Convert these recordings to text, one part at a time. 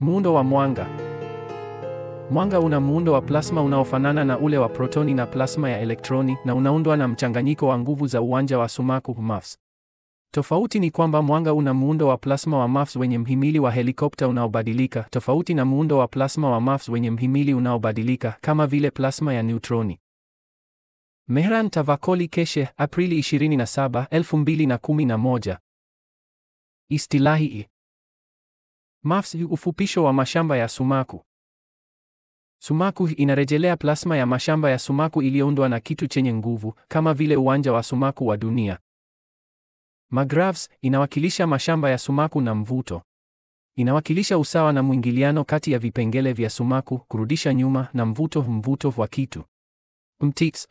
Muundo wa mwanga. Mwanga una muundo wa plasma unaofanana na ule wa protoni na plasma ya elektroni, na unaundwa na mchanganyiko wa nguvu za uwanja wa sumaku MUFS. Tofauti ni kwamba mwanga una muundo wa plasma wa MUFS wenye mhimili wa helikopta unaobadilika, tofauti na muundo wa plasma wa MUFS wenye mhimili unaobadilika, kama vile plasma ya neutroni. Mehran Tavakoli Keshe, Aprili 27, 2011. Istilahi. MUFS, ufupisho wa mashamba ya sumaku. Sumaku inarejelea plasma ya mashamba ya sumaku iliyoundwa na kitu chenye nguvu, kama vile uwanja wa sumaku wa dunia. Magravs inawakilisha mashamba ya sumaku na mvuto. Inawakilisha usawa na mwingiliano kati ya vipengele vya sumaku, kurudisha nyuma, na mvuto wa kitu. MTX.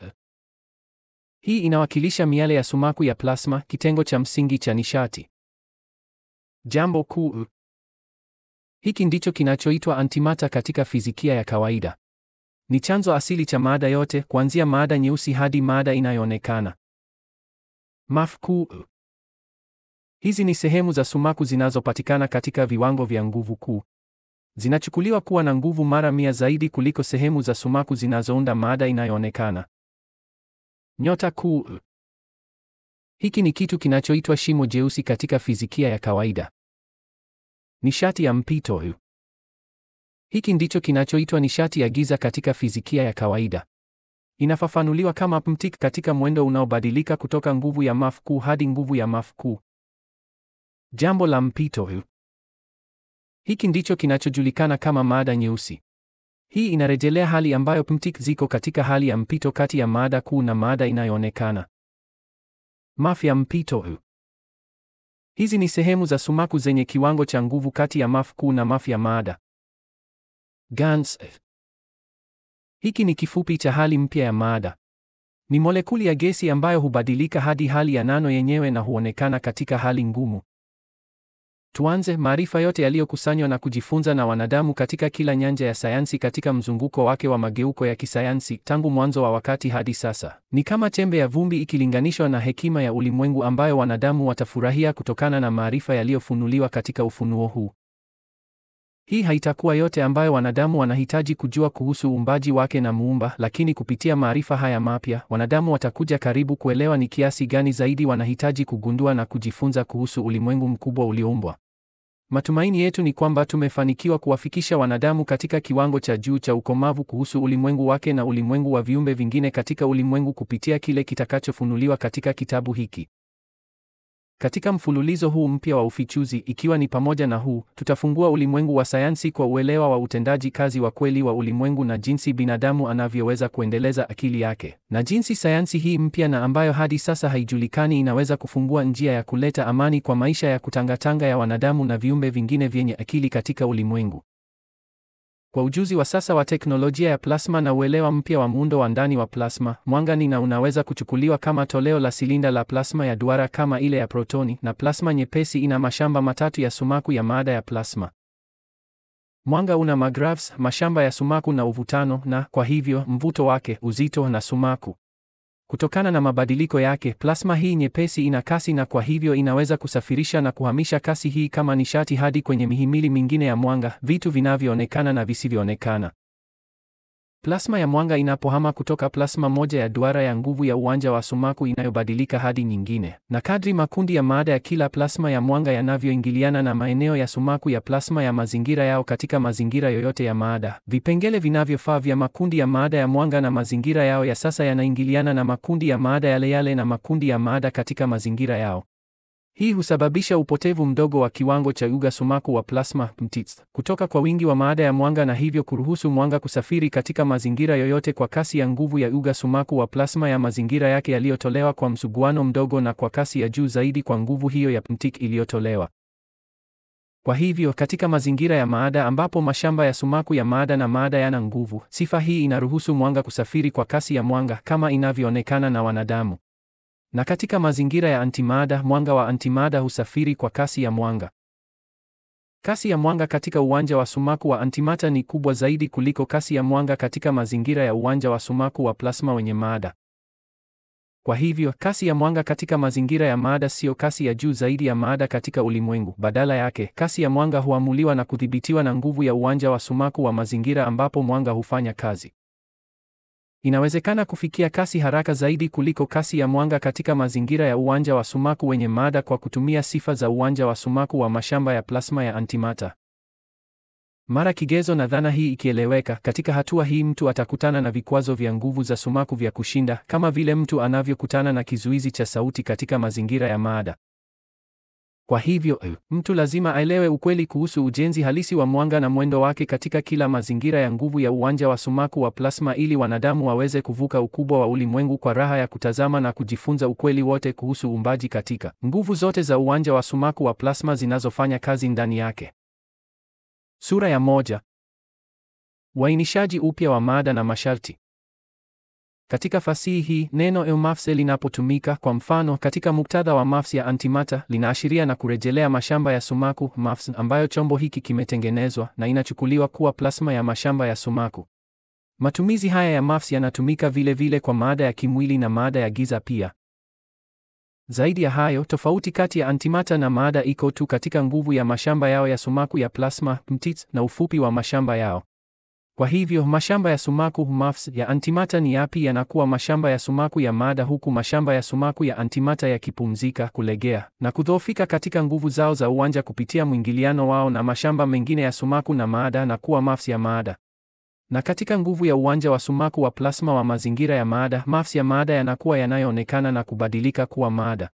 Hii inawakilisha miale ya sumaku ya plasma, kitengo cha msingi cha nishati. Jambo kuu. Hiki ndicho kinachoitwa antimata katika fizikia ya kawaida. Ni chanzo asili cha maada yote, kuanzia maada nyeusi hadi maada inayoonekana. MAF kuu. Hizi ni sehemu za sumaku zinazopatikana katika viwango vya nguvu kuu. Zinachukuliwa kuwa na nguvu mara 100 zaidi kuliko sehemu za sumaku zinazounda maada inayoonekana. Nyota kuu. Hiki ni kitu kinachoitwa shimo jeusi katika fizikia ya kawaida. Nishati ya mpito. Hiki ndicho kinachoitwa nishati ya giza katika fizikia ya kawaida. Inafafanuliwa kama MTK katika mwendo unaobadilika kutoka nguvu ya MAF kuu hadi nguvu ya MAF kuu. Jambo la mpito. Hiki ndicho kinachojulikana kama maada nyeusi. Hii inarejelea hali ambayo MTK ziko katika hali ya mpito kati ya maada kuu na maada inayoonekana. MAF ya mpito. Hizi ni sehemu za sumaku zenye kiwango cha nguvu kati ya MAF kuu na MAF ya maada. GaNs. Hiki ni kifupi cha hali mpya ya maada. Ni molekuli ya gesi ambayo hubadilika hadi hali ya nano yenyewe na huonekana katika hali ngumu. Tuanze maarifa yote yaliyokusanywa na kujifunza na wanadamu katika kila nyanja ya sayansi katika mzunguko wake wa mageuko ya kisayansi tangu mwanzo wa wakati hadi sasa. Ni kama chembe ya vumbi ikilinganishwa na hekima ya ulimwengu ambayo wanadamu watafurahia kutokana na maarifa yaliyofunuliwa katika ufunuo huu. Hii haitakuwa yote ambayo wanadamu wanahitaji kujua kuhusu uumbaji wake na Muumba, lakini kupitia maarifa haya mapya, wanadamu watakuja karibu kuelewa ni kiasi gani zaidi wanahitaji kugundua na kujifunza kuhusu ulimwengu mkubwa ulioumbwa. Matumaini yetu ni kwamba tumefanikiwa kuwafikisha wanadamu katika kiwango cha juu cha ukomavu kuhusu ulimwengu wake na ulimwengu wa viumbe vingine katika ulimwengu kupitia kile kitakachofunuliwa katika kitabu hiki. Katika mfululizo huu mpya wa ufichuzi, ikiwa ni pamoja na huu, tutafungua ulimwengu wa sayansi kwa uelewa wa utendaji kazi wa kweli wa ulimwengu na jinsi binadamu anavyoweza kuendeleza akili yake, na jinsi sayansi hii mpya na ambayo hadi sasa haijulikani inaweza kufungua njia ya kuleta amani kwa maisha ya kutangatanga ya wanadamu na viumbe vingine vyenye akili katika ulimwengu. Kwa ujuzi wa sasa wa teknolojia ya plasma na uelewa mpya wa muundo wa ndani wa plasma, mwanga na unaweza kuchukuliwa kama toleo la silinda la plasma ya duara kama ile ya protoni, na plasma nyepesi ina mashamba matatu ya sumaku ya maada ya plasma. Mwanga una magravs, mashamba ya sumaku na uvutano, na kwa hivyo mvuto wake, uzito na sumaku. Kutokana na mabadiliko yake, plasma hii nyepesi ina kasi na kwa hivyo inaweza kusafirisha na kuhamisha kasi hii kama nishati hadi kwenye mihimili mingine ya mwanga, vitu vinavyoonekana na visivyoonekana. Plasma ya mwanga inapohama kutoka plasma moja ya duara ya nguvu ya uwanja wa sumaku inayobadilika hadi nyingine, na kadri makundi ya maada ya kila plasma ya mwanga yanavyoingiliana na maeneo ya sumaku ya plasma ya mazingira yao katika mazingira yoyote ya maada, vipengele vinavyofaa vya makundi ya maada ya mwanga na mazingira yao ya sasa yanaingiliana na makundi ya maada yale yale na makundi ya maada katika mazingira yao. Hii husababisha upotevu mdogo wa kiwango cha uga sumaku wa plasma MTX kutoka kwa wingi wa maada ya mwanga na hivyo kuruhusu mwanga kusafiri katika mazingira yoyote kwa kasi ya nguvu ya uga sumaku wa plasma ya mazingira yake yaliyotolewa kwa msuguano mdogo na kwa kasi ya juu zaidi kwa nguvu hiyo ya MTX iliyotolewa. Kwa hivyo, katika mazingira ya maada ambapo mashamba ya sumaku ya maada na maada yana nguvu, sifa hii inaruhusu mwanga kusafiri kwa kasi ya mwanga kama inavyoonekana na wanadamu. Na katika mazingira ya antimaada, mwanga wa antimaada husafiri kwa kasi ya mwanga. Kasi ya mwanga katika uwanja wa sumaku wa antimata ni kubwa zaidi kuliko kasi ya mwanga katika mazingira ya uwanja wa sumaku wa plasma wenye maada. Kwa hivyo, kasi ya mwanga katika mazingira ya maada sio kasi ya juu zaidi ya maada katika ulimwengu. Badala yake, kasi ya mwanga huamuliwa na kudhibitiwa na nguvu ya uwanja wa sumaku wa mazingira ambapo mwanga hufanya kazi. Inawezekana kufikia kasi haraka zaidi kuliko kasi ya mwanga katika mazingira ya uwanja wa sumaku wenye maada kwa kutumia sifa za uwanja wa sumaku wa mashamba ya plasma ya antimata. Mara kigezo na dhana hii ikieleweka, katika hatua hii mtu atakutana na vikwazo vya nguvu za sumaku vya kushinda, kama vile mtu anavyokutana na kizuizi cha sauti katika mazingira ya maada. Kwa hivyo, mtu lazima aelewe ukweli kuhusu ujenzi halisi wa mwanga na mwendo wake katika kila mazingira ya nguvu ya uwanja wa sumaku wa plasma ili wanadamu waweze kuvuka ukubwa wa ulimwengu kwa raha ya kutazama na kujifunza ukweli wote kuhusu uumbaji katika nguvu zote za uwanja wa sumaku wa plasma zinazofanya kazi ndani yake. Sura ya 1. Uainishaji upya wa maada na masharti. Katika fasihi hii, neno MAFS linapotumika, kwa mfano, katika muktadha wa MAFS ya antimata, linaashiria na kurejelea mashamba ya sumaku MAFS ambayo chombo hiki kimetengenezwa na inachukuliwa kuwa plasma ya mashamba ya sumaku. Matumizi haya ya MAFS yanatumika vile vile kwa maada ya kimwili na maada ya giza pia. Zaidi ya hayo, tofauti kati ya antimata na maada iko tu katika nguvu ya mashamba yao ya sumaku ya plasma (MTITS) na ufupi wa mashamba yao. Kwa hivyo, mashamba ya sumaku MAFS ya antimata ni yapi? Yanakuwa mashamba ya sumaku ya maada, huku mashamba ya sumaku ya antimata yakipumzika, kulegea na kudhoofika katika nguvu zao za uwanja kupitia mwingiliano wao na mashamba mengine ya sumaku na maada na kuwa MAFS ya maada. Na katika nguvu ya uwanja wa sumaku wa plasma wa mazingira ya maada, MAFS ya maada yanakuwa yanayoonekana na kubadilika kuwa maada.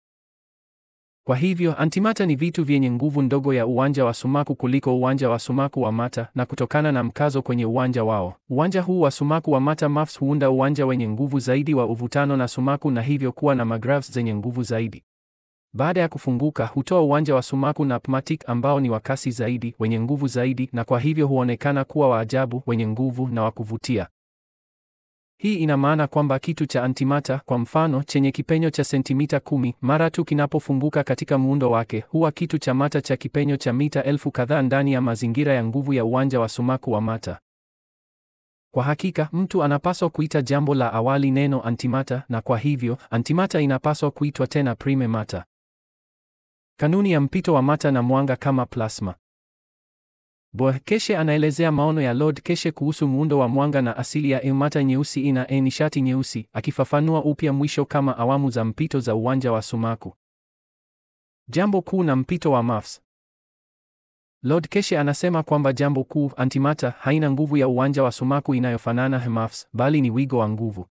Kwa hivyo, antimata ni vitu vyenye nguvu ndogo ya uwanja wa sumaku kuliko uwanja wa sumaku wa mata, na kutokana na mkazo kwenye uwanja wao, uwanja huu wa sumaku wa mata MAFS huunda uwanja wenye nguvu zaidi wa uvutano na sumaku na hivyo kuwa na magravs zenye nguvu zaidi. Baada ya kufunguka, hutoa uwanja wa sumaku na pneumatic ambao ni wa kasi zaidi, wenye nguvu zaidi, na kwa hivyo huonekana kuwa wa ajabu, wenye nguvu na wa kuvutia. Hii ina maana kwamba kitu cha antimata, kwa mfano, chenye kipenyo cha sentimita 10, mara tu kinapofunguka katika muundo wake, huwa kitu cha mata cha kipenyo cha mita 1000 kadhaa ndani ya mazingira ya nguvu ya uwanja wa sumaku wa mata. Kwa hakika, mtu anapaswa kuita jambo la awali neno antimata, na kwa hivyo, antimata inapaswa kuitwa tena prime mata. Kanuni ya mpito wa mata na mwanga kama plasma. Keshe anaelezea maono ya Lord Keshe kuhusu muundo wa mwanga na asili ya mata nyeusi ina nishati nyeusi, akifafanua upya mwisho kama awamu za mpito za uwanja wa sumaku. Jambo kuu na mpito wa MAFS. Lord Keshe anasema kwamba jambo kuu, antimata, haina nguvu ya uwanja wa sumaku inayofanana MAFS, bali ni wigo wa nguvu.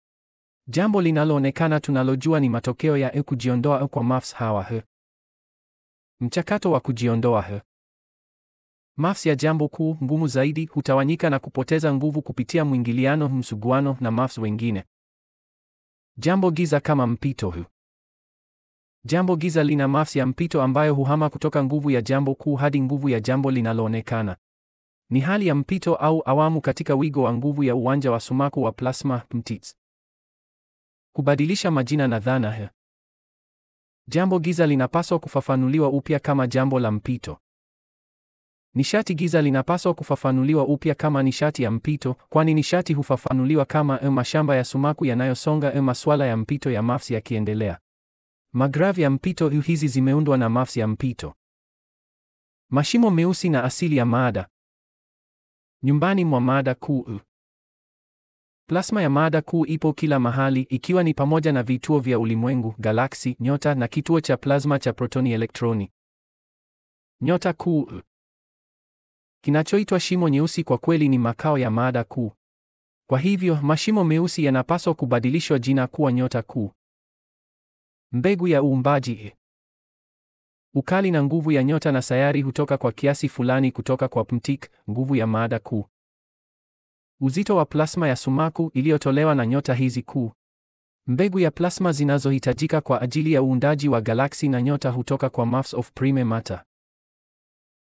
Jambo linaloonekana tunalojua ni matokeo ya kujiondoa kwa MAFS hawa. Mchakato wa kujiondoa. MAFS ya jambo kuu, ngumu zaidi, hutawanyika na kupoteza nguvu kupitia mwingiliano, msuguano na MAFS wengine. Jambo giza kama mpito. Jambo giza lina MAFS ya mpito ambayo huhama kutoka nguvu ya jambo kuu hadi nguvu ya jambo linaloonekana. Ni hali ya mpito au awamu katika wigo wa nguvu ya uwanja wa sumaku wa plasma (MTITS). Kubadilisha majina na dhana. Jambo giza linapaswa kufafanuliwa upya kama jambo la mpito. Nishati giza linapaswa kufafanuliwa upya kama nishati ya mpito, kwani nishati hufafanuliwa kama mashamba ya sumaku yanayosonga masuala ya mpito ya MAFS yakiendelea. Magravi ya mpito hizi zimeundwa na MAFS ya mpito. Mashimo meusi na asili ya maada. Nyumbani mwa maada kuu. Plasma ya maada kuu ipo kila mahali, ikiwa ni pamoja na vituo vya ulimwengu, galaksi, nyota na kituo cha plasma cha protoni elektroni. Nyota kuu. Kinachoitwa shimo nyeusi kwa kweli ni makao ya maada kuu. Kwa hivyo, mashimo meusi yanapaswa kubadilishwa jina kuwa nyota kuu. Mbegu ya uumbaji. Ukali na nguvu ya nyota na sayari hutoka kwa kiasi fulani kutoka kwa PMTIC, nguvu ya maada kuu. Uzito wa plasma ya sumaku iliyotolewa na nyota hizi kuu. Mbegu ya plasma zinazohitajika kwa ajili ya uundaji wa galaksi na nyota hutoka kwa MAFS of prime matter.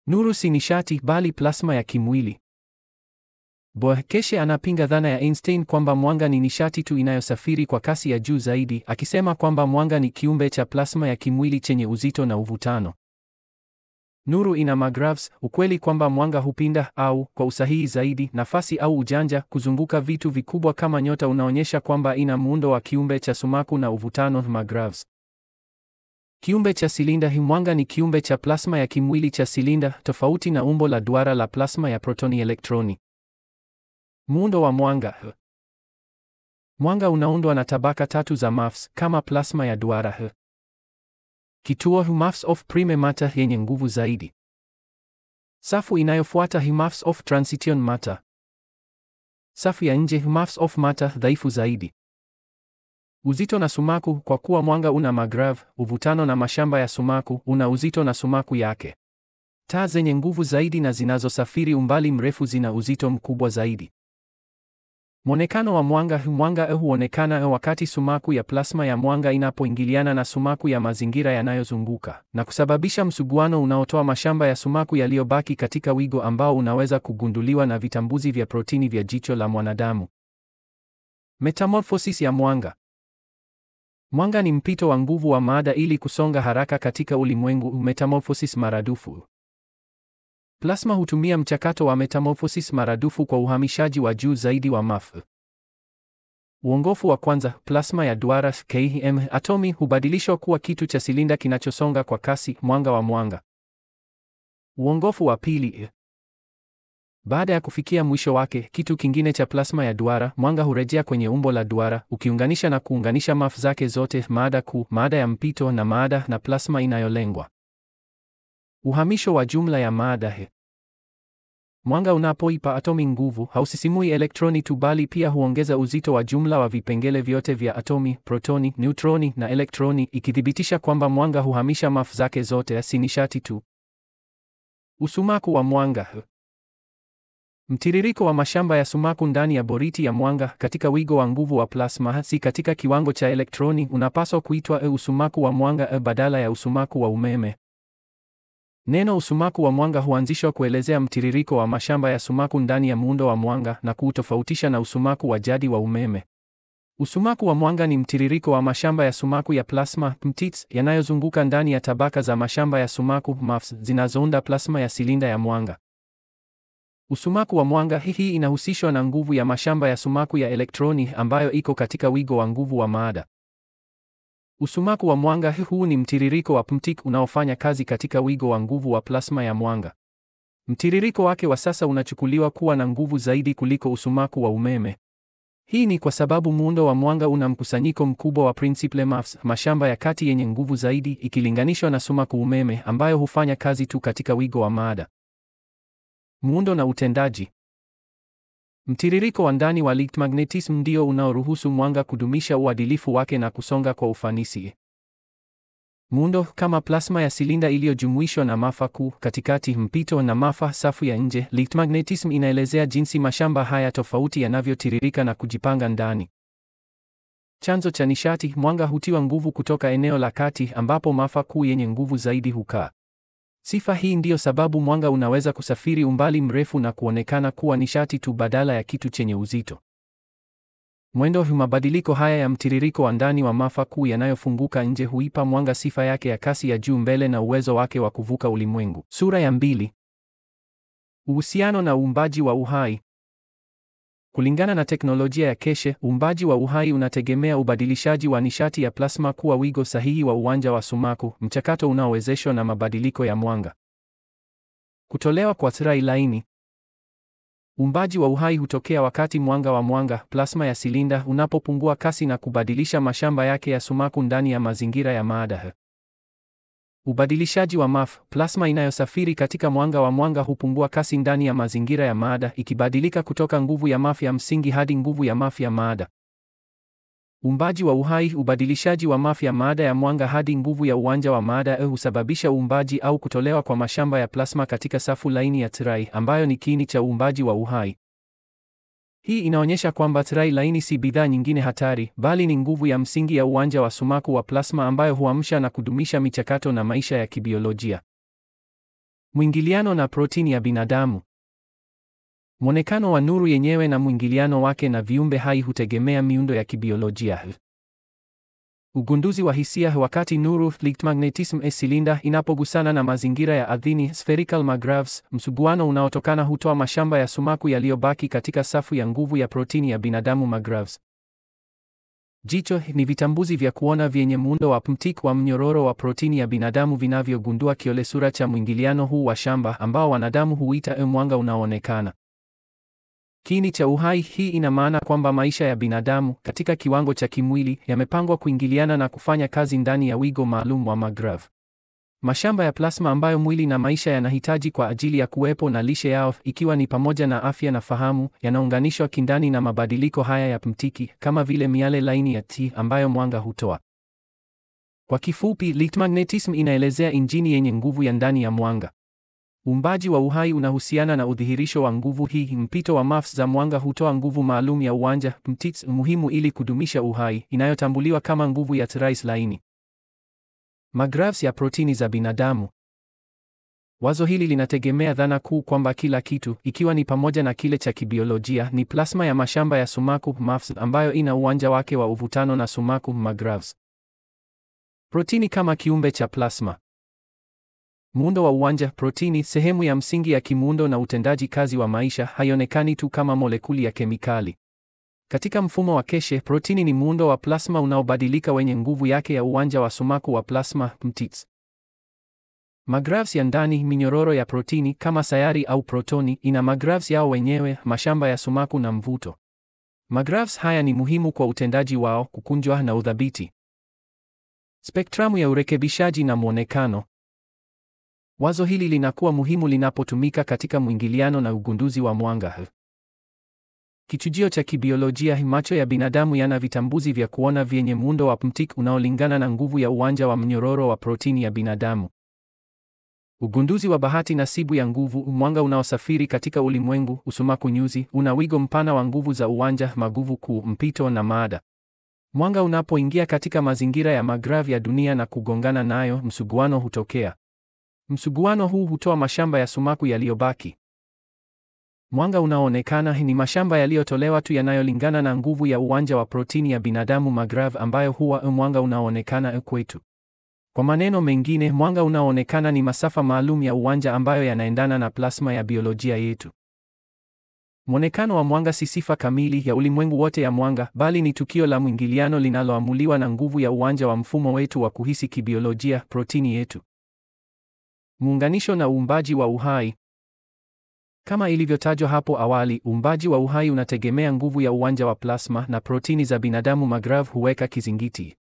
Nuru si nishati bali plasma ya kimwili. Keshe anapinga dhana ya Einstein kwamba mwanga ni nishati tu inayosafiri kwa kasi ya juu zaidi, akisema kwamba mwanga ni kiumbe cha plasma ya kimwili chenye uzito na uvutano. Nuru ina magravs, ukweli kwamba mwanga hupinda au kwa usahihi zaidi, nafasi au ujanja kuzunguka vitu vikubwa kama nyota unaonyesha kwamba ina muundo wa kiumbe cha sumaku na uvutano magravs. Kiumbe cha silinda. Mwanga ni kiumbe cha plasma ya kimwili cha silinda, tofauti na umbo la duara la plasma ya protoni elektroni. Muundo wa mwanga. Mwanga unaundwa na tabaka tatu za mass kama plasma ya duara. Kituo mass of prime matter yenye nguvu zaidi. Safu inayofuata mass of transition matter. Safu ya nje mass of matter dhaifu zaidi. Uzito na sumaku. Kwa kuwa mwanga una magrav, uvutano na mashamba ya sumaku, una uzito na sumaku yake. Taa zenye nguvu zaidi na zinazosafiri umbali mrefu zina uzito mkubwa zaidi. Mwonekano wa mwanga. Mwanga huonekana wakati sumaku ya plasma ya mwanga inapoingiliana na sumaku ya mazingira yanayozunguka na kusababisha msuguano unaotoa mashamba ya sumaku yaliyobaki katika wigo ambao unaweza kugunduliwa na vitambuzi vya protini vya jicho la mwanadamu. Metamorphosis ya mwanga. Mwanga ni mpito wa nguvu wa maada ili kusonga haraka katika ulimwengu. Metamorphosis maradufu. Plasma hutumia mchakato wa metamorphosis maradufu kwa uhamishaji wa juu zaidi wa mafu. Uongofu wa kwanza, plasma ya duara km atomi hubadilishwa kuwa kitu cha silinda kinachosonga kwa kasi, mwanga wa mwanga. Uongofu wa pili, baada ya kufikia mwisho wake, kitu kingine cha plasma ya duara, mwanga hurejea kwenye umbo la duara, ukiunganisha na kuunganisha mafu zake zote, maada kuu, maada ya mpito na maada na plasma inayolengwa. Uhamisho wa jumla ya maada. Mwanga unapoipa atomi nguvu, hausisimui elektroni tu bali pia huongeza uzito wa jumla wa vipengele vyote vya atomi, protoni, neutroni na elektroni, ikithibitisha kwamba mwanga huhamisha mafu zake zote, si nishati tu. Usumaku wa mwanga. Mtiririko wa mashamba ya sumaku ndani ya boriti ya mwanga katika wigo wa nguvu wa plasma, si katika kiwango cha elektroni, unapaswa kuitwa usumaku wa mwanga badala ya usumaku wa umeme. Neno usumaku wa mwanga huanzishwa kuelezea mtiririko wa mashamba ya sumaku ndani ya muundo wa mwanga na kuutofautisha na usumaku wa jadi wa umeme. Usumaku wa mwanga ni mtiririko wa mashamba ya sumaku ya plasma (MTITs) yanayozunguka ndani ya tabaka za mashamba ya sumaku (MAFs) zinazounda plasma ya silinda ya mwanga. Usumaku wa mwanga hii inahusishwa na nguvu ya mashamba ya sumaku ya elektroni ambayo iko katika wigo wa nguvu wa maada. Usumaku wa mwanga huu ni mtiririko wa MTIC unaofanya kazi katika wigo wa nguvu wa plasma ya mwanga. Mtiririko wake wa sasa unachukuliwa kuwa na nguvu zaidi kuliko usumaku wa umeme. Hii ni kwa sababu muundo wa mwanga una mkusanyiko mkubwa wa principal mass, mashamba ya kati yenye nguvu zaidi, ikilinganishwa na sumaku umeme ambayo hufanya kazi tu katika wigo wa maada. Muundo na utendaji. Mtiririko wa ndani wa electromagnetism ndio unaoruhusu mwanga kudumisha uadilifu wake na kusonga kwa ufanisi. Muundo kama plasma ya silinda iliyojumuishwa na mafa kuu katikati, mpito na mafa safu ya nje. Electromagnetism inaelezea jinsi mashamba haya tofauti yanavyotiririka na kujipanga ndani. Chanzo cha nishati. Mwanga hutiwa nguvu kutoka eneo la kati ambapo mafa kuu yenye nguvu zaidi hukaa. Sifa hii ndiyo sababu mwanga unaweza kusafiri umbali mrefu na kuonekana kuwa nishati tu badala ya kitu chenye uzito. Mwendo. Mabadiliko haya ya mtiririko wa ndani wa mafa kuu yanayofunguka nje huipa mwanga sifa yake ya kasi ya juu mbele na uwezo wake wa kuvuka ulimwengu. Sura ya 2. Uhusiano na uumbaji wa uhai. Kulingana na teknolojia ya Keshe, uumbaji wa uhai unategemea ubadilishaji wa nishati ya plasma kuwa wigo sahihi wa uwanja wa sumaku, mchakato unaowezeshwa na mabadiliko ya mwanga. Kutolewa kwa tsirai laini. Uumbaji wa uhai hutokea wakati mwanga wa mwanga, plasma ya silinda, unapopungua kasi na kubadilisha mashamba yake ya sumaku ndani ya mazingira ya maada. Ubadilishaji wa MAF, plasma inayosafiri katika mwanga wa mwanga hupungua kasi ndani ya mazingira ya maada, ikibadilika kutoka nguvu ya MAF ya msingi hadi nguvu ya MAF ya maada. Uumbaji wa uhai, ubadilishaji wa MAF ya maada ya mwanga hadi nguvu ya uwanja wa maada husababisha uumbaji au kutolewa kwa mashamba ya plasma katika safu laini ya tsirai, ambayo ni kiini cha uumbaji wa uhai. Hii inaonyesha kwamba tsirai laini si bidhaa nyingine hatari, bali ni nguvu ya msingi ya uwanja wa sumaku wa plasma ambayo huamsha na kudumisha michakato na maisha ya kibiolojia. Mwingiliano na protini ya binadamu. Mwonekano wa nuru yenyewe na mwingiliano wake na viumbe hai hutegemea miundo ya kibiolojia. Ugunduzi wa hisia wakati nuru Lichtmagnetism silinda inapogusana na mazingira ya ardhini spherical magraves, msuguano unaotokana hutoa mashamba ya sumaku yaliyobaki katika safu ya nguvu ya protini ya binadamu magraves. Jicho ni vitambuzi vya kuona vyenye muundo wa mtik wa mnyororo wa protini ya binadamu vinavyogundua kiolesura cha mwingiliano huu wa shamba ambao wanadamu huita mwanga unaoonekana. Kiini cha uhai. Hii ina maana kwamba maisha ya binadamu katika kiwango cha kimwili yamepangwa kuingiliana na kufanya kazi ndani ya wigo maalum wa magrav. Mashamba ya plasma ambayo mwili na maisha yanahitaji kwa ajili ya kuwepo na lishe yao, ikiwa ni pamoja na afya na fahamu, yanaunganishwa kindani na mabadiliko haya ya mtiki kama vile miale laini ya T ambayo mwanga hutoa. Kwa kifupi, Lichtmagnetism inaelezea injini yenye nguvu ya ndani ya mwanga. Uumbaji wa uhai unahusiana na udhihirisho wa nguvu hii. Mpito wa mass za mwanga hutoa nguvu maalum ya uwanja mtits muhimu ili kudumisha uhai, inayotambuliwa kama nguvu ya Thrice laini. Magraves ya protini za binadamu. Wazo hili linategemea dhana kuu kwamba kila kitu, ikiwa ni pamoja na kile cha kibiolojia, ni plasma ya mashamba ya sumaku mass ambayo ina uwanja wake wa uvutano na sumaku magraves. Protini kama kiumbe cha plasma. Muundo wa uwanja. Protini, sehemu ya msingi ya kimuundo na utendaji kazi wa maisha, haionekani tu kama molekuli ya kemikali. Katika mfumo wa keshe, protini ni muundo wa plasma unaobadilika wenye nguvu yake ya uwanja wa sumaku wa plasma mtits. Magraves ya ndani. Minyororo ya protini kama sayari au protoni ina magraves yao wenyewe, mashamba ya sumaku na mvuto. Magraves haya ni muhimu kwa utendaji wao, kukunjwa na udhabiti. Spektramu ya urekebishaji na muonekano. Wazo hili linakuwa muhimu linapotumika katika mwingiliano na ugunduzi wa mwanga. Kichujio cha kibiolojia. Macho ya binadamu yana vitambuzi vya kuona vyenye muundo wa mtik unaolingana na nguvu ya uwanja wa mnyororo wa protini ya binadamu. Ugunduzi wa bahati nasibu ya nguvu. Mwanga unaosafiri katika ulimwengu, usumaku nyuzi, una wigo mpana wa nguvu za uwanja, maguvu kuu, mpito na maada. Mwanga unapoingia katika mazingira ya magrav ya dunia na kugongana nayo, msuguano hutokea. Msuguano huu hutoa mashamba ya sumaku yaliyobaki. Mwanga unaoonekana ni mashamba yaliyotolewa tu yanayolingana na nguvu ya uwanja wa protini ya binadamu magrav ambayo huwa mwanga unaoonekana kwetu. Kwa maneno mengine, mwanga unaoonekana ni masafa maalum ya uwanja ambayo yanaendana na plasma ya biolojia yetu. Mwonekano wa mwanga si sifa kamili ya ulimwengu wote ya mwanga, bali ni tukio la mwingiliano linaloamuliwa na nguvu ya uwanja wa mfumo wetu wa kuhisi kibiolojia, protini yetu. Muunganisho na uumbaji wa uhai. Kama ilivyotajwa hapo awali, uumbaji wa uhai unategemea nguvu ya uwanja wa plasma na protini za binadamu magrav huweka kizingiti.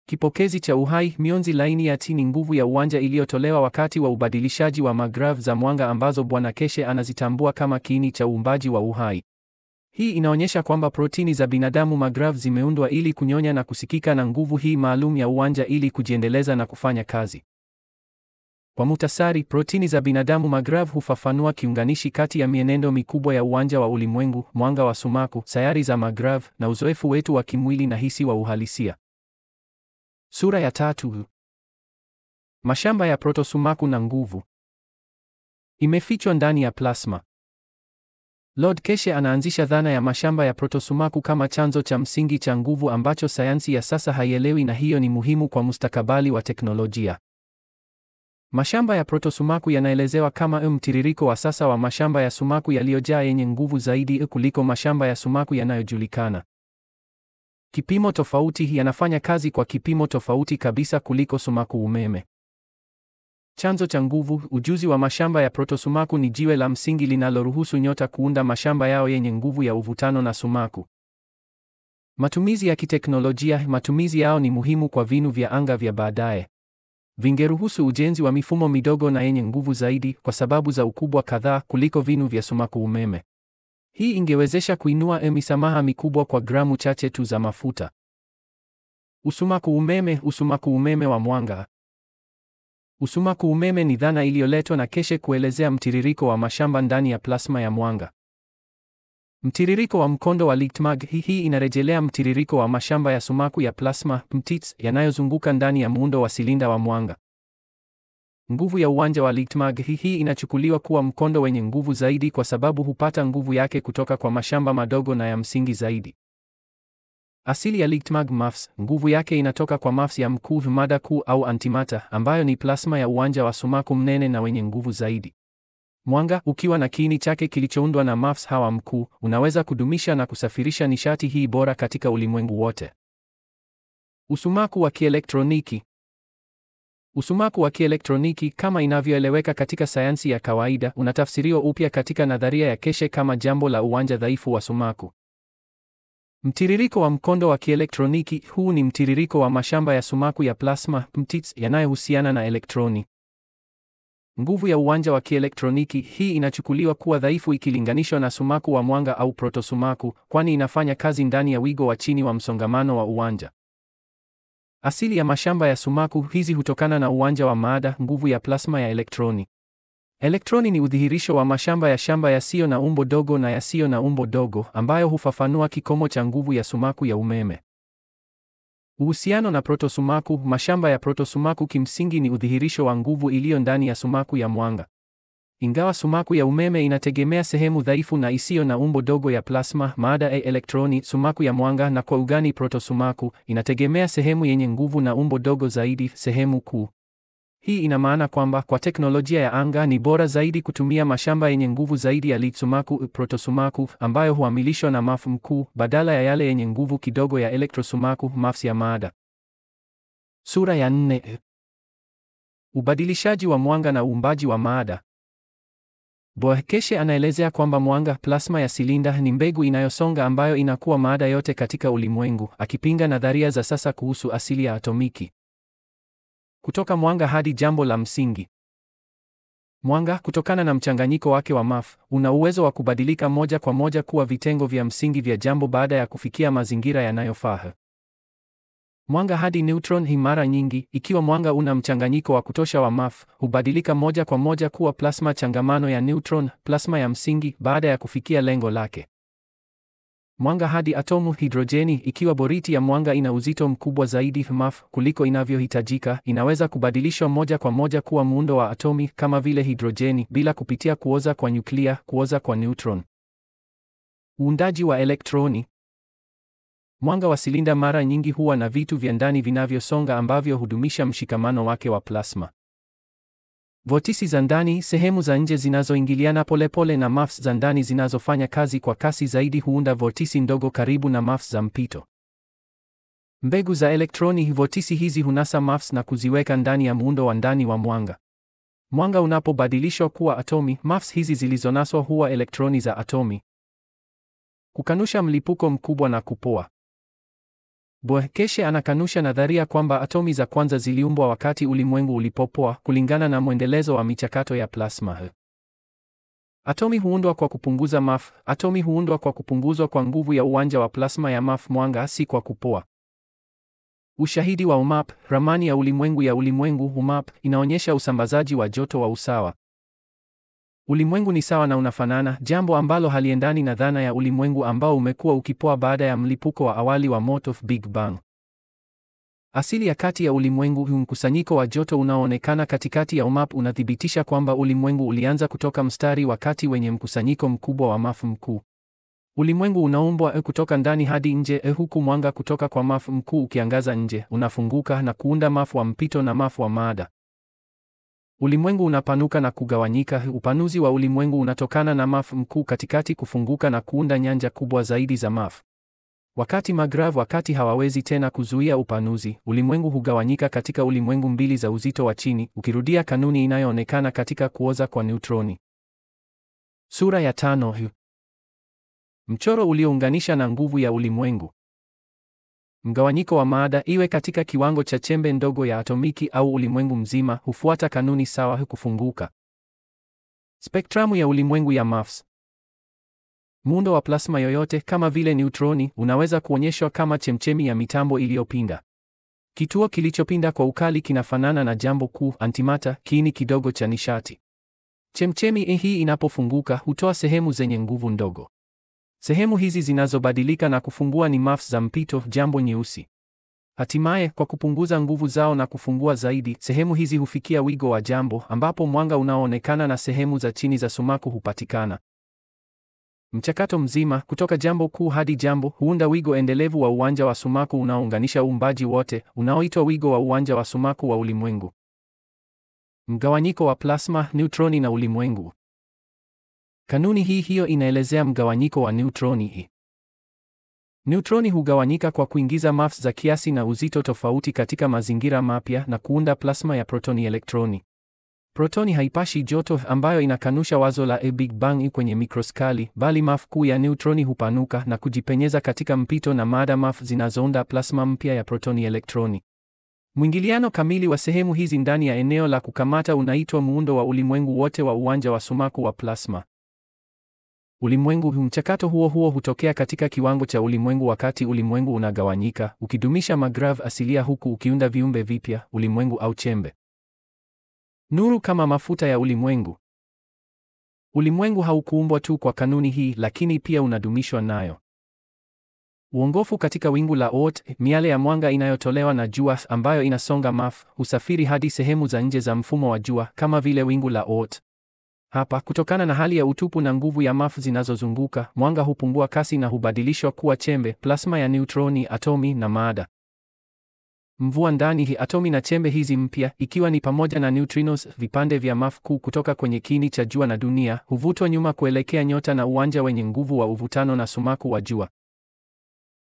Kipokezi cha uhai. Mionzi laini ya T ni nguvu ya uwanja iliyotolewa wakati wa ubadilishaji wa magrav za mwanga ambazo Bwana Keshe anazitambua kama kiini cha uumbaji wa uhai. Hii inaonyesha kwamba protini za binadamu magrav zimeundwa ili kunyonya na kusikika na nguvu hii maalum ya uwanja ili kujiendeleza na kufanya kazi. Kwa muhtasari, protini za binadamu magrav hufafanua kiunganishi kati ya mienendo mikubwa ya uwanja wa ulimwengu, mwanga wa sumaku, sayari za magrav, na uzoefu wetu wa kimwili na hisi wa uhalisia. Sura ya 3. Mashamba ya protosumaku na nguvu. Imefichwa ndani ya plasma. Lord Keshe anaanzisha dhana ya mashamba ya protosumaku kama chanzo cha msingi cha nguvu ambacho sayansi ya sasa haielewi, na hiyo ni muhimu kwa mustakabali wa teknolojia. Mashamba ya protosumaku yanaelezewa kama mtiririko wa sasa wa mashamba ya sumaku yaliyojaa yenye nguvu zaidi kuliko mashamba ya sumaku yanayojulikana. Kipimo tofauti yanafanya kazi kwa kipimo tofauti kabisa kuliko sumaku umeme. Chanzo cha nguvu. Ujuzi wa mashamba ya protosumaku ni jiwe la msingi linaloruhusu nyota kuunda mashamba yao yenye nguvu ya uvutano na sumaku. Matumizi ya kiteknolojia. Matumizi yao ni muhimu kwa vinu vya anga vya baadaye. Vingeruhusu ujenzi wa mifumo midogo na yenye nguvu zaidi kwa sababu za ukubwa kadhaa kuliko vinu vya sumaku umeme. Hii ingewezesha kuinua misamaha mikubwa kwa gramu chache tu za mafuta. Usumaku umeme. Usumaku umeme wa mwanga. Usumaku umeme ni dhana iliyoletwa na Keshe kuelezea mtiririko wa mashamba ndani ya plasma ya mwanga. Mtiririko wa mkondo wa Lichtmag. Hii inarejelea mtiririko wa mashamba ya sumaku ya plasma mtits yanayozunguka ndani ya muundo wa silinda wa mwanga. Nguvu ya uwanja wa Lichtmag. Hii inachukuliwa kuwa mkondo wenye nguvu zaidi kwa sababu hupata nguvu yake kutoka kwa mashamba madogo na ya msingi zaidi. Asili ya Lichtmag MAFS, nguvu yake inatoka kwa MAFS ya mkuu, mada kuu au antimata, ambayo ni plasma ya uwanja wa sumaku mnene na wenye nguvu zaidi. Mwanga, ukiwa na kiini chake kilichoundwa na MAFS hawa mkuu, unaweza kudumisha na kusafirisha nishati hii bora katika ulimwengu wote. Usumaku wa kielektroniki. Usumaku wa kielektroniki, kama inavyoeleweka katika sayansi ya kawaida, unatafsiriwa upya katika nadharia ya keshe kama jambo la uwanja dhaifu wa sumaku. Mtiririko wa mkondo wa kielektroniki, huu ni mtiririko wa mashamba ya sumaku ya plasma (mtits) yanayohusiana na elektroni. Nguvu ya uwanja wa kielektroniki hii inachukuliwa kuwa dhaifu ikilinganishwa na sumaku wa mwanga au protosumaku, kwani inafanya kazi ndani ya wigo wa chini wa msongamano wa uwanja. Asili ya mashamba ya sumaku hizi hutokana na uwanja wa maada, nguvu ya plasma ya elektroni. Elektroni ni udhihirisho wa mashamba ya shamba yasiyo na umbo dogo na yasiyo na umbo dogo, ambayo hufafanua kikomo cha nguvu ya sumaku ya umeme. Uhusiano na protosumaku. Mashamba ya protosumaku kimsingi ni udhihirisho wa nguvu iliyo ndani ya sumaku ya mwanga. Ingawa sumaku ya umeme inategemea sehemu dhaifu na isiyo na umbo dogo ya plasma, maada ya elektroni, sumaku ya mwanga, na kwa ugani protosumaku inategemea sehemu yenye nguvu na umbo dogo zaidi, sehemu kuu. Hii ina maana kwamba kwa teknolojia ya anga ni bora zaidi kutumia mashamba yenye nguvu zaidi ya Lichtsumaku protosumaku, ambayo huamilishwa na MAF mkuu, badala ya yale yenye nguvu kidogo ya elektrosumaku MAFS ya maada. Sura ya 4. Ubadilishaji wa mwanga na uumbaji wa maada. Boekeshe anaelezea kwamba mwanga, plasma ya silinda, ni mbegu inayosonga ambayo inakuwa maada yote katika ulimwengu, akipinga nadharia za sasa kuhusu asili ya atomiki. Kutoka mwanga hadi jambo la msingi. Mwanga, kutokana na mchanganyiko wake wa MAF, una uwezo wa kubadilika moja kwa moja kuwa vitengo vya msingi vya jambo baada ya kufikia mazingira yanayofaa. Mwanga hadi neutron hii mara nyingi, ikiwa mwanga una mchanganyiko wa kutosha wa MAF, hubadilika moja kwa moja kuwa plasma changamano ya neutron, plasma ya msingi, baada ya kufikia lengo lake. Mwanga hadi atomu hidrojeni, ikiwa boriti ya mwanga ina uzito mkubwa zaidi MAF kuliko inavyohitajika, inaweza kubadilishwa moja kwa moja kuwa muundo wa atomi kama vile hidrojeni bila kupitia kuoza kwa nyuklia, kuoza kwa neutron. Uundaji wa elektroni. Mwanga wa silinda mara nyingi huwa na vitu vya ndani vinavyosonga ambavyo hudumisha mshikamano wake wa plasma. Votisi za ndani, sehemu za nje zinazoingiliana polepole na MAFS za ndani zinazofanya kazi kwa kasi zaidi, huunda votisi ndogo karibu na MAFS za mpito. Mbegu za elektroni, votisi hizi hunasa MAFS na kuziweka ndani ya muundo wa ndani wa mwanga. Mwanga unapobadilishwa kuwa atomi, MAFS hizi zilizonaswa huwa elektroni za atomi. Kukanusha mlipuko mkubwa na kupoa. Boekeshe anakanusha nadharia kwamba atomi za kwanza ziliumbwa wakati ulimwengu ulipopoa, kulingana na mwendelezo wa michakato ya plasma. Atomi huundwa kwa kupunguza MAF. Atomi huundwa kwa kupunguzwa kwa nguvu ya uwanja wa plasma ya MAF mwanga, si kwa kupoa. Ushahidi wa UMAP. Ramani ya ulimwengu ya ulimwengu UMAP inaonyesha usambazaji wa joto wa usawa. Ulimwengu ni sawa na unafanana, jambo ambalo haliendani na dhana ya ulimwengu ambao umekuwa ukipoa baada ya mlipuko wa awali wa moto Big Bang. Asili ya kati ya ulimwengu, mkusanyiko wa joto unaoonekana katikati ya UMAP unathibitisha kwamba ulimwengu ulianza kutoka mstari wa kati wenye mkusanyiko mkubwa wa MAF mkuu. Ulimwengu unaumbwa kutoka ndani hadi nje, huku mwanga kutoka kwa MAF mkuu ukiangaza nje, unafunguka na kuunda MAF wa mpito na MAF wa maada. Ulimwengu unapanuka na kugawanyika. Upanuzi wa ulimwengu unatokana na MAF mkuu katikati kufunguka na kuunda nyanja kubwa zaidi za MAF. Wakati hawawezi tena kuzuia upanuzi, ulimwengu hugawanyika katika ulimwengu mbili za uzito wa chini, ukirudia kanuni inayoonekana katika kuoza kwa neutroni. Sura ya 5. Mchoro uliounganisha na nguvu ya ulimwengu. Mgawanyiko wa maada, iwe katika kiwango cha chembe ndogo ya atomiki au ulimwengu mzima, hufuata kanuni sawa kufunguka. Spektramu ya ulimwengu ya MAFS. Muundo wa plasma yoyote, kama vile neutroni, unaweza kuonyeshwa kama chemchemi ya mitambo iliyopinda. Kituo kilichopinda kwa ukali kinafanana na jambo kuu, antimata, kiini kidogo cha nishati. Chemchemi hii inapofunguka hutoa sehemu zenye nguvu ndogo. Sehemu hizi zinazobadilika na kufungua ni MAFS za mpito, jambo nyeusi. Hatimaye, kwa kupunguza nguvu zao na kufungua zaidi, sehemu hizi hufikia wigo wa jambo, ambapo mwanga unaoonekana na sehemu za chini za sumaku hupatikana. Mchakato mzima, kutoka jambo kuu hadi jambo, huunda wigo endelevu wa uwanja wa sumaku unaounganisha uumbaji wote, unaoitwa wigo wa uwanja wa sumaku wa ulimwengu. Mgawanyiko wa plasma, neutroni na ulimwengu. Kanuni hiyo inaelezea mgawanyiko wa neutroni. Neutroni hugawanyika kwa kuingiza mass za kiasi na uzito tofauti katika mazingira mapya na kuunda plasma ya protoni elektroni. Protoni haipashi joto, ambayo inakanusha wazo la Big Bang kwenye mikroskali, bali mass kuu ya neutroni hupanuka na kujipenyeza katika mpito na mada mass zinazounda plasma mpya ya protoni elektroni. Mwingiliano kamili wa sehemu hizi ndani ya eneo la kukamata unaitwa muundo wa ulimwengu wote wa uwanja wa sumaku wa plasma. Ulimwengu. Mchakato huo hutokea katika kiwango cha ulimwengu wakati ulimwengu unagawanyika, ukidumisha magrav asilia huku ukiunda viumbe vipya, ulimwengu au chembe. Nuru kama mafuta ya ulimwengu. Ulimwengu haukuumbwa tu kwa kanuni hii, lakini pia unadumishwa nayo. Uongofu katika wingu la Oort, miale ya mwanga inayotolewa na jua ambayo inasonga husafiri hadi sehemu za nje za mfumo wa jua kama vile wingu la Oort. Hapa, kutokana na hali ya utupu na nguvu ya zinazozunguka, mwanga hupungua kasi na hubadilishwa kuwa chembe, plasma ya neutroni, atomi na mada. Mvua ndani, atomi na chembe hizi mpya, ikiwa ni pamoja na neutrinos, vipande vya kuu kutoka kwenye kiini cha jua na dunia, huvutwa nyuma kuelekea nyota na uwanja wenye nguvu wa uvutano na sumaku wa jua.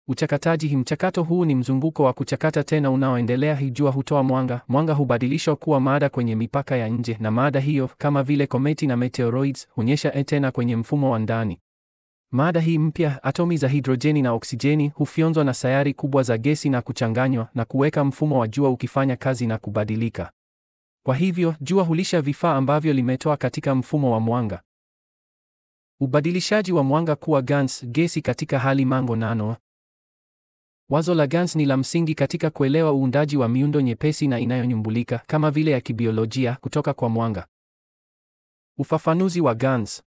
Uchakataji. Mchakato huu ni mzunguko wa kuchakata tena unaoendelea. Jua hutoa mwanga hubadilishwa kuwa mada kwenye mipaka ya nje, na mada hiyo, kama vile kometi na meteoroids, hunyesha tena kwenye mfumo wa ndani. Mada hii mpya, atomi za hidrojeni na oksijeni, hufyonzwa na sayari kubwa za gesi na kuchanganywa na kuweka mfumo wa jua ukifanya kazi na kubadilika. Kwa hivyo, jua hulisha vifaa ambavyo limetoa katika mfumo wa mwanga. Ubadilishaji wa mwanga kuwa gesi katika hali mango nano. Wazo la GANS ni la msingi katika kuelewa uundaji wa miundo nyepesi na inayonyumbulika kama vile ya kibiolojia kutoka kwa mwanga. Ufafanuzi wa GANS.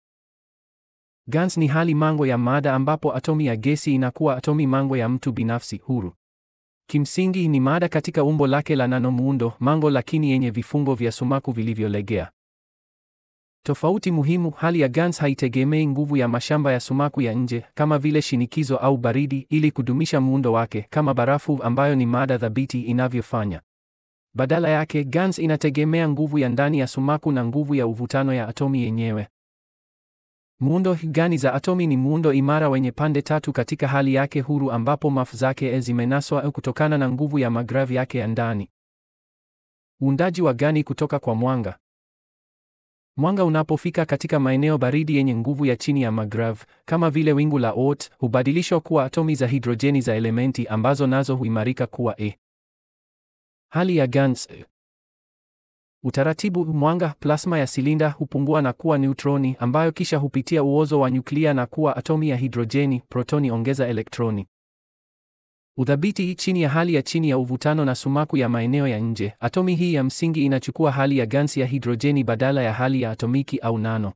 GANS ni hali mango ya mada ambapo atomi ya gesi inakuwa atomi mango ya mtu binafsi huru. Kimsingi ni mada katika umbo lake la nanomuundo mango, lakini yenye vifungo vya sumaku vilivyolegea. Tofauti muhimu, hali ya GANS haitegemei nguvu ya mashamba ya sumaku ya nje kama vile shinikizo au baridi ili kudumisha muundo wake kama barafu ambayo ni mada thabiti inavyofanya. Badala yake, GANS inategemea nguvu ya ndani ya sumaku na nguvu ya uvutano ya atomi yenyewe. Muundo gani za atomi ni muundo imara wenye pande tatu katika hali yake huru ambapo mass zake zimenaswa kutokana na nguvu ya magravi yake ya ndani. Uundaji wa gani kutoka kwa mwanga. Mwanga unapofika katika maeneo baridi yenye nguvu ya chini ya magrav, kama vile wingu la Oort, hubadilishwa kuwa atomi za hidrojeni za elementi ambazo nazo huimarika kuwa Hali ya GANS. Utaratibu. Mwanga, plasma ya silinda, hupungua na kuwa neutroni ambayo kisha hupitia uozo wa nyuklia na kuwa atomi ya hidrojeni, protoni ongeza elektroni. Udhabiti. Chini ya hali ya chini ya uvutano na sumaku ya maeneo ya nje, atomi hii ya msingi inachukua hali ya GANS ya hidrojeni badala ya hali ya atomiki au nano.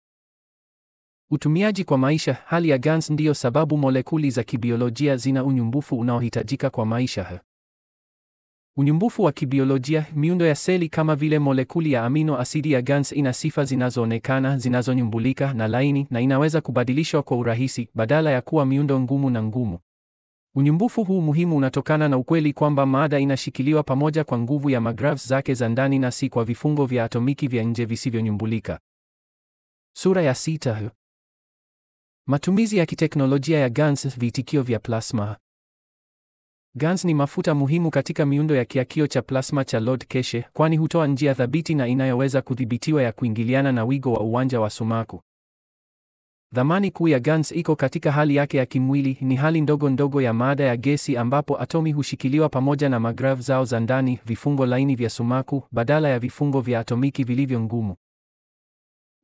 Utumiaji kwa maisha. Hali ya GANS ndiyo sababu molekuli za kibiolojia zina unyumbufu unaohitajika kwa maisha. Unyumbufu wa kibiolojia. Miundo ya seli kama vile molekuli ya amino asidi ya GANS ina sifa zinazoonekana, zinazonyumbulika na laini, na inaweza kubadilishwa kwa urahisi badala ya kuwa miundo ngumu na ngumu. Unyumbufu huu muhimu unatokana na ukweli kwamba mada inashikiliwa pamoja kwa nguvu ya magravs zake za ndani na si kwa vifungo vya atomiki vya nje visivyonyumbulika. Sura ya 6. Matumizi ya kiteknolojia ya GANS. Viitikio vya plasma. GANS ni mafuta muhimu katika miundo ya kiakio cha plasma cha Lord Keshe, kwani hutoa njia thabiti na inayoweza kudhibitiwa ya kuingiliana na wigo wa uwanja wa sumaku. Dhamani kuu ya GANS iko katika hali yake ya kimwili. Ni hali ndogo ya mada ya gesi ambapo atomi hushikiliwa pamoja na magrav zao za ndani, vifungo laini vya sumaku, badala ya vifungo vya atomiki vilivyo ngumu.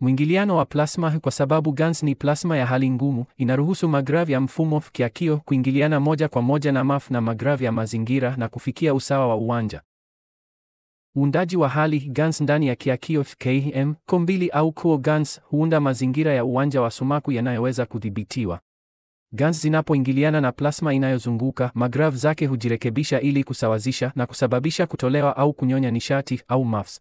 Mwingiliano wa plasma. Kwa sababu GANS ni plasma ya hali ngumu, inaruhusu magrav ya mfumo kiakio kuingiliana moja kwa moja na magrav ya mazingira na kufikia usawa wa uwanja. Uundaji wa hali GANS ndani ya kiakio KM kombili au kuo GANS huunda mazingira ya uwanja wa sumaku yanayoweza kudhibitiwa. GANS zinapoingiliana na plasma inayozunguka, magrav zake hujirekebisha ili kusawazisha na kusababisha kutolewa au kunyonya nishati au mass.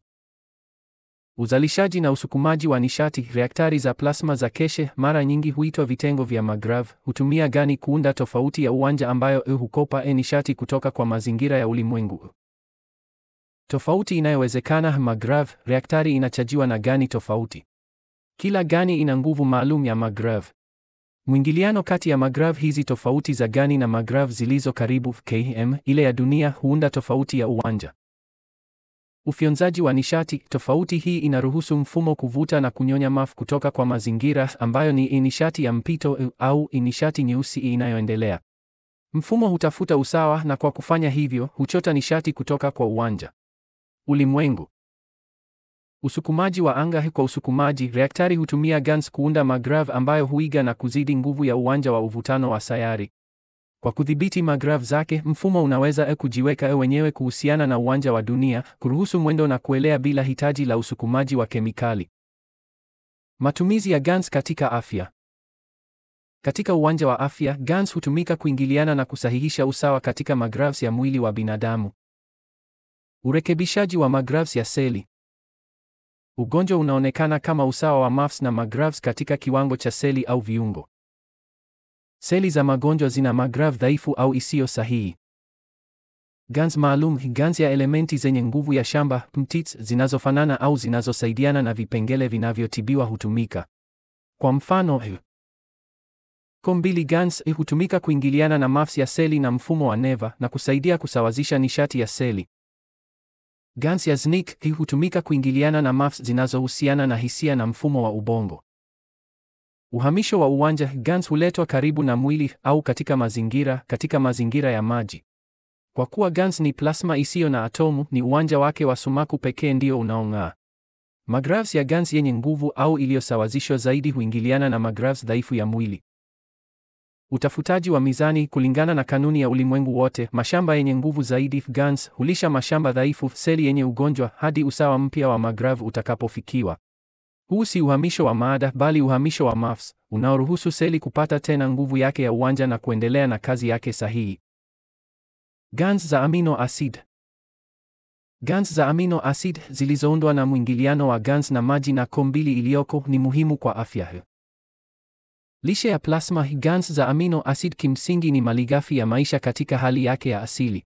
Uzalishaji na usukumaji wa nishati. Reaktari za plasma za Keshe, mara nyingi huitwa vitengo vya magrav, hutumia gani kuunda tofauti ya uwanja ambayo hukopa nishati kutoka kwa mazingira ya ulimwengu. Tofauti inayowezekana. Magrav. Reaktari inachajiwa na gani tofauti. Kila gani ina nguvu maalum ya magrav. Mwingiliano kati ya magrav hizi tofauti za gani na magrav zilizo karibu km ile ya dunia huunda tofauti ya uwanja. Ufyonzaji wa nishati. Tofauti hii inaruhusu mfumo kuvuta na kunyonya mafu kutoka kwa mazingira ambayo ni nishati ya mpito au nishati nyeusi inayoendelea. Mfumo hutafuta usawa na kwa kufanya hivyo huchota nishati kutoka kwa uwanja. Ulimwengu. Usukumaji wa anga. Kwa usukumaji, reaktari hutumia GANs kuunda magrav ambayo huiga na kuzidi nguvu ya uwanja wa uvutano wa sayari. Kwa kudhibiti magrav zake, mfumo unaweza kujiweka wenyewe kuhusiana na uwanja wa dunia, kuruhusu mwendo na kuelea bila hitaji la usukumaji wa kemikali. Matumizi ya GANs katika afya. Katika uwanja wa afya, GANs hutumika kuingiliana na kusahihisha usawa katika magravs ya mwili wa binadamu. Urekebishaji wa magravs ya seli. Ugonjwa unaonekana kama usawa wa MAFS na magravs katika kiwango cha seli au viungo. Seli za magonjwa zina magrav dhaifu au isiyo sahihi. GANs maalum. GANs ya elementi zenye nguvu ya shamba (MTITs) zinazofanana au zinazosaidiana na vipengele vinavyotibiwa hutumika. Kwa mfano, COM2 GANs hutumika kuingiliana na MAFS ya seli na mfumo wa neva na kusaidia kusawazisha nishati ya seli. GANs ya ZNIC hutumika kuingiliana na MAFS zinazohusiana na hisia na mfumo wa ubongo. Uhamisho wa uwanja. GANs huletwa karibu na mwili au katika mazingira ya maji. Kwa kuwa GANs ni plasma isiyo na atomu, ni uwanja wake wa sumaku pekee ndio unaong'aa. Magravs ya GANs yenye nguvu au iliyosawazishwa zaidi huingiliana na magravs dhaifu ya mwili. Utafutaji wa mizani. Kulingana na kanuni ya ulimwengu wote, mashamba yenye nguvu zaidi GANs hulisha mashamba dhaifu seli yenye ugonjwa hadi usawa mpya wa magrav utakapofikiwa. Huu si uhamisho wa maada bali uhamisho wa MAFS unaoruhusu seli kupata tena nguvu yake ya uwanja na kuendelea na kazi yake sahihi. GANs za amino acid. GANs za amino acid zilizoundwa na mwingiliano wa GANs na maji na COM2 iliyoko ni muhimu kwa afya. Lishe ya plasma. GANs za amino acid kimsingi ni malighafi ya maisha katika hali yake ya asili.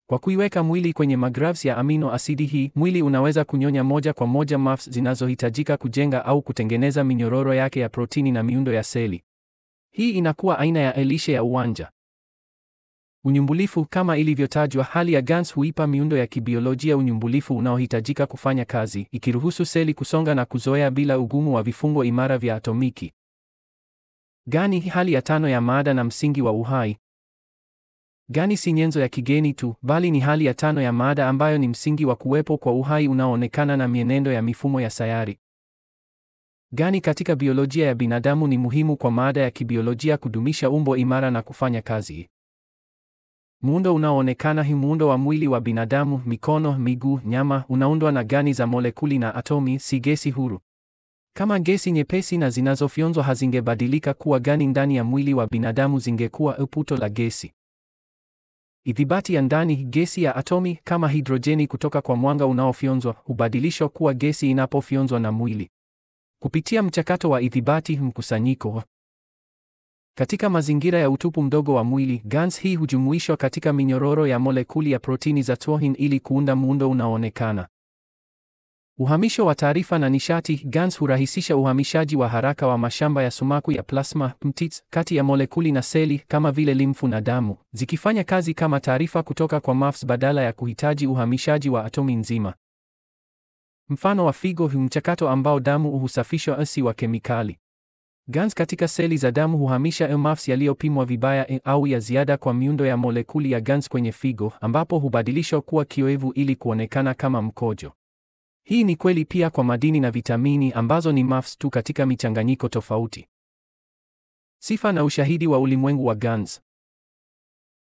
Kwa kuiweka mwili kwenye magravs ya amino asidi hii, mwili unaweza kunyonya moja kwa moja MAFS zinazohitajika kujenga au kutengeneza minyororo yake ya protini na miundo ya seli. Hii inakuwa aina ya lishe ya uwanja. Unyumbulifu. Kama ilivyotajwa, hali ya GANs huipa miundo ya kibiolojia unyumbulifu unaohitajika kufanya kazi, ikiruhusu seli kusonga na kuzoea bila ugumu wa vifungo imara vya atomiki. Gani. Hali ya tano ya maada na msingi wa uhai. Gani si nyenzo ya kigeni tu, bali ni hali ya tano ya maada ambayo ni msingi wa kuwepo kwa uhai unaoonekana na mienendo ya mifumo ya sayari. Gani katika biolojia ya binadamu ni muhimu kwa maada ya kibiolojia kudumisha umbo imara na kufanya kazi. Muundo unaoonekana. Muundo wa mwili wa binadamu, mikono, miguu, nyama, unaundwa na gani za molekuli na atomi, si gesi huru. Kama gesi nyepesi na zinazofyonzwa hazingebadilika kuwa gani ndani ya mwili wa binadamu, zingekuwa puto la gesi. Ithibati ya ndani. Gesi ya atomi kama hidrojeni kutoka kwa mwanga unaofyonzwa hubadilishwa kuwa gesi inapofyonzwa na mwili kupitia mchakato wa ithibati mkusanyiko. Katika mazingira ya utupu mdogo wa mwili, GANs hii hujumuishwa katika minyororo ya molekuli ya protini za twohin ili kuunda muundo unaoonekana. Uhamisho wa taarifa na nishati. GANs hurahisisha uhamishaji wa haraka wa mashamba ya sumaku ya plasma (MTITs) kati ya molekuli na seli kama vile limfu na damu, zikifanya kazi kama taarifa kutoka kwa MAFS badala ya kuhitaji uhamishaji wa atomi nzima. Mfano wa figo, mchakato ambao damu husafishwa si wa kemikali. GANs katika seli za damu huhamisha MAFS yaliyopimwa vibaya au ya ziada kwa miundo ya molekuli ya GANs kwenye figo, ambapo hubadilishwa kuwa kioevu ili kuonekana kama mkojo. Hii ni kweli pia kwa madini na vitamini ambazo ni MAFS tu katika michanganyiko tofauti. Sifa na ushahidi wa ulimwengu wa GANs.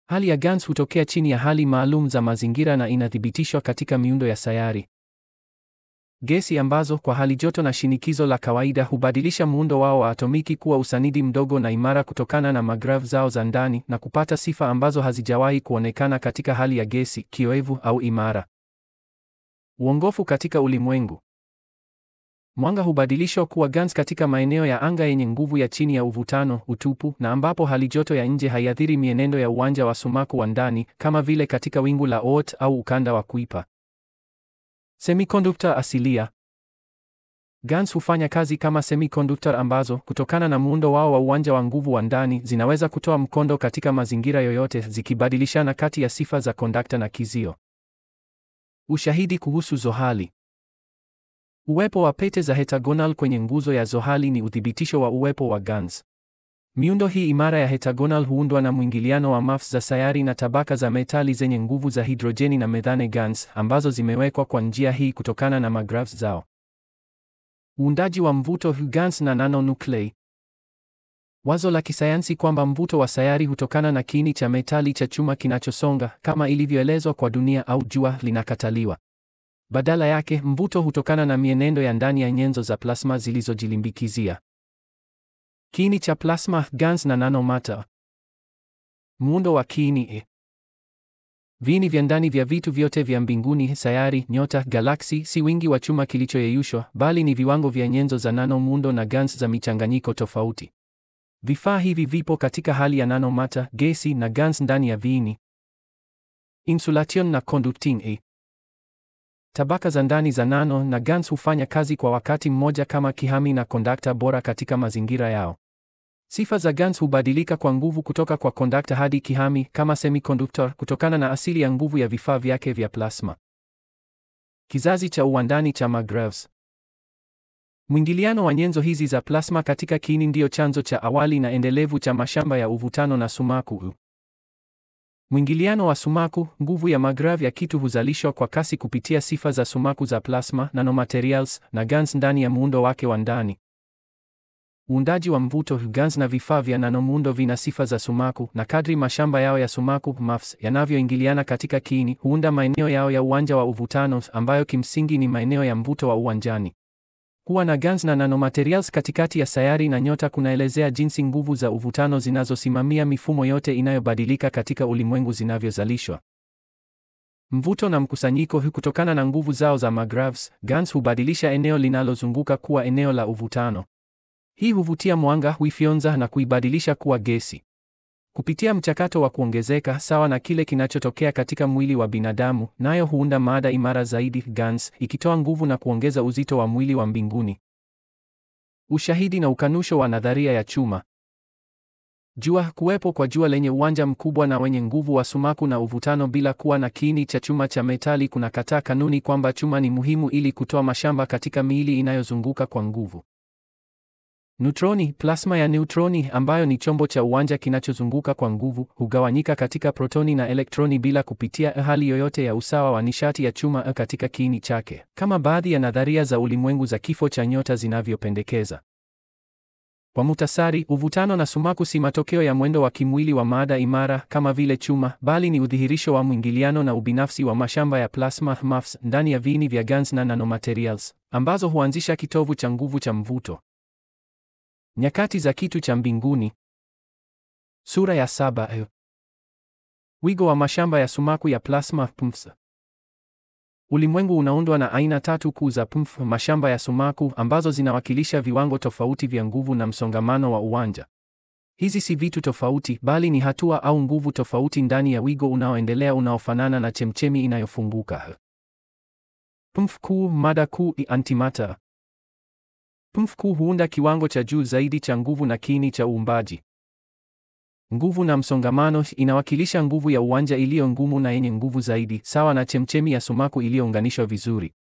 Hali ya GANs hutokea chini ya hali maalum za mazingira na inathibitishwa katika miundo ya sayari. Gesi ambazo kwa hali joto na shinikizo la kawaida hubadilisha muundo wao wa atomiki kuwa usanidi mdogo na imara kutokana na magrav zao za ndani na kupata sifa ambazo hazijawahi kuonekana katika hali ya gesi, kioevu au imara. Uongofu katika ulimwengu. Mwanga hubadilishwa kuwa GaNs katika maeneo ya anga yenye nguvu ya chini ya uvutano, utupu, na ambapo halijoto ya nje haiathiri mienendo ya uwanja wa sumaku wa ndani, kama vile katika wingu la Oort au ukanda wa Kuiper. Semiconductor asilia. GaNs hufanya kazi kama semiconductor ambazo, kutokana na muundo wao wa uwanja wa nguvu wa ndani, zinaweza kutoa mkondo katika mazingira yoyote, zikibadilishana kati ya sifa za kondakta na kizio. Ushahidi kuhusu zohali. Uwepo wa pete za hexagonal kwenye nguzo ya zohali ni uthibitisho wa uwepo wa GaNs. Miundo hii imara ya hexagonal huundwa na mwingiliano wa mass za sayari na tabaka za metali zenye nguvu za hidrojeni na methane GaNs, ambazo zimewekwa kwa njia hii kutokana na magraphs zao. Uundaji wa mvuto GaNs na nanonuclei. Wazo la kisayansi kwamba mvuto wa sayari hutokana na kiini cha metali cha chuma kinachosonga, kama ilivyoelezwa kwa dunia au jua, linakataliwa. Badala yake, mvuto hutokana na mienendo ya ndani ya nyenzo za plasma zilizojilimbikizia. Kiini cha plasma, GaNs na nanomatter. Muundo wa kiini. Viini vya ndani vya vitu vyote vya mbinguni, sayari, nyota, galaksi, si wingi wa chuma kilichoyeyushwa, bali ni viwango vya nyenzo za nanomuundo na GaNs za michanganyiko tofauti. Vifaa hivi vipo katika hali ya nanomatter, gesi, na GaNs ndani ya viini. Insulation na conducting. Tabaka za ndani za nano na GaNs hufanya kazi kwa wakati mmoja kama kihami na kondakta bora katika mazingira yao. Sifa za GaNs hubadilika kwa nguvu kutoka kwa kondakta hadi kihami kama semiconductor kutokana na asili ya nguvu ya vifaa vyake vya plasma. Kizazi cha uwandani cha magraphs. Mwingiliano wa nyenzo hizi za plasma katika kiini ndio chanzo cha awali na endelevu cha mashamba ya uvutano na sumaku. Mwingiliano wa sumaku, nguvu ya magrav ya kitu huzalishwa kwa kasi kupitia sifa za sumaku za plasma, nanomaterials, na GaNs ndani ya muundo wake wa ndani. Uundaji wa mvuto, GaNs na vifaa vya nanomuundo vina sifa za sumaku, na kadri mashamba yao ya sumaku MAFS yanavyoingiliana katika kiini, huunda maeneo yao ya uwanja wa uvutano ambayo kimsingi ni maeneo ya mvuto wa uwanjani. Kuwa na GaNs na nanomaterials katikati ya sayari na nyota kunaelezea jinsi nguvu za uvutano zinazosimamia mifumo yote inayobadilika katika ulimwengu zinavyozalishwa. Mvuto na mkusanyiko kutokana na nguvu zao za magraphs, GaNs hubadilisha eneo linalozunguka kuwa eneo la uvutano. Hii huvutia mwanga, huifyonza na kuibadilisha kuwa gesi. Kupitia mchakato wa kuongezeka sawa na kile kinachotokea katika mwili wa binadamu, nayo huunda mada imara zaidi, GaNs, ikitoa nguvu na kuongeza uzito wa mwili wa mbinguni. Ushahidi na ukanusho wa nadharia ya chuma. Jua. Kuwepo kwa jua lenye uwanja mkubwa na wenye nguvu wa sumaku na uvutano bila kuwa na kiini cha chuma cha metali kunakataa kanuni kwamba chuma ni muhimu ili kutoa mashamba katika miili inayozunguka kwa nguvu. Neutroni. Plasma ya neutroni, ambayo ni chombo cha uwanja kinachozunguka kwa nguvu, hugawanyika katika protoni na elektroni bila kupitia hali yoyote ya usawa wa nishati ya chuma katika kiini chake, kama baadhi ya nadharia za ulimwengu za kifo cha nyota zinavyopendekeza. Kwa muhtasari, uvutano na sumaku si matokeo ya mwendo wa kimwili wa mada imara kama vile chuma, bali ni udhihirisho wa mwingiliano na ubinafsi wa mashamba ya plasma MAFS ndani ya viini vya GaNs na nanomaterials, ambazo huanzisha kitovu cha nguvu cha mvuto. Nyakati za kitu cha mbinguni. Sura ya 7. Wigo wa mashamba ya sumaku ya plasma PMFs. Ulimwengu unaundwa na aina tatu kuu za PMF, mashamba ya sumaku, ambazo zinawakilisha viwango tofauti vya nguvu na msongamano wa uwanja. Hizi si vitu tofauti, bali ni hatua au nguvu tofauti ndani ya wigo unaoendelea unaofanana na chemchemi inayofunguka. PMF kuu. Mada kuu, antimatter. PMF kuu huunda kiwango cha juu zaidi cha nguvu na kiini cha uumbaji. Nguvu na msongamano inawakilisha nguvu ya uwanja iliyo ngumu na yenye nguvu zaidi, sawa na chemchemi ya sumaku iliyounganishwa vizuri.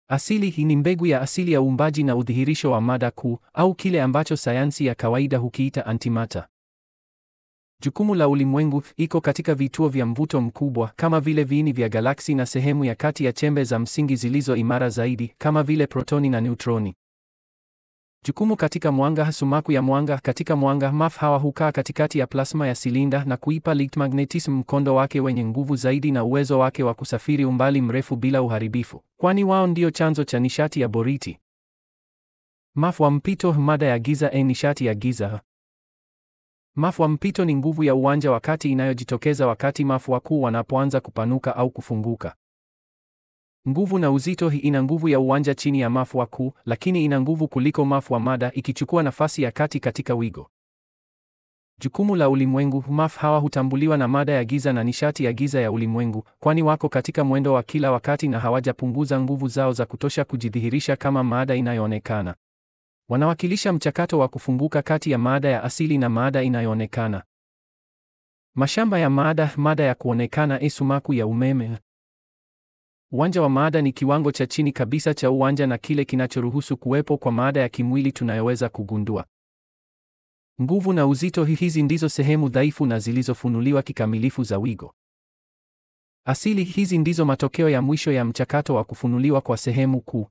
Asili hii ni mbegu ya asili ya uumbaji na udhihirisho wa mada kuu, au kile ambacho sayansi ya kawaida hukiita antimatter. Jukumu la ulimwengu iko katika vituo vya mvuto mkubwa kama vile viini vya galaksi na sehemu ya kati ya chembe za msingi zilizo imara zaidi kama vile protoni na neutroni. Jukumu katika mwanga. Sumaku ya mwanga katika mwanga MAF hawa hukaa katikati ya plasma ya silinda na kuipa electromagnetism mkondo wake wenye nguvu zaidi na uwezo wake wa kusafiri umbali mrefu bila uharibifu, kwani wao ndio chanzo cha nishati ya boriti. MAF wa mpito. Mada ya giza. Nishati ya giza. MAF wa mpito ni nguvu ya uwanja wa kati inayojitokeza wakati MAF wakuu wanapoanza kupanuka au kufunguka. Nguvu na uzito. Hii ina nguvu ya uwanja chini ya mafua kuu, lakini ina nguvu kuliko mafua mada, ikichukua nafasi ya kati katika wigo. Jukumu la ulimwengu. MAF hawa hutambuliwa na mada ya giza na nishati ya giza ya ulimwengu, kwani wako katika mwendo wa kila wakati na hawajapunguza nguvu zao za kutosha kujidhihirisha kama mada inayoonekana. Wanawakilisha mchakato wa kufunguka kati ya mada ya asili na mada inayoonekana. Mashamba ya mada. Mada ya kuonekana. Sumaku ya umeme. Uwanja wa mada ni kiwango cha chini kabisa cha uwanja na kile kinachoruhusu kuwepo kwa mada ya kimwili tunayoweza kugundua. Nguvu na uzito. Hizi ndizo sehemu dhaifu na zilizofunuliwa kikamilifu za wigo. Asili. Hizi ndizo matokeo ya mwisho ya mchakato wa kufunuliwa kwa sehemu kuu.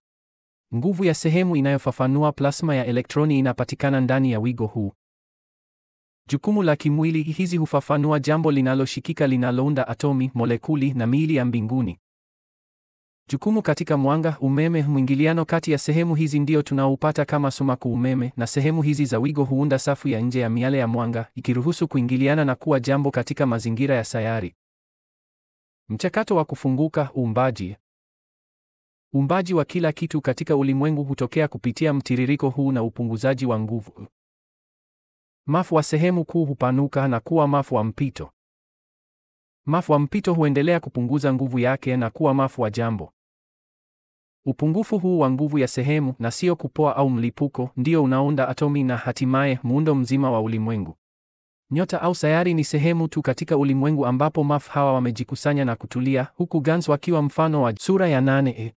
Nguvu ya sehemu inayofafanua plasma ya elektroni inapatikana ndani ya wigo huu. Jukumu la kimwili. Hizi hufafanua jambo linaloshikika linalounda atomi, molekuli na miili ya mbinguni. Jukumu katika mwanga, umeme. Mwingiliano kati ya sehemu hizi ndio tunaoupata kama sumaku umeme, na sehemu hizi za wigo huunda safu ya nje ya miale ya mwanga, ikiruhusu kuingiliana na kuwa jambo katika mazingira ya sayari. Mchakato wa kufunguka, uumbaji. Uumbaji wa kila kitu katika ulimwengu hutokea kupitia mtiririko huu na upunguzaji wa nguvu. Mafu wa sehemu kuu hupanuka na kuwa mafu wa mpito. Mafu wa mpito huendelea kupunguza nguvu yake na kuwa mafu wa jambo. Upungufu huu wa nguvu ya sehemu, na sio kupoa au mlipuko, ndio unaunda atomi na hatimaye muundo mzima wa ulimwengu. Nyota au sayari ni sehemu tu katika ulimwengu ambapo mafu hawa wamejikusanya na kutulia, huku GANs wakiwa mfano wa sura ya 8.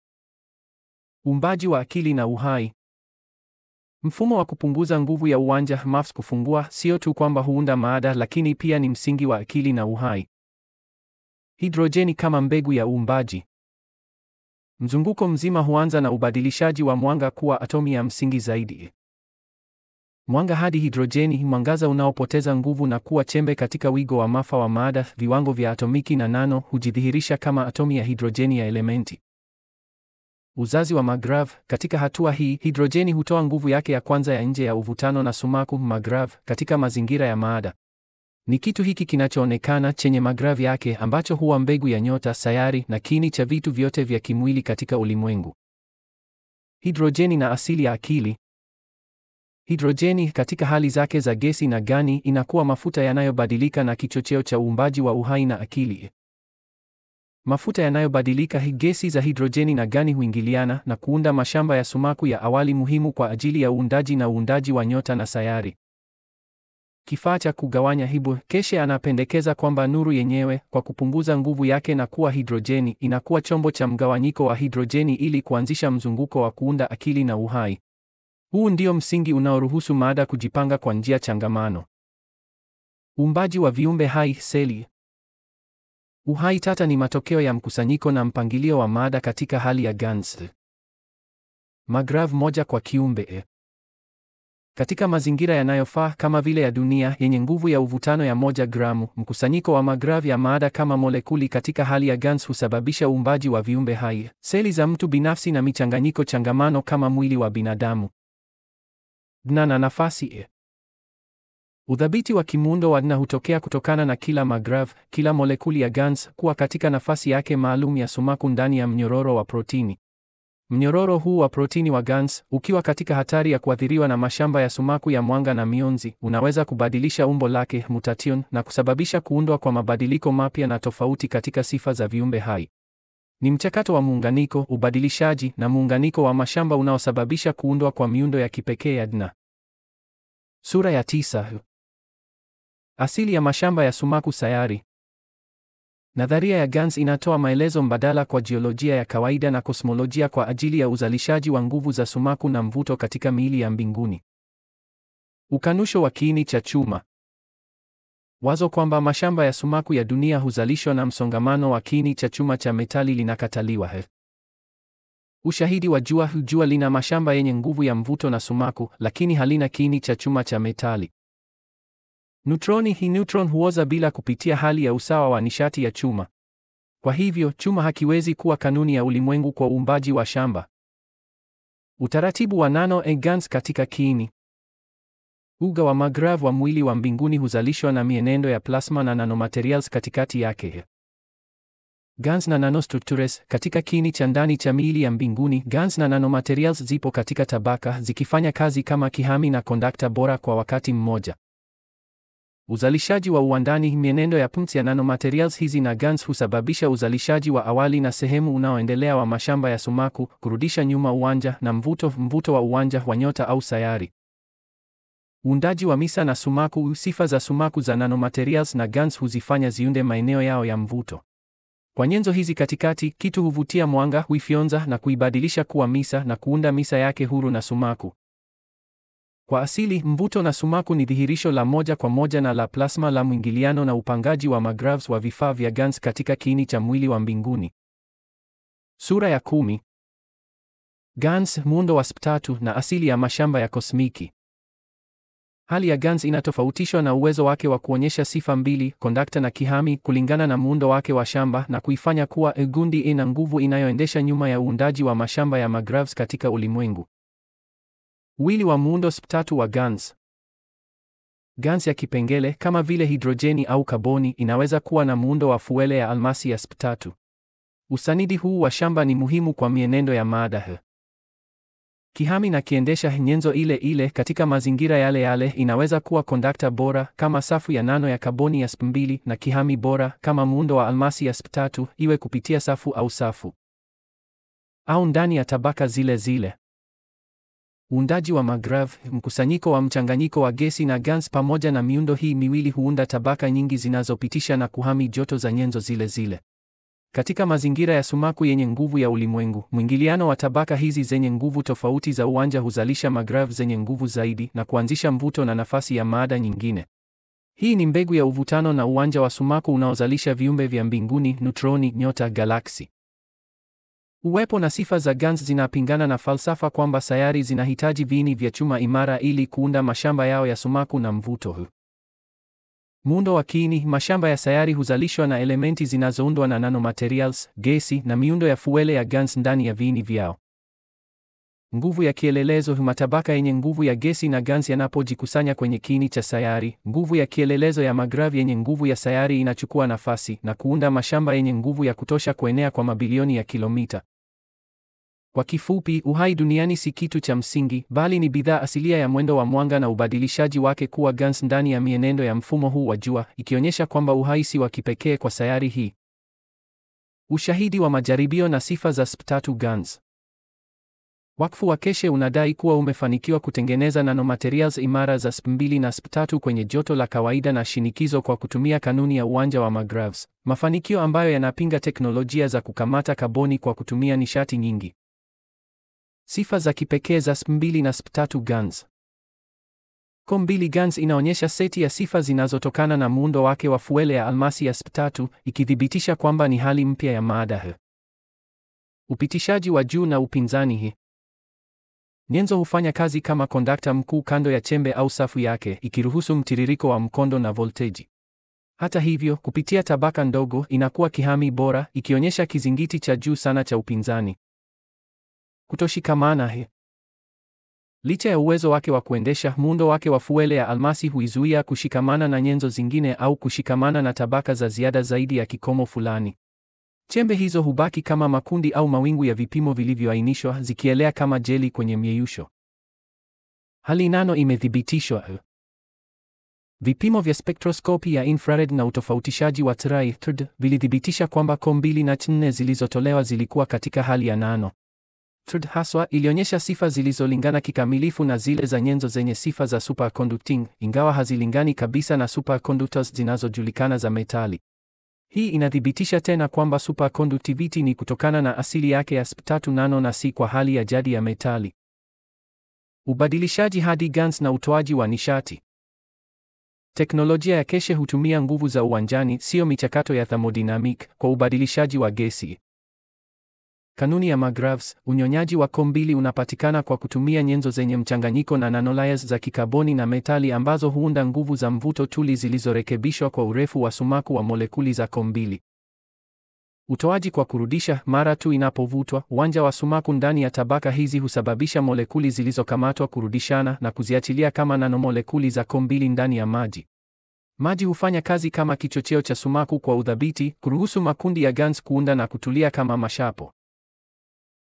Uumbaji wa akili na uhai. Mfumo wa kupunguza nguvu ya uwanja MAFs kufungua sio tu kwamba huunda maada, lakini pia ni msingi wa akili na uhai. Hidrojeni kama mbegu ya uumbaji. Mzunguko mzima huanza na ubadilishaji wa mwanga kuwa atomi ya msingi zaidi. Mwanga hadi hidrojeni, mwangaza unaopoteza nguvu na kuwa chembe katika wigo wa mafa wa maada, viwango vya atomiki na nano, hujidhihirisha kama atomi ya hidrojeni ya elementi. Uzazi wa magrav. Katika hatua hii, hidrojeni hutoa nguvu yake ya kwanza ya nje ya uvutano na sumaku magrav katika mazingira ya maada. Ni kitu hiki kinachoonekana chenye magrav yake ambacho huwa mbegu ya nyota, sayari na kiini cha vitu vyote vya kimwili katika ulimwengu. Hidrojeni na asili ya akili. Hidrojeni katika hali zake za gesi na gani inakuwa mafuta yanayobadilika na kichocheo cha uumbaji wa uhai na akili. Mafuta yanayobadilika, gesi za hidrojeni na gani huingiliana na kuunda mashamba ya sumaku ya awali muhimu kwa ajili ya uundaji na uundaji wa nyota na sayari. Kifaa cha kugawanya hibu. Keshe anapendekeza kwamba nuru yenyewe, kwa kupunguza nguvu yake na kuwa hidrojeni, inakuwa chombo cha mgawanyiko wa hidrojeni ili kuanzisha mzunguko wa kuunda akili na uhai. Huu ndio msingi unaoruhusu maada kujipanga kwa njia changamano. Uumbaji wa viumbe hai, seli. Uhai tata ni matokeo ya mkusanyiko na mpangilio wa maada katika hali ya GANs. Magrav moja kwa kiumbe. Katika mazingira yanayofaa kama vile ya dunia yenye nguvu ya uvutano ya 1 gramu, mkusanyiko wa magrav ya maada kama molekuli katika hali ya GANs husababisha uumbaji wa viumbe hai, seli za mtu binafsi na michanganyiko changamano kama mwili wa binadamu. DNA na nafasi. Udhabiti wa kimuundo wa DNA hutokea kutokana na kila magrav, kila molekuli ya GANs kuwa katika nafasi yake maalum ya sumaku ndani ya mnyororo wa protini. Mnyororo huu wa protini wa GANs, ukiwa katika hatari ya kuathiriwa na mashamba ya sumaku ya mwanga na mionzi, unaweza kubadilisha umbo lake, mutation, na kusababisha kuundwa kwa mabadiliko mapya na tofauti katika sifa za viumbe hai. Ni mchakato wa muunganiko, ubadilishaji na muunganiko wa mashamba unaosababisha kuundwa kwa miundo ya kipekee ya DNA. Sura ya 9. Asili ya mashamba ya sumaku sayari. Nadharia ya GANs inatoa maelezo mbadala kwa jiolojia ya kawaida na kosmolojia kwa ajili ya uzalishaji wa nguvu za sumaku na mvuto katika miili ya mbinguni. Ukanusho wa kiini cha chuma. Wazo kwamba mashamba ya sumaku ya dunia huzalishwa na msongamano wa kiini cha chuma cha metali linakataliwa. Ushahidi wa jua. Jua lina mashamba yenye nguvu ya mvuto na sumaku, lakini halina kiini cha chuma cha metali. Neutroni. Neutron huoza bila kupitia hali ya usawa wa nishati ya chuma. Kwa hivyo, chuma hakiwezi kuwa kanuni ya ulimwengu kwa uumbaji wa shamba. Utaratibu wa nano GANs katika kiini. Uga wa magrav wa mwili wa mbinguni huzalishwa na mienendo ya plasma na nanomaterials katikati yake. GANs na nanostructures. Katika kiini cha ndani cha miili ya mbinguni, GANs na nanomaterials zipo katika tabaka, zikifanya kazi kama kihami na kondakta bora kwa wakati mmoja. Uzalishaji wa uwandani. Mienendo ya pumzi ya nanomaterials hizi na GANs husababisha uzalishaji wa awali na sehemu unaoendelea wa mashamba ya sumaku, kurudisha nyuma uwanja na mvuto wa uwanja wa nyota au sayari. Uundaji wa misa na sumaku. Sifa za sumaku za nanomaterials na GANs huzifanya ziunde maeneo yao ya mvuto. Kwa nyenzo hizi katikati, kitu huvutia mwanga, huifyonza na kuibadilisha kuwa misa na kuunda misa yake huru na sumaku. Kwa asili, mvuto na sumaku ni dhihirisho la moja kwa moja na la plasma la mwingiliano na upangaji wa magravs wa vifaa vya GANs katika kiini cha mwili wa mbinguni. Sura ya 10. GANs, muundo wa sp3 na asili ya mashamba ya kosmiki. Hali ya GANs inatofautishwa na uwezo wake wa kuonyesha sifa mbili, kondakta na kihami, kulingana na muundo wake wa shamba na kuifanya kuwa gundi ina nguvu inayoendesha nyuma ya uundaji wa mashamba ya magravs katika ulimwengu. Wili wa muundo sp3 wa GANs. GANs ya kipengele kama vile hidrojeni au kaboni inaweza kuwa na muundo wa fuele ya almasi ya sp3. Usanidi huu wa shamba ni muhimu kwa mienendo ya mada. Kihami na kiendesha nyenzo ile ile katika mazingira yale yale inaweza kuwa kondakta bora kama safu ya nano ya kaboni ya sp2 na kihami bora kama muundo wa almasi ya sp3, iwe kupitia safu au ndani ya tabaka zile zile. Uundaji wa magrav, mkusanyiko wa mchanganyiko wa gesi na GANs pamoja na miundo hii miwili huunda tabaka nyingi zinazopitisha na kuhami joto za nyenzo zile zile. Katika mazingira ya sumaku yenye nguvu ya ulimwengu, mwingiliano wa tabaka hizi zenye nguvu tofauti za uwanja huzalisha magrav zenye nguvu zaidi na kuanzisha mvuto na nafasi ya maada nyingine. Hii ni mbegu ya uvutano na uwanja wa sumaku unaozalisha viumbe vya mbinguni, neutroni, nyota, galaksi. Uwepo na sifa za GANs zinapingana na falsafa kwamba sayari zinahitaji viini vya chuma imara ili kuunda mashamba yao ya sumaku na mvuto. Muundo wa kiini. Mashamba ya sayari huzalishwa na elementi zinazoundwa na nanomaterials, gesi na miundo ya fuele ya GANs ndani ya viini vyao. Nguvu ya kielelezo. Matabaka yenye nguvu ya gesi na GANs yanapojikusanya kwenye kiini cha sayari, nguvu ya kielelezo ya magrav yenye nguvu ya sayari inachukua nafasi na kuunda mashamba yenye nguvu ya kutosha kuenea kwa mabilioni ya kilomita. Kwa kifupi, uhai duniani si kitu cha msingi, bali ni bidhaa asilia ya mwendo wa mwanga na ubadilishaji wake kuwa GANs ndani ya mienendo ya mfumo huu wa jua, ikionyesha kwamba uhai si wa kipekee kwa sayari hii. Ushahidi wa majaribio na sifa za sp3 GANs. Wakfu wa Keshe unadai kuwa umefanikiwa kutengeneza nanomaterials imara za sp2 na sp3 kwenye joto la kawaida na shinikizo kwa kutumia kanuni ya uwanja wa magravs, mafanikio ambayo yanapinga teknolojia za kukamata kaboni kwa kutumia nishati nyingi. Sifa za kipekee za sp2 na sp3 GANs. Com2 GANs inaonyesha seti ya sifa zinazotokana na muundo wake wa fuele ya almasi ya sp3, ikithibitisha kwamba ni hali mpya ya maada. Upitishaji wa juu na upinzani. Nyenzo hufanya kazi kama kondakta mkuu kando ya chembe au safu yake, ikiruhusu mtiririko wa mkondo na volteji. Hata hivyo, kupitia tabaka ndogo inakuwa kihami bora, ikionyesha kizingiti cha juu sana cha upinzani. Kutoshikamana. Licha ya uwezo wake wa kuendesha, muundo wake wa fuele ya almasi huizuia kushikamana na nyenzo zingine au kushikamana na tabaka za ziada zaidi ya kikomo fulani. Chembe hizo hubaki kama makundi au mawingu ya vipimo vilivyoainishwa, zikielea kama jeli kwenye myeyusho. Hali nano imethibitishwa. Vipimo vya spektroskopi ya infrared na utofautishaji wa TRD vilithibitisha kwamba com2 na C4 zilizotolewa zilikuwa katika hali ya nano. TRD haswa ilionyesha sifa zilizolingana kikamilifu na zile za nyenzo zenye sifa za superconducting, ingawa hazilingani kabisa na superconductors zinazojulikana za metali. Hii inathibitisha tena kwamba superconductivity ni kutokana na asili yake ya sp3 nano na si kwa hali ya jadi ya metali. Ubadilishaji hadi GANs na utoaji wa nishati. Teknolojia ya Keshe hutumia nguvu za uwanjani, sio michakato ya thermodynamic, kwa ubadilishaji wa gesi. Kanuni ya magravs. Unyonyaji wa com2 unapatikana kwa kutumia nyenzo zenye mchanganyiko na nanolayers za kikaboni na metali ambazo huunda nguvu za mvuto tuli zilizorekebishwa kwa urefu wa sumaku wa molekuli za com2. Utoaji kwa kurudisha. Mara tu inapovutwa, uwanja wa sumaku ndani ya tabaka hizi husababisha molekuli zilizokamatwa kurudishana na kuziachilia kama nanomolekuli za com2 ndani ya maji. Maji hufanya kazi kama kichocheo cha sumaku kwa udhabiti, kuruhusu makundi ya GANs kuunda na kutulia kama mashapo.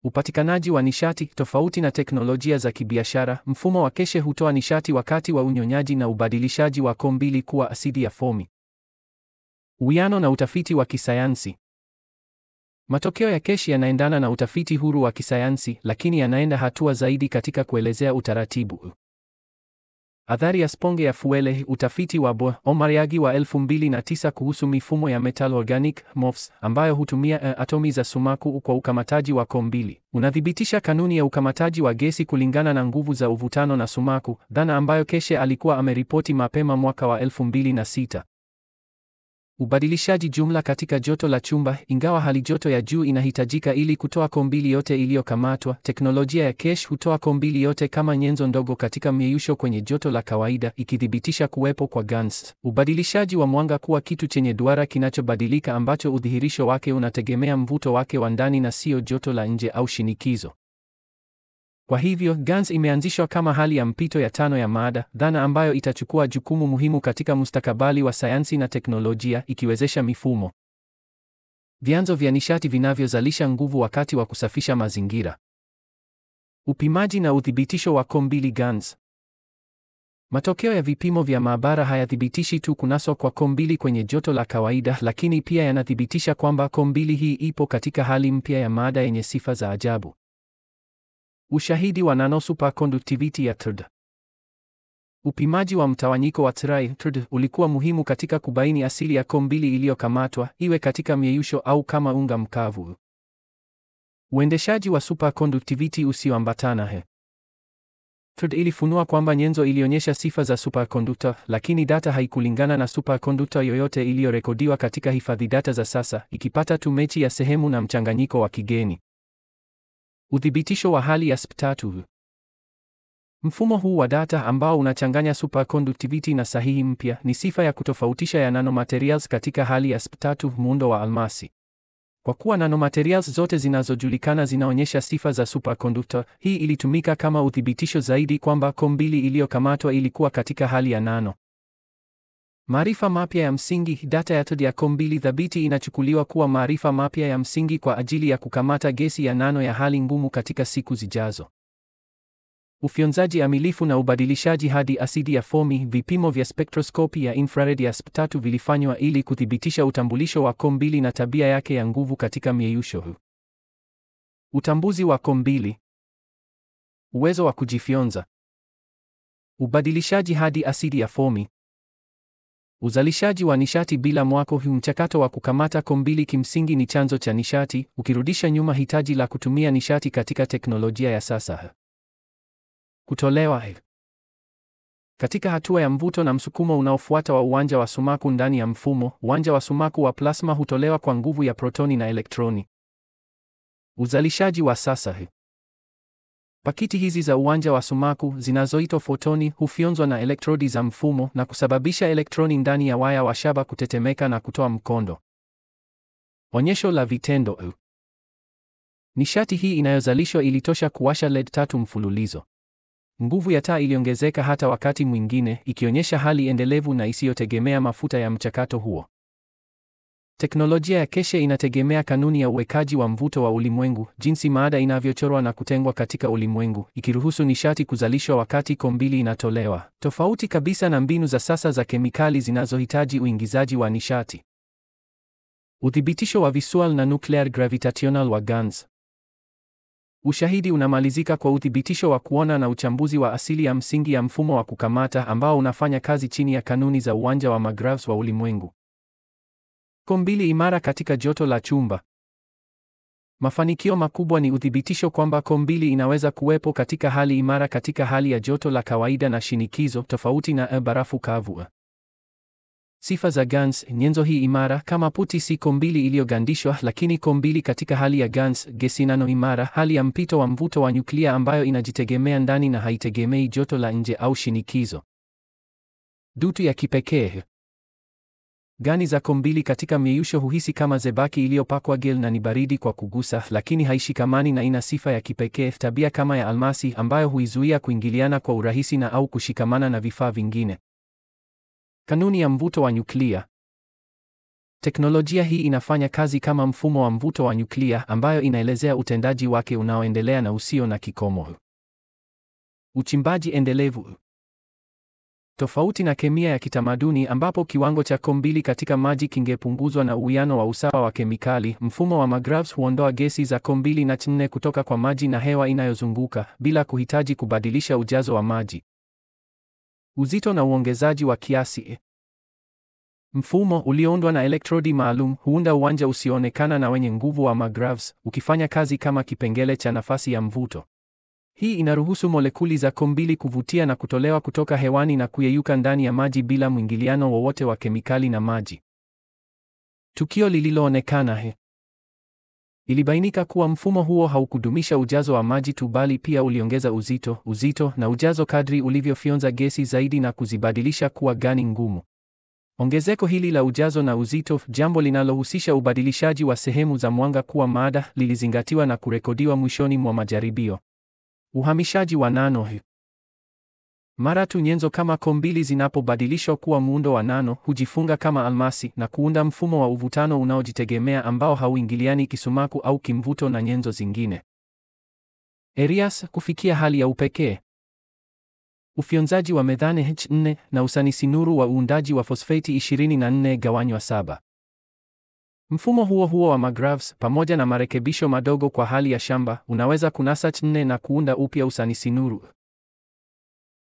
Upatikanaji wa nishati. Tofauti na teknolojia za kibiashara, mfumo wa keshe hutoa nishati wakati wa unyonyaji na ubadilishaji wa CO2 kuwa asidi ya fomi. Uwiano na utafiti wa kisayansi. Matokeo ya keshe yanaendana na utafiti huru wa kisayansi, lakini yanaenda hatua zaidi katika kuelezea utaratibu. Athari ya sponge ya fuele. Utafiti wa Omariagi wa 2009 kuhusu mifumo ya metal organic MOFs ambayo hutumia atomi za sumaku kwa ukamataji wa CO2 unathibitisha kanuni ya ukamataji wa gesi kulingana na nguvu za uvutano na sumaku, dhana ambayo keshe alikuwa ameripoti mapema mwaka wa 2006. Ubadilishaji jumla katika joto la chumba. Ingawa hali joto ya juu inahitajika ili kutoa CO2 yote iliyokamatwa, teknolojia ya keshe hutoa CO2 yote kama nyenzo ndogo katika myeyusho kwenye joto la kawaida, ikithibitisha kuwepo kwa GANs. Ubadilishaji wa mwanga kuwa kitu chenye duara kinachobadilika ambacho udhihirisho wake unategemea mvuto wake wa ndani na sio joto la nje au shinikizo. Kwa hivyo, GANs imeanzishwa kama hali ya mpito ya tano ya mada, dhana ambayo itachukua jukumu muhimu katika mustakabali wa sayansi na teknolojia, ikiwezesha mifumo. Vyanzo vya nishati vinavyozalisha nguvu wakati wa kusafisha mazingira. Upimaji na uthibitisho wa CO2 GANs. Matokeo ya vipimo vya maabara hayathibitishi tu kunaswa kwa CO2 kwenye joto la kawaida, lakini pia yanathibitisha kwamba CO2 hii ipo katika hali mpya ya mada yenye sifa za ajabu. Ushahidi wa nanosuperconductivity ya TRD. Upimaji wa mtawanyiko wa TRD ulikuwa muhimu katika kubaini asili ya CO2 iliyokamatwa, iwe katika myeyusho au kama unga mkavu. Uendeshaji wa superconductivity usioambatana. TRD ilifunua kwamba nyenzo ilionyesha sifa za superconductor, lakini data haikulingana na superconductor yoyote iliyorekodiwa katika hifadhi data za sasa, ikipata tu mechi ya sehemu na mchanganyiko wa kigeni. Uthibitisho wa hali ya SP3. Mfumo huu wa data ambao unachanganya superconductivity na sahihi mpya ni sifa ya kutofautisha ya nanomaterials katika hali ya SP3, muundo wa almasi. Kwa kuwa nanomaterials zote zinazojulikana zinaonyesha sifa za superconductor, hii ilitumika kama uthibitisho zaidi kwamba CO2 iliyokamatwa ilikuwa katika hali ya nano. Maarifa mapya ya msingi. Data ya TRD ya CO2 thabiti inachukuliwa kuwa maarifa mapya ya msingi kwa ajili ya kukamata gesi ya nano ya hali ngumu katika siku zijazo. Ufyonzaji amilifu na ubadilishaji hadi asidi ya fomi. Vipimo vya spektroskopi ya infrared ya SP3 vilifanywa ili kuthibitisha utambulisho wa CO2 na tabia yake ya nguvu katika myeyusho. Utambuzi wa CO2. Uwezo wa kujifyonza. Ubadilishaji hadi asidi ya fomi. Uzalishaji wa nishati bila mwako. Mchakato wa kukamata CO2 kimsingi ni chanzo cha nishati, ukirudisha nyuma hitaji la kutumia nishati katika teknolojia ya sasa. Kutolewa. Katika hatua ya mvuto na msukumo unaofuata wa uwanja wa sumaku ndani ya mfumo, uwanja wa sumaku wa plasma hutolewa kwa nguvu ya protoni na elektroni. Uzalishaji wa sasa. Pakiti hizi za uwanja wa sumaku zinazoitwa fotoni hufyonzwa na elektrodi za mfumo na kusababisha elektroni ndani ya waya wa shaba kutetemeka na kutoa mkondo. Onyesho la vitendo. Nishati hii inayozalishwa ilitosha kuwasha LED 3 mfululizo. Nguvu ya taa iliongezeka hata wakati mwingine, ikionyesha hali endelevu na isiyotegemea mafuta ya mchakato huo. Teknolojia ya keshe inategemea kanuni ya uwekaji wa mvuto wa ulimwengu, jinsi maada inavyochorwa na kutengwa katika ulimwengu, ikiruhusu nishati kuzalishwa wakati CO2 inatolewa, tofauti kabisa na mbinu za sasa za kemikali zinazohitaji uingizaji wa nishati. Uthibitisho wa visual na nuclear gravitational wa GANs. Ushahidi unamalizika kwa uthibitisho wa kuona na uchambuzi wa asili ya msingi ya mfumo wa kukamata ambao unafanya kazi chini ya kanuni za uwanja wa magravs wa ulimwengu. CO2 imara katika joto la chumba. Mafanikio makubwa ni uthibitisho kwamba CO2 inaweza kuwepo katika hali imara katika hali ya joto la kawaida na shinikizo, tofauti na barafu kavu. Sifa za GANs. Nyenzo hii imara kama puti si CO2 iliyogandishwa, lakini CO2 katika hali ya GANs, gesi nano imara, hali ya mpito wa mvuto wa nyuklia ambayo inajitegemea ndani na haitegemei joto la nje au shinikizo. Dutu ya kipekee. Gani za CO2 katika myeyusho huhisi kama zebaki iliyopakwa gel na ni baridi kwa kugusa, lakini haishikamani na ina sifa ya kipekee, tabia kama ya almasi ambayo huizuia kuingiliana kwa urahisi na au kushikamana na vifaa vingine. Kanuni ya mvuto wa nyuklia. Teknolojia hii inafanya kazi kama mfumo wa mvuto wa nyuklia ambayo inaelezea utendaji wake unaoendelea na usio na kikomo. Uchimbaji endelevu. Tofauti na kemia ya kitamaduni ambapo kiwango cha CO2 katika maji kingepunguzwa na uwiano wa usawa wa kemikali, mfumo wa McGrath huondoa gesi za CO2 na CO4 kutoka kwa maji na hewa inayozunguka bila kuhitaji kubadilisha ujazo wa maji. Uzito na uongezaji wa kiasi. Mfumo ulioundwa na elektrodi maalum huunda uwanja usioonekana na wenye nguvu wa McGrath, ukifanya kazi kama kipengele cha nafasi ya mvuto. Hii inaruhusu molekuli za CO2 kuvutia na kutolewa kutoka hewani na kuyeyuka ndani ya maji bila mwingiliano wowote wa kemikali na maji. Tukio lililoonekana. Ilibainika kuwa mfumo huo haukudumisha ujazo wa maji tu bali pia uliongeza uzito na ujazo kadri ulivyofyonza gesi zaidi na kuzibadilisha kuwa gani ngumu. Ongezeko hili la ujazo na uzito, jambo linalohusisha ubadilishaji wa sehemu za mwanga kuwa mada, lilizingatiwa na kurekodiwa mwishoni mwa majaribio. Uhamishaji wa nano. Mara tu nyenzo kama CO2 zinapobadilishwa kuwa muundo wa nano, hujifunga kama almasi na kuunda mfumo wa uvutano unaojitegemea ambao hauingiliani kisumaku au kimvuto na nyenzo zingine. Arias, kufikia hali ya upekee. Ufyonzaji wa methane H4 na usanisinuru wa uundaji wa fosfati 24-7. Mfumo huo wa McGrath pamoja na marekebisho madogo kwa hali ya shamba unaweza kunasa H4 na kuunda upya usanisinuru.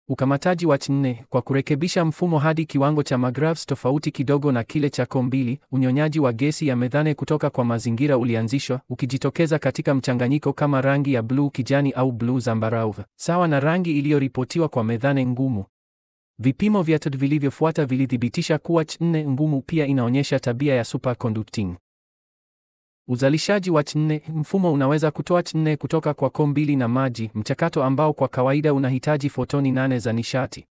Ukamataji wa H4 kwa kurekebisha mfumo hadi kiwango cha McGrath tofauti kidogo na kile cha CO2, unyonyaji wa gesi ya methane kutoka kwa mazingira ulianzishwa, ukijitokeza katika mchanganyiko kama rangi ya bluu kijani au bluu zambarau, sawa na rangi iliyoripotiwa kwa methane ngumu. Vipimo vya TOD vilivyofuata vilithibitisha kuwa H4 ngumu pia inaonyesha tabia ya superconducting. Uzalishaji wa H4, mfumo unaweza kutoa H4 kutoka kwa CO2 na maji, mchakato ambao kwa kawaida unahitaji fotoni 8 za nishati.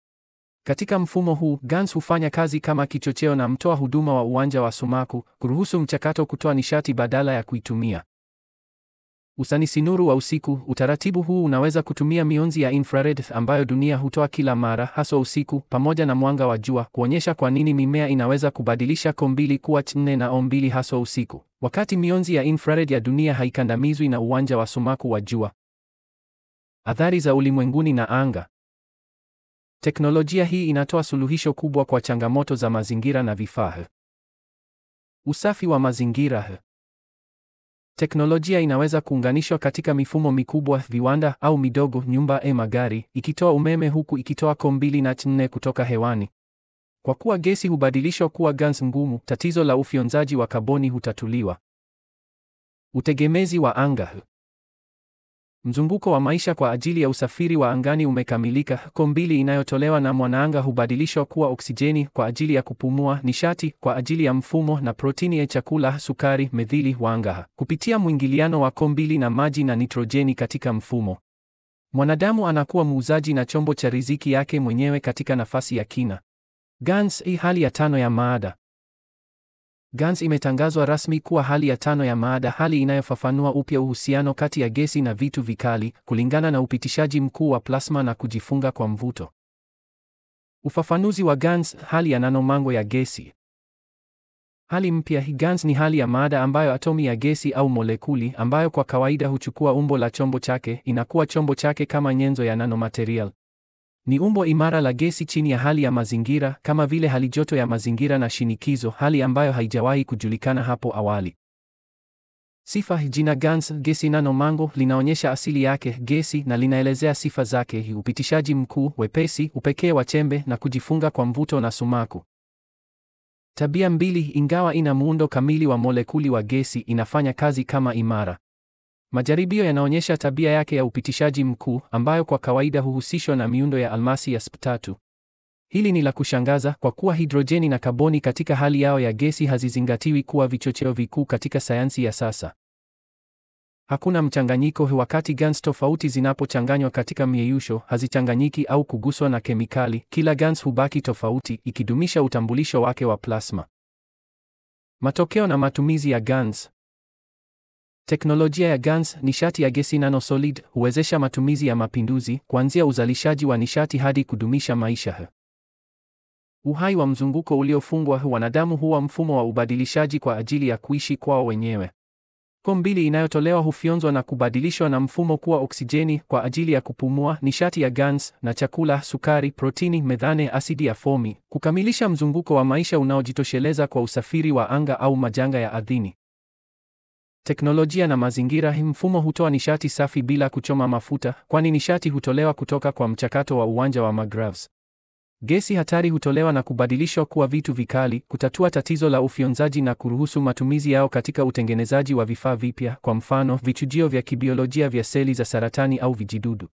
Katika mfumo huu, GANS hufanya kazi kama kichocheo na mtoa huduma wa uwanja wa sumaku, kuruhusu mchakato kutoa nishati badala ya kuitumia. Usanisinuru wa usiku. Utaratibu huu unaweza kutumia mionzi ya infrared ambayo dunia hutoa kila mara, haswa usiku, pamoja na mwanga wa jua, kuonyesha kwa nini mimea inaweza kubadilisha CO2 kuwa H4 na O2 haswa usiku, wakati mionzi ya infrared ya dunia haikandamizwi na uwanja wa sumaku wa jua. Athari za ulimwenguni na anga. Teknolojia hii inatoa suluhisho kubwa kwa changamoto za mazingira na vifaa. Usafi wa mazingira. Teknolojia inaweza kuunganishwa katika mifumo mikubwa, viwanda au midogo, nyumba, magari, ikitoa umeme huku ikitoa CO2 na H4 kutoka hewani. Kwa kuwa gesi hubadilishwa kuwa GANS ngumu, tatizo la ufyonzaji wa kaboni hutatuliwa. Utegemezi wa anga. Mzunguko wa maisha kwa ajili ya usafiri wa angani umekamilika. CO2 inayotolewa na mwanaanga hubadilishwa kuwa oksijeni kwa ajili ya kupumua, nishati kwa ajili ya mfumo, na protini ya chakula, sukari, methili wa anga, kupitia mwingiliano wa CO2 na maji na nitrojeni katika mfumo. Mwanadamu anakuwa muuzaji na chombo cha riziki yake mwenyewe katika nafasi ya kina. GANS, hali ya 5 ya maada. GANS imetangazwa rasmi kuwa hali ya 5 ya maada, hali inayofafanua upya uhusiano kati ya gesi na vitu vikali, kulingana na upitishaji mkuu wa plasma na kujifunga kwa mvuto. Ufafanuzi wa GANS, hali ya nanomango ya gesi. Hali mpya. GANS ni hali ya maada ambayo atomi ya gesi au molekuli, ambayo kwa kawaida huchukua umbo la chombo chake, inakuwa chombo chake kama nyenzo ya nanomaterial. Ni umbo imara la gesi chini ya hali ya mazingira, kama vile halijoto ya mazingira na shinikizo, hali ambayo haijawahi kujulikana hapo awali. Sifa. Jina GANS, gesi nanomango, linaonyesha asili yake, gesi, na linaelezea sifa zake: upitishaji mkuu, wepesi, upekee wa chembe, na kujifunga kwa mvuto na sumaku. Tabia mbili. Ingawa ina muundo kamili wa molekuli wa gesi, inafanya kazi kama imara. Majaribio yanaonyesha tabia yake ya upitishaji mkuu, ambayo kwa kawaida huhusishwa na miundo ya almasi ya sp3. Hili ni la kushangaza kwa kuwa hidrojeni na kaboni katika hali yao ya gesi hazizingatiwi kuwa vichocheo vikuu katika sayansi ya sasa. Hakuna mchanganyiko. Wakati GANS tofauti zinapochanganywa katika mieyusho, hazichanganyiki au kuguswa na kemikali. Kila GANS hubaki tofauti, ikidumisha utambulisho wake wa plasma. Matokeo na matumizi ya GANS. Teknolojia ya GANS, nishati ya gesi nanosolid, huwezesha matumizi ya mapinduzi, kuanzia uzalishaji wa nishati hadi kudumisha maisha. Uhai wa mzunguko uliofungwa, wanadamu huwa mfumo wa ubadilishaji kwa ajili ya kuishi kwao wenyewe. Mbili inayotolewa hufyonzwa na kubadilishwa na mfumo kuwa oksijeni kwa ajili ya kupumua, nishati ya gans, na chakula, sukari, protini, methane, asidi ya fomi, kukamilisha mzunguko wa maisha unaojitosheleza kwa usafiri wa anga au majanga ya ardhini. Teknolojia na mazingira. Mfumo hutoa nishati safi bila kuchoma mafuta, kwani nishati hutolewa kutoka kwa mchakato wa uwanja wa magravs. Gesi hatari hutolewa na kubadilishwa kuwa vitu vikali, kutatua tatizo la ufyonzaji na kuruhusu matumizi yao katika utengenezaji wa vifaa vipya, kwa mfano, vichujio vya kibiolojia vya seli za saratani au vijidudu.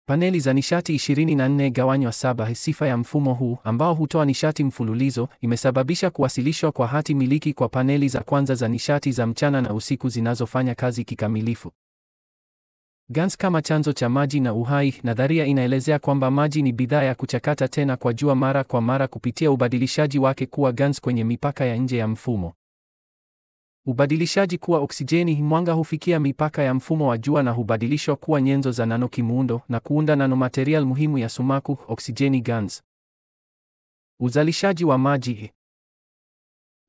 Paneli za nishati 24/7. Sifa ya mfumo huu, ambao hutoa nishati mfululizo, imesababisha kuwasilishwa kwa hati miliki kwa paneli za kwanza za nishati za mchana na usiku zinazofanya kazi kikamilifu. Gans kama chanzo cha maji na uhai. Nadharia inaelezea kwamba maji ni bidhaa ya kuchakata tena kwa jua mara kwa mara kupitia ubadilishaji wake kuwa gans kwenye mipaka ya nje ya mfumo. Ubadilishaji kuwa oksijeni. Mwanga hufikia mipaka ya mfumo wa jua na hubadilishwa kuwa nyenzo za nanokimuundo na kuunda nanomaterial muhimu ya sumaku, oksijeni gans. Uzalishaji wa maji.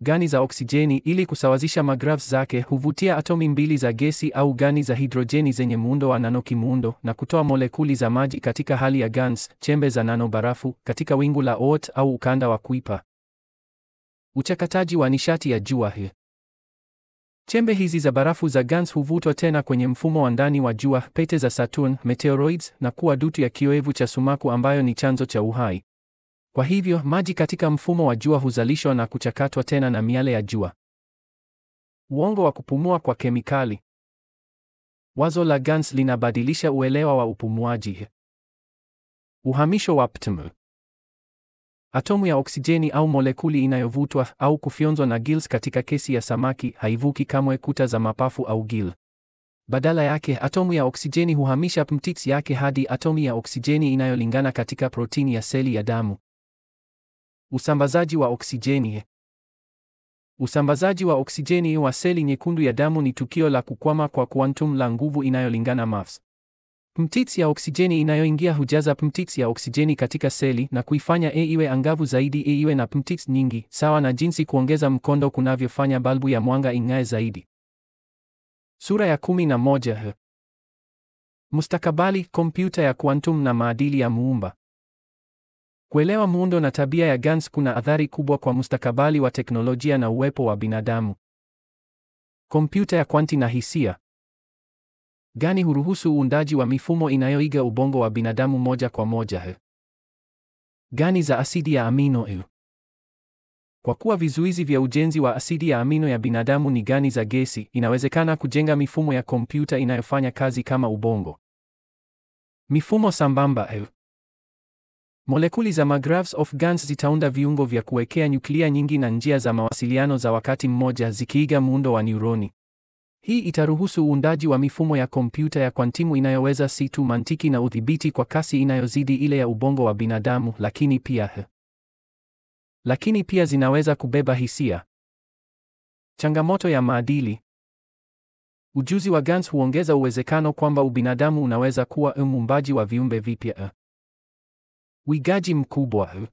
Gani za oksijeni, ili kusawazisha magravs zake, huvutia atomi mbili za gesi au gani za hidrojeni zenye muundo wa nanokimuundo na kutoa molekuli za maji katika hali ya gans, chembe za nanobarafu, katika wingu la Oort au ukanda wa Kuiper. Uchakataji wa nishati ya jua. Chembe hizi za barafu za gans huvutwa tena kwenye mfumo wa ndani wa jua, pete za Saturn, meteoroids, na kuwa dutu ya kioevu cha sumaku ambayo ni chanzo cha uhai. Kwa hivyo, maji katika mfumo wa jua huzalishwa na kuchakatwa tena na miale ya jua. Uongo wa kupumua kwa kemikali. Wazo la gans linabadilisha uelewa wa upumuaji. Uhamisho wa ptm. Atomu ya oksijeni au molekuli inayovutwa au kufyonzwa na gills katika kesi ya samaki haivuki kamwe kuta za mapafu au gill. Badala yake, atomu ya oksijeni huhamisha pmtix yake hadi atomu ya oksijeni inayolingana katika protini ya seli ya damu. Usambazaji wa oksijeni. Usambazaji wa oksijeni wa seli nyekundu ya damu ni tukio la kukwama kwa quantum la nguvu inayolingana mass. Pmtix ya oksijeni inayoingia hujaza pmtix ya oksijeni katika seli na kuifanya iwe angavu zaidi, iwe na pmtix nyingi, sawa na jinsi kuongeza mkondo kunavyofanya balbu ya mwanga ing'ae zaidi. Sura ya 11. Mustakabali, kompyuta ya quantum na maadili ya muumba. Kuelewa muundo na tabia ya gans kuna athari kubwa kwa mustakabali wa teknolojia na uwepo wa binadamu. Kompyuta ya kwanti na hisia. Gani huruhusu uundaji wa mifumo inayoiga ubongo wa binadamu moja kwa moja. Gani za asidi ya amino. Kwa kuwa vizuizi vya ujenzi wa asidi ya amino ya binadamu ni gani za gesi, inawezekana kujenga mifumo ya kompyuta inayofanya kazi kama ubongo. Mifumo sambamba. Molekuli za magravs of gans zitaunda viungo vya kuwekea nyuklia nyingi na njia za mawasiliano za wakati mmoja zikiiga muundo wa neuroni. Hii itaruhusu uundaji wa mifumo ya kompyuta ya kwantimu inayoweza si tu mantiki na udhibiti kwa kasi inayozidi ile ya ubongo wa binadamu, lakini pia zinaweza kubeba hisia. Changamoto ya maadili. Ujuzi wa gans huongeza uwezekano kwamba ubinadamu unaweza kuwa muumbaji wa viumbe vipya. Uigaji mkubwa.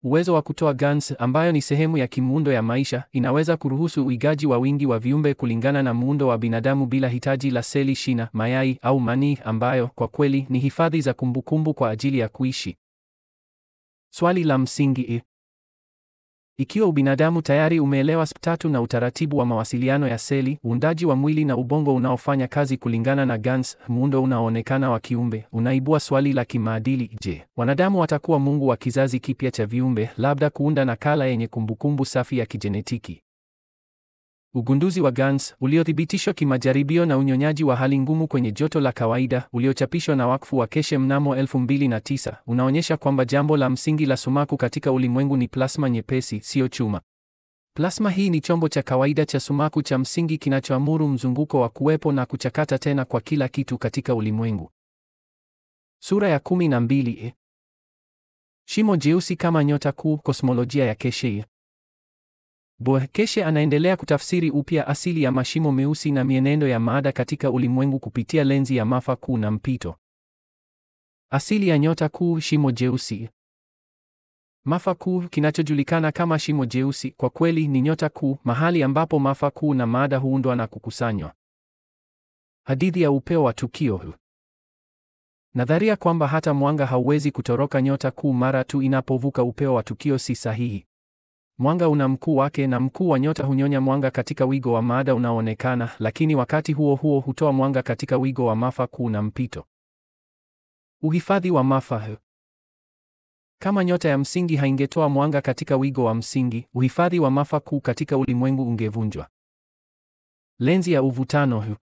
Uwezo wa kutoa gans, ambayo ni sehemu ya kimuundo ya maisha, inaweza kuruhusu uigaji wa wingi wa viumbe kulingana na muundo wa binadamu bila hitaji la seli shina, mayai au manii, ambayo kwa kweli ni hifadhi za kumbukumbu kwa ajili ya kuishi. Swali la msingi. Ikiwa ubinadamu tayari umeelewa sp3 na utaratibu wa mawasiliano ya seli, uundaji wa mwili na ubongo unaofanya kazi kulingana na gans, muundo unaoonekana wa kiumbe, unaibua swali la kimaadili: je, wanadamu watakuwa mungu wa kizazi kipya cha viumbe, labda kuunda nakala yenye kumbukumbu safi ya kijenetiki? Ugunduzi wa gans, uliothibitishwa kimajaribio na unyonyaji wa hali ngumu kwenye joto la kawaida, uliochapishwa na wakfu wa Keshe mnamo 2009, unaonyesha kwamba jambo la msingi la sumaku katika ulimwengu ni plasma nyepesi, sio chuma. Plasma hii ni chombo cha kawaida cha sumaku cha msingi kinachoamuru mzunguko wa kuwepo na kuchakata tena kwa kila kitu katika ulimwengu. Sura ya 12. Shimo jeusi kama nyota kuu, kosmolojia ya Keshe. Keshe anaendelea kutafsiri upya asili ya mashimo meusi na mienendo ya maada katika ulimwengu kupitia lenzi ya mafa kuu na mpito. Asili ya nyota kuu, shimo jeusi. Mafa kuu, kinachojulikana kama shimo jeusi, kwa kweli ni nyota kuu, mahali ambapo mafa kuu na mada huundwa na kukusanywa. Hadithi ya upeo wa tukio. Nadharia kwamba hata mwanga hauwezi kutoroka nyota kuu mara tu inapovuka upeo wa tukio si sahihi. Mwanga una mkuu wake, na mkuu wa nyota hunyonya mwanga katika wigo wa mada unaoonekana, lakini wakati huo huo hutoa mwanga katika wigo wa mafa kuu na mpito. Uhifadhi wa mafa. Kama nyota ya msingi haingetoa mwanga katika wigo wa msingi, uhifadhi wa mafa kuu katika ulimwengu ungevunjwa. Lenzi ya uvutano.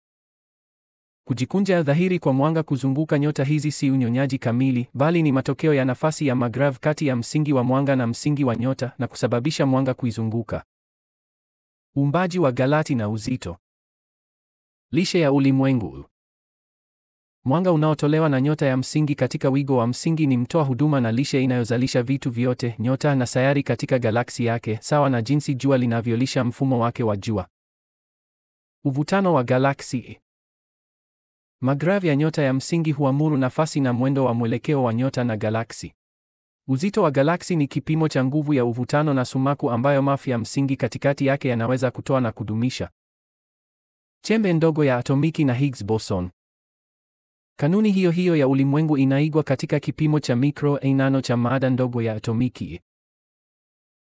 Kujikunja dhahiri kwa mwanga kuzunguka nyota hizi si unyonyaji kamili, bali ni matokeo ya nafasi ya magrav kati ya msingi wa mwanga na msingi wa nyota, na kusababisha mwanga kuizunguka. Uumbaji wa galati na uzito. Lishe ya ulimwengu. Mwanga unaotolewa na nyota ya msingi katika wigo wa msingi ni mtoa huduma na lishe inayozalisha vitu vyote, nyota na sayari katika galaksi yake, sawa na jinsi jua linavyolisha mfumo wake wa jua. Uvutano wa galaksi. Magrav ya nyota ya msingi huamuru nafasi na mwendo wa mwelekeo wa nyota na galaksi. Uzito wa galaksi ni kipimo cha nguvu ya uvutano na sumaku ambayo mafi ya msingi katikati yake yanaweza kutoa na kudumisha. Chembe ndogo ya atomiki na Higgs boson. Kanuni hiyo hiyo ya ulimwengu inaigwa katika kipimo cha mikro nano cha mada ndogo ya atomiki.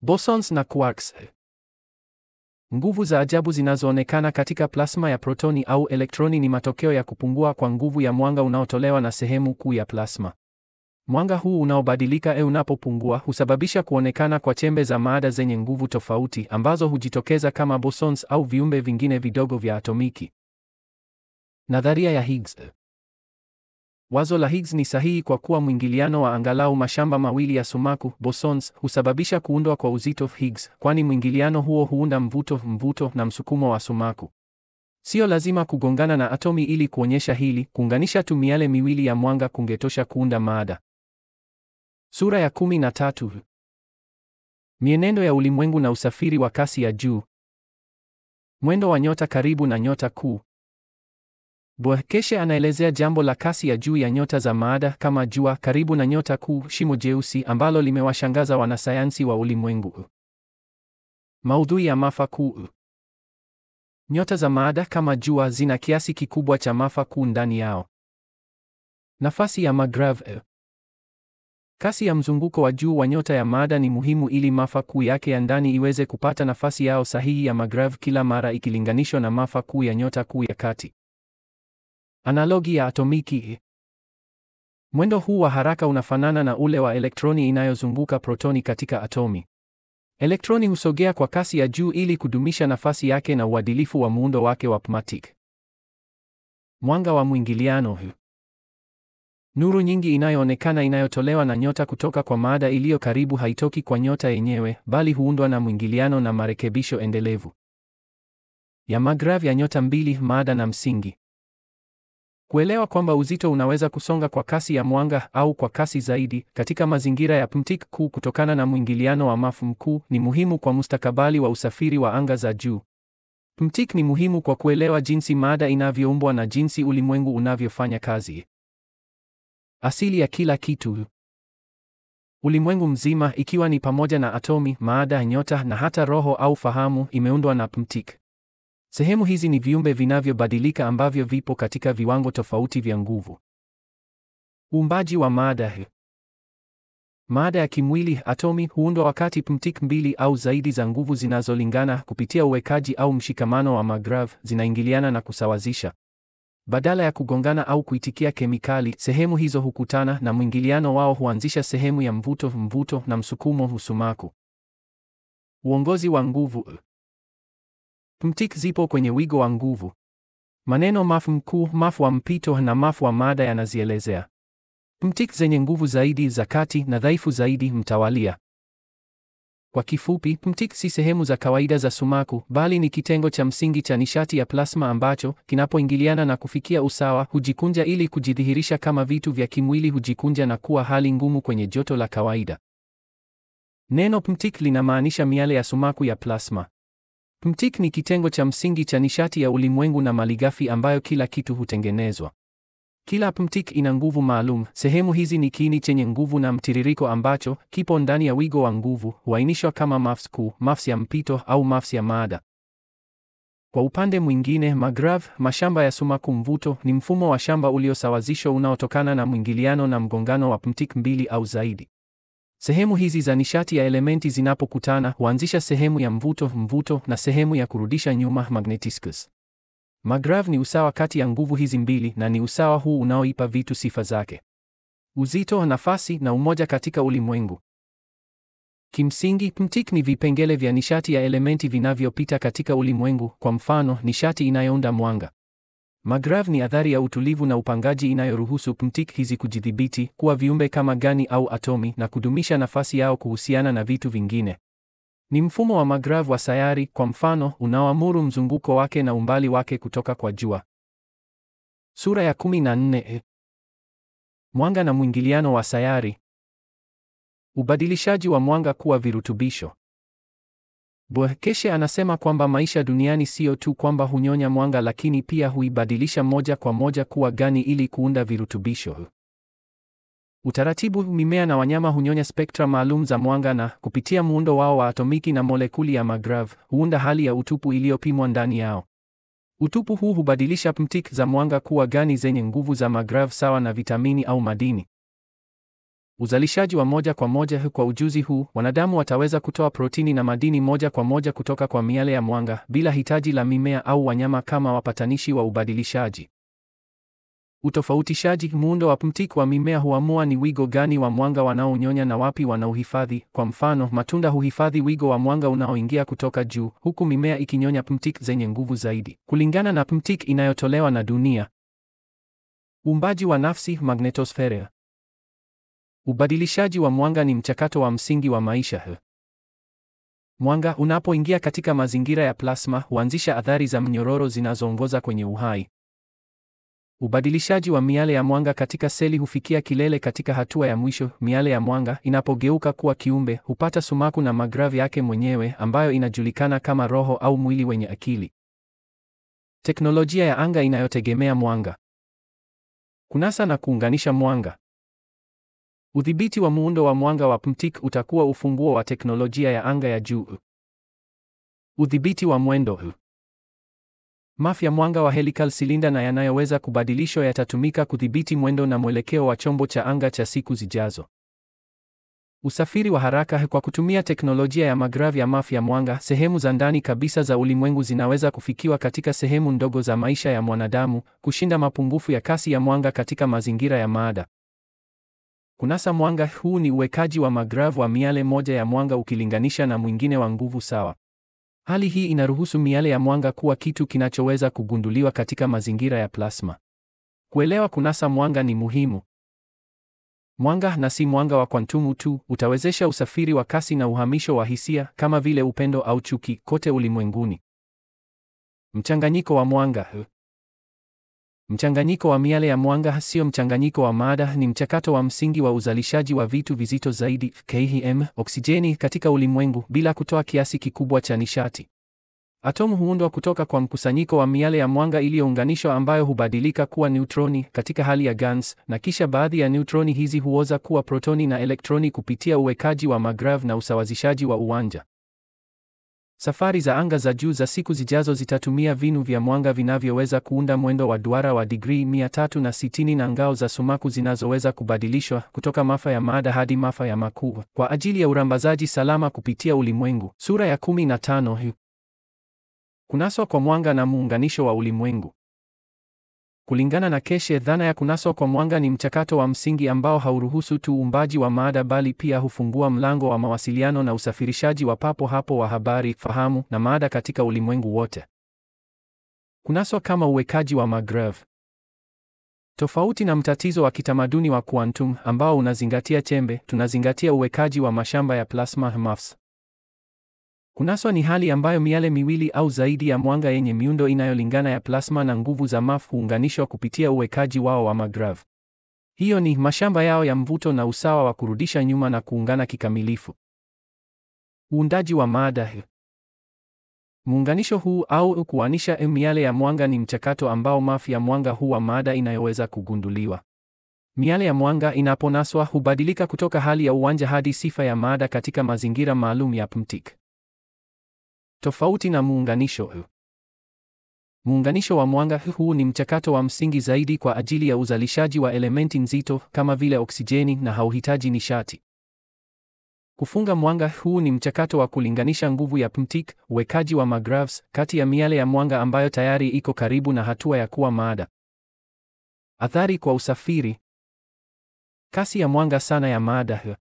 Bosons na quarks. Nguvu za ajabu zinazoonekana katika plasma ya protoni au elektroni ni matokeo ya kupungua kwa nguvu ya mwanga unaotolewa na sehemu kuu ya plasma. Mwanga huu unaobadilika unapopungua husababisha kuonekana kwa chembe za mada zenye nguvu tofauti ambazo hujitokeza kama bosons au viumbe vingine vidogo vya atomiki. Nadharia ya Higgs. Wazo la Higgs ni sahihi kwa kuwa mwingiliano wa angalau mashamba mawili ya sumaku, bosons, husababisha kuundwa kwa uzito Higgs, kwani mwingiliano huo huunda mvuto na msukumo wa sumaku. Sio lazima kugongana na atomi ili kuonyesha hili, kuunganisha tu miale miwili ya mwanga kungetosha kuunda mada. Sura ya 13. Mienendo ya ulimwengu na usafiri wa kasi ya juu. Mwendo wa nyota karibu na nyota kuu. Boekeshe anaelezea jambo la kasi ya juu ya nyota za maada kama jua karibu na nyota kuu, shimo jeusi ambalo limewashangaza wanasayansi wa ulimwengu. Maudhui ya mafa kuu. Nyota za maada kama jua zina kiasi kikubwa cha mafa kuu ndani yao. Nafasi ya magrav. Kasi ya mzunguko wa juu wa nyota ya maada ni muhimu ili mafa kuu yake ya ndani iweze kupata nafasi yao sahihi ya magrav kila mara ikilinganishwa na mafa kuu ya nyota kuu ya kati. Analogi ya atomiki. Mwendo huu wa haraka unafanana na ule wa elektroni inayozunguka protoni katika atomi. Elektroni husogea kwa kasi ya juu ili kudumisha nafasi yake na uadilifu wa muundo wake wa pmatic. Mwanga wa mwingiliano. Nuru nyingi inayoonekana inayotolewa na nyota kutoka kwa mada iliyo karibu haitoki kwa nyota yenyewe, bali huundwa na mwingiliano na marekebisho endelevu ya magrav ya nyota mbili, mada na msingi. Kuelewa kwamba uzito unaweza kusonga kwa kasi ya mwanga au kwa kasi zaidi katika mazingira ya pmtik kuu kutokana na mwingiliano wa mafu mkuu ni muhimu kwa mustakabali wa usafiri wa anga za juu. Pmtik ni muhimu kwa kuelewa jinsi mada inavyoumbwa na jinsi ulimwengu unavyofanya kazi. Asili ya kila kitu. Ulimwengu mzima, ikiwa ni pamoja na atomi, mada, nyota na hata roho au fahamu, imeundwa na pmtik. Sehemu hizi ni viumbe vinavyobadilika ambavyo vipo katika viwango tofauti vya nguvu. Uumbaji wa mada. Mada ya kimwili, atomi, huundwa wakati pmtik mbili au zaidi za nguvu zinazolingana kupitia uwekaji au mshikamano wa magrav zinaingiliana na kusawazisha. Badala ya kugongana au kuitikia kemikali, sehemu hizo hukutana na mwingiliano wao huanzisha sehemu ya mvuto na msukumo husumaku. Uongozi wa nguvu. Pmtik zipo kwenye wigo wa nguvu. Maneno mafu mkuu, mafu wa mpito na mafu wa mada yanazielezea. Pmtik zenye nguvu zaidi, za kati na dhaifu zaidi, mtawalia. Kwa kifupi, pmtik si sehemu za kawaida za sumaku, bali ni kitengo cha msingi cha nishati ya plasma ambacho kinapoingiliana na kufikia usawa hujikunja ili kujidhihirisha kama vitu vya kimwili hujikunja na kuwa hali ngumu kwenye joto la kawaida. Neno pmtik linamaanisha miale ya sumaku ya plasma. Pmtik ni kitengo cha msingi cha nishati ya ulimwengu na malighafi ambayo kila kitu hutengenezwa. Kila pmtik ina nguvu maalum. Sehemu hizi ni kiini chenye nguvu na mtiririko ambacho kipo ndani ya wigo wa nguvu, huainishwa kama MAFS kuu, MAFS ya mpito au MAFS ya maada. Kwa upande mwingine, magrav, mashamba ya sumaku mvuto, ni mfumo wa shamba uliosawazishwa unaotokana na mwingiliano na mgongano wa pmtik mbili au zaidi. Sehemu hizi za nishati ya elementi zinapokutana huanzisha sehemu ya mvuto na sehemu ya kurudisha nyuma magnetiscus. Magrav ni usawa kati ya nguvu hizi mbili, na ni usawa huu unaoipa vitu sifa zake: uzito, nafasi na umoja katika ulimwengu. Kimsingi, pmtik ni vipengele vya nishati ya elementi vinavyopita katika ulimwengu, kwa mfano, nishati inayounda mwanga. Magrav ni athari ya utulivu na upangaji inayoruhusu pmtik hizi kujidhibiti, kuwa viumbe kama gani au atomi, na kudumisha nafasi yao kuhusiana na vitu vingine. Ni mfumo wa magrav wa sayari, kwa mfano, unaoamuru mzunguko wake na umbali wake kutoka kwa jua. Sura ya 14. Mwanga na mwingiliano wa sayari. Ubadilishaji wa mwanga kuwa virutubisho. Boekeshe anasema kwamba maisha duniani sio tu kwamba hunyonya mwanga, lakini pia huibadilisha moja kwa moja kuwa gani ili kuunda virutubisho. Utaratibu, mimea na wanyama hunyonya spektra maalum za mwanga na, kupitia muundo wao wa atomiki na molekuli ya magrav, huunda hali ya utupu iliyopimwa ndani yao. Utupu huu hubadilisha pmtik za mwanga kuwa gani zenye nguvu za magrav sawa na vitamini au madini. Uzalishaji wa moja kwa moja. Kwa ujuzi huu, wanadamu wataweza kutoa protini na madini moja kwa moja kutoka kwa miale ya mwanga, bila hitaji la mimea au wanyama kama wapatanishi wa ubadilishaji. Utofautishaji. Muundo wa pmtik wa mimea huamua ni wigo gani wa mwanga wanaounyonya na wapi wanauhifadhi. Kwa mfano, matunda huhifadhi wigo wa mwanga unaoingia kutoka juu, huku mimea ikinyonya pmtik zenye nguvu zaidi, kulingana na pmtik inayotolewa na dunia. Uumbaji wa nafsi, magnetosfera. Ubadilishaji wa mwanga ni mchakato wa msingi wa maisha. Mwanga unapoingia katika mazingira ya plasma huanzisha athari za mnyororo zinazoongoza kwenye uhai. Ubadilishaji wa miale ya mwanga katika seli hufikia kilele katika hatua ya mwisho. Miale ya mwanga inapogeuka kuwa kiumbe, hupata sumaku na magrav yake mwenyewe, ambayo inajulikana kama roho au mwili wenye akili. Teknolojia ya anga inayotegemea mwanga. Kunasa na kuunganisha mwanga. Udhibiti wa muundo wa mwanga wa pmtik utakuwa ufunguo wa teknolojia ya anga ya juu. Udhibiti wa mwendo. MAF ya mwanga wa helical cylinder na yanayoweza kubadilishwa yatatumika kudhibiti mwendo na mwelekeo wa chombo cha anga cha siku zijazo. Usafiri wa haraka. Kwa kutumia teknolojia ya magrav ya MAF ya mwanga, sehemu za ndani kabisa za ulimwengu zinaweza kufikiwa katika sehemu ndogo za maisha ya mwanadamu, kushinda mapungufu ya kasi ya mwanga katika mazingira ya maada. Kunasa mwanga. Huu ni uwekaji wa magrav wa miale moja ya mwanga ukilinganisha na mwingine wa nguvu sawa. Hali hii inaruhusu miale ya mwanga kuwa kitu kinachoweza kugunduliwa katika mazingira ya plasma. Kuelewa kunasa mwanga ni muhimu. Mwanga, na si mwanga wa kwantumu tu, utawezesha usafiri wa kasi na uhamisho wa hisia, kama vile upendo au chuki, kote ulimwenguni. Mchanganyiko wa mwanga. Mchanganyiko wa miale ya mwanga sio mchanganyiko wa maada, ni mchakato wa msingi wa uzalishaji wa vitu vizito zaidi, khm, oksijeni, katika ulimwengu, bila kutoa kiasi kikubwa cha nishati. Atomu huundwa kutoka kwa mkusanyiko wa miale ya mwanga iliyounganishwa, ambayo hubadilika kuwa neutroni katika hali ya Ganz, na kisha baadhi ya neutroni hizi huoza kuwa protoni na elektroni kupitia uwekaji wa magrav na usawazishaji wa uwanja. Safari za anga za juu za siku zijazo zitatumia vinu vya mwanga vinavyoweza kuunda mwendo wa duara wa digrii 360 na ngao za sumaku zinazoweza kubadilishwa kutoka mafa ya maada hadi mafa ya makuu kwa ajili ya urambazaji salama kupitia ulimwengu. Sura ya 15. Kunaswa kwa mwanga na muunganisho wa ulimwengu. Kulingana na Keshe, dhana ya kunaswa kwa mwanga ni mchakato wa msingi ambao hauruhusu tu uumbaji wa maada, bali pia hufungua mlango wa mawasiliano na usafirishaji wa papo hapo wa habari, fahamu na maada katika ulimwengu wote. Kunaswa kama uwekaji wa magrav. Tofauti na mtatizo wa kitamaduni wa quantum ambao unazingatia chembe, tunazingatia uwekaji wa mashamba ya plasma MAFS. Kunaswa ni hali ambayo miale miwili au zaidi ya mwanga yenye miundo inayolingana ya plasma na nguvu za MAF huunganishwa kupitia uwekaji wao wa magrav. Hiyo ni mashamba yao ya mvuto na usawa wa kurudisha nyuma na kuungana kikamilifu. Uundaji wa maada. Muunganisho huu au kuanisha miale ya mwanga ni mchakato ambao mafi ya mwanga huwa mada inayoweza kugunduliwa. Miale ya mwanga inaponaswa hubadilika kutoka hali ya uwanja hadi sifa ya mada katika mazingira maalum ya PMTIC. Tofauti na muunganisho. Muunganisho wa mwanga huu ni mchakato wa msingi zaidi kwa ajili ya uzalishaji wa elementi nzito kama vile oksijeni na hauhitaji nishati. Kufunga mwanga huu ni mchakato wa kulinganisha nguvu ya PMTIC, uwekaji wa magravs, kati ya miale ya mwanga ambayo tayari iko karibu na hatua ya kuwa mada. Athari kwa usafiri. Kasi ya mwanga sana ya mada.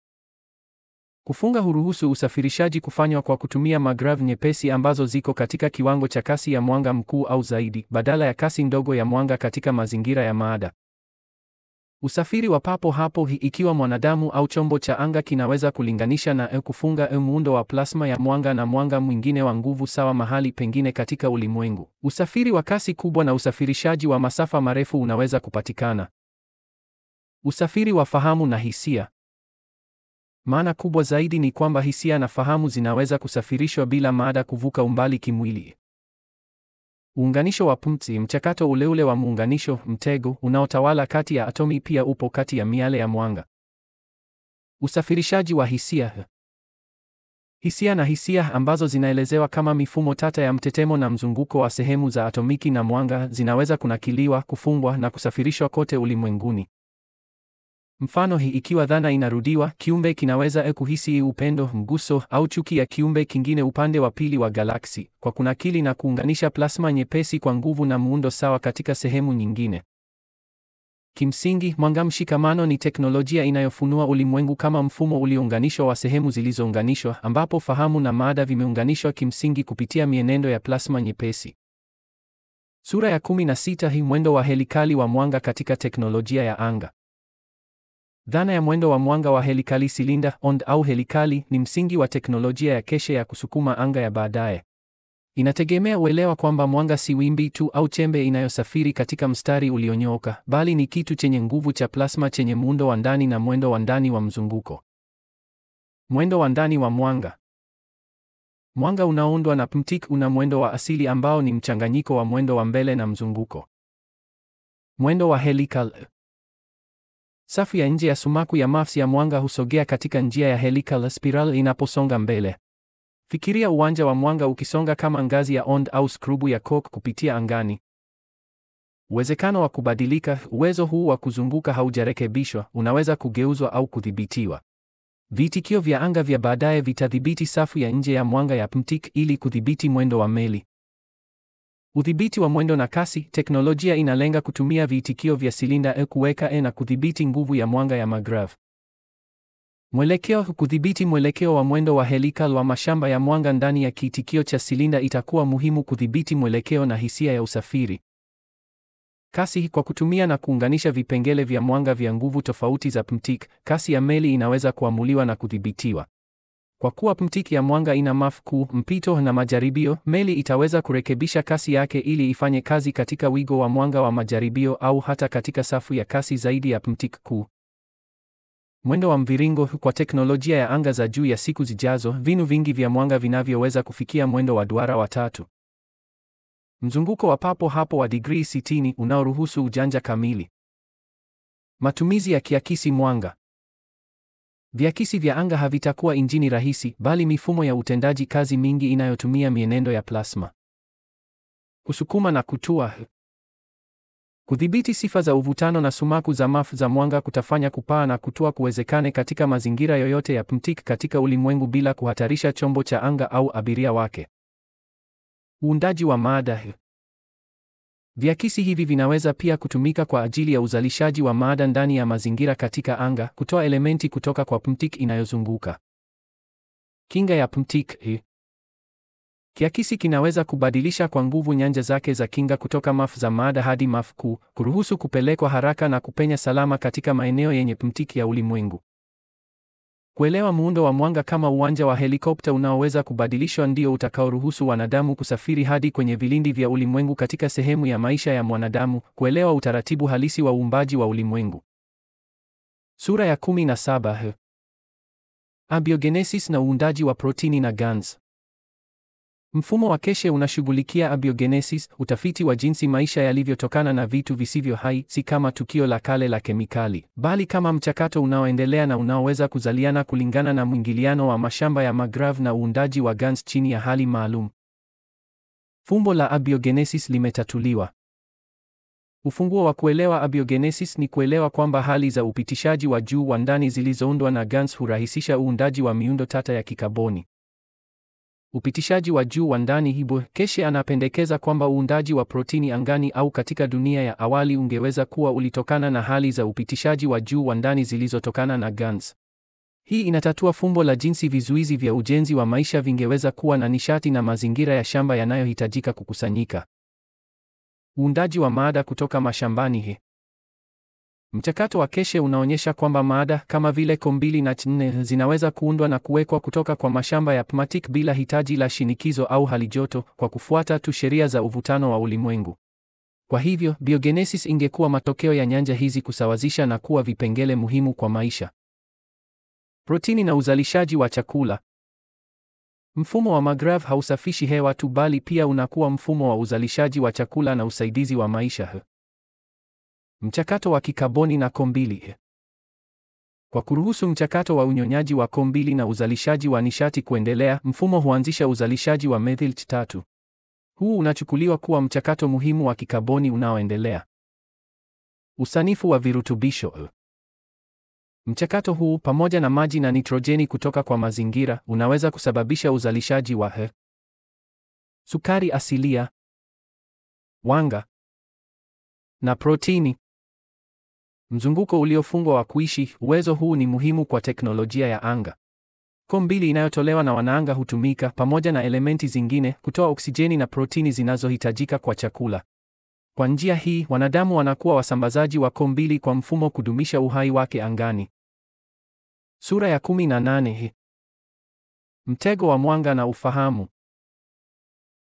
Kufunga huruhusu usafirishaji kufanywa kwa kutumia magrav nyepesi ambazo ziko katika kiwango cha kasi ya mwanga mkuu au zaidi, badala ya kasi ndogo ya mwanga katika mazingira ya mada. Usafiri wa papo hapo, ikiwa mwanadamu au chombo cha anga kinaweza kulinganisha na kufunga muundo wa plasma ya mwanga na mwanga mwingine wa nguvu sawa mahali pengine katika ulimwengu, usafiri wa kasi kubwa na usafirishaji wa masafa marefu unaweza kupatikana. Usafiri wa fahamu na hisia. Maana kubwa zaidi ni kwamba hisia na fahamu zinaweza kusafirishwa bila mada kuvuka umbali kimwili. Uunganisho wa PMTIC, mchakato uleule wa muunganisho, mtego, unaotawala kati ya atomi pia upo kati ya miale ya mwanga. Usafirishaji wa hisia. Hisia na hisia ambazo zinaelezewa kama mifumo tata ya mtetemo na mzunguko wa sehemu za atomiki na mwanga zinaweza kunakiliwa, kufungwa na kusafirishwa kote ulimwenguni. Mfano, ikiwa dhana inarudiwa, kiumbe kinaweza kuhisi upendo, mguso au chuki ya kiumbe kingine upande wa pili wa galaksi, kwa kunakili na kuunganisha plasma nyepesi kwa nguvu na muundo sawa katika sehemu nyingine. Kimsingi, mwanga mshikamano ni teknolojia inayofunua ulimwengu kama mfumo uliounganishwa wa sehemu zilizounganishwa, ambapo fahamu na mada vimeunganishwa kimsingi kupitia mienendo ya plasma nyepesi. Sura ya 16. Mwendo wa helikali wa mwanga katika teknolojia ya anga. Dhana ya mwendo wa mwanga wa helikali silinda ond au helikali ni msingi wa teknolojia ya keshe ya kusukuma anga ya baadaye. Inategemea uelewa kwamba mwanga si wimbi tu au chembe inayosafiri katika mstari ulionyooka, bali ni kitu chenye nguvu cha plasma chenye muundo wa ndani na mwendo wa ndani wa mzunguko. Mwendo wa ndani wa mwanga. Mwanga unaoundwa na PMTIC una mwendo wa asili ambao ni mchanganyiko wa mwendo wa mbele na mzunguko. Mwendo wa helikal. Safu ya nje ya sumaku ya MAFS ya mwanga husogea katika njia ya helical spiral inaposonga mbele. Fikiria uwanja wa mwanga ukisonga kama ngazi ya Ond au skrubu ya cork kupitia angani. Uwezekano wa kubadilika, uwezo huu wa kuzunguka haujarekebishwa, unaweza kugeuzwa au kudhibitiwa. Vitikio vya anga vya baadaye vitadhibiti safu ya nje ya mwanga ya PMTIC ili kudhibiti mwendo wa meli. Udhibiti wa mwendo na kasi. Teknolojia inalenga kutumia viitikio vya silinda kuweka na kudhibiti nguvu ya mwanga ya magrav. Mwelekeo. Kudhibiti mwelekeo wa mwendo wa helikal wa mashamba ya mwanga ndani ya kiitikio cha silinda itakuwa muhimu kudhibiti mwelekeo na hisia ya usafiri. Kasi. Kwa kutumia na kuunganisha vipengele vya mwanga vya nguvu tofauti za PMTIC, kasi ya meli inaweza kuamuliwa na kudhibitiwa. Kwa kuwa PMTIC ya mwanga ina MAF kuu, mpito na majaribio, meli itaweza kurekebisha kasi yake ili ifanye kazi katika wigo wa mwanga wa majaribio au hata katika safu ya kasi zaidi ya PMTIC kuu. Mwendo wa mviringo. Kwa teknolojia ya anga za juu ya siku zijazo, vinu vingi vya mwanga vinavyoweza kufikia mwendo wa duara wa 3. Mzunguko wa papo hapo wa digrii 60 unaoruhusu ujanja kamili. Matumizi ya kiakisi mwanga. Viakisi vya anga havitakuwa injini rahisi, bali mifumo ya utendaji kazi mingi inayotumia mienendo ya plasma. Kusukuma na kutua. Kudhibiti sifa za uvutano na sumaku za MAF za mwanga kutafanya kupaa na kutua kuwezekane katika mazingira yoyote ya PMTIC katika ulimwengu bila kuhatarisha chombo cha anga au abiria wake. Uundaji wa mada. Viakisi hivi vinaweza pia kutumika kwa ajili ya uzalishaji wa mada ndani ya mazingira katika anga, kutoa elementi kutoka kwa PMTIC inayozunguka. Kinga ya PMTIC. Kiakisi kinaweza kubadilisha kwa nguvu nyanja zake za kinga kutoka MAF za mada hadi MAF kuu, kuruhusu kupelekwa haraka na kupenya salama katika maeneo yenye PMTIC ya ulimwengu. Kuelewa muundo wa mwanga kama uwanja wa helikopta unaoweza kubadilishwa ndio utakaoruhusu wanadamu kusafiri hadi kwenye vilindi vya ulimwengu katika sehemu ya maisha ya mwanadamu, kuelewa utaratibu halisi wa uumbaji wa ulimwengu. Sura ya 17. Abiogenesis na uundaji wa protini na gans. Mfumo wa Keshe unashughulikia abiogenesis, utafiti wa jinsi maisha yalivyotokana na vitu visivyo hai, si kama tukio la kale la kemikali, bali kama mchakato unaoendelea na unaoweza kuzaliana kulingana na mwingiliano wa mashamba ya mangrove na uundaji wa GANs chini ya hali maalum. Fumbo la abiogenesis limetatuliwa. Ufunguo wa kuelewa abiogenesis ni kuelewa kwamba hali za upitishaji wa juu wa ndani zilizoundwa na GANs hurahisisha uundaji wa miundo tata ya kikaboni. Upitishaji wa juu wa ndani hivyo, Keshe anapendekeza kwamba uundaji wa protini angani au katika dunia ya awali ungeweza kuwa ulitokana na hali za upitishaji wa juu wa ndani zilizotokana na GANs. Hii inatatua fumbo la jinsi vizuizi vya ujenzi wa maisha vingeweza kuwa na nishati na mazingira ya shamba yanayohitajika kukusanyika. Uundaji wa maada kutoka mashambani. Mchakato wa Keshe unaonyesha kwamba maada kama vile Co2 na C4 zinaweza kuundwa na kuwekwa kutoka kwa mashamba ya pmatic bila hitaji la shinikizo au halijoto, kwa kufuata tu sheria za uvutano wa ulimwengu. Kwa hivyo, biogenesis ingekuwa matokeo ya nyanja hizi kusawazisha na kuwa vipengele muhimu kwa maisha. Protini na uzalishaji wa chakula. Mfumo wa mangrove hausafishi hewa tu, bali pia unakuwa mfumo wa uzalishaji wa chakula na usaidizi wa maisha. Mchakato wa kikaboni na Co2. Kwa kuruhusu mchakato wa unyonyaji wa Co2 na uzalishaji wa nishati kuendelea, mfumo huanzisha uzalishaji wa methyl C3. Huu unachukuliwa kuwa mchakato muhimu wa kikaboni unaoendelea. Usanifu wa virutubisho. Mchakato huu, pamoja na maji na nitrojeni kutoka kwa mazingira, unaweza kusababisha uzalishaji wa sukari asilia, wanga na protini. Mzunguko uliofungwa wa kuishi. Uwezo huu ni muhimu kwa teknolojia ya anga. Co2 inayotolewa na wanaanga hutumika, pamoja na elementi zingine, kutoa oksijeni na protini zinazohitajika kwa chakula. Kwa njia hii, wanadamu wanakuwa wasambazaji wa Co2 kwa mfumo kudumisha uhai wake angani. Sura ya 18. Mtego wa mwanga na ufahamu.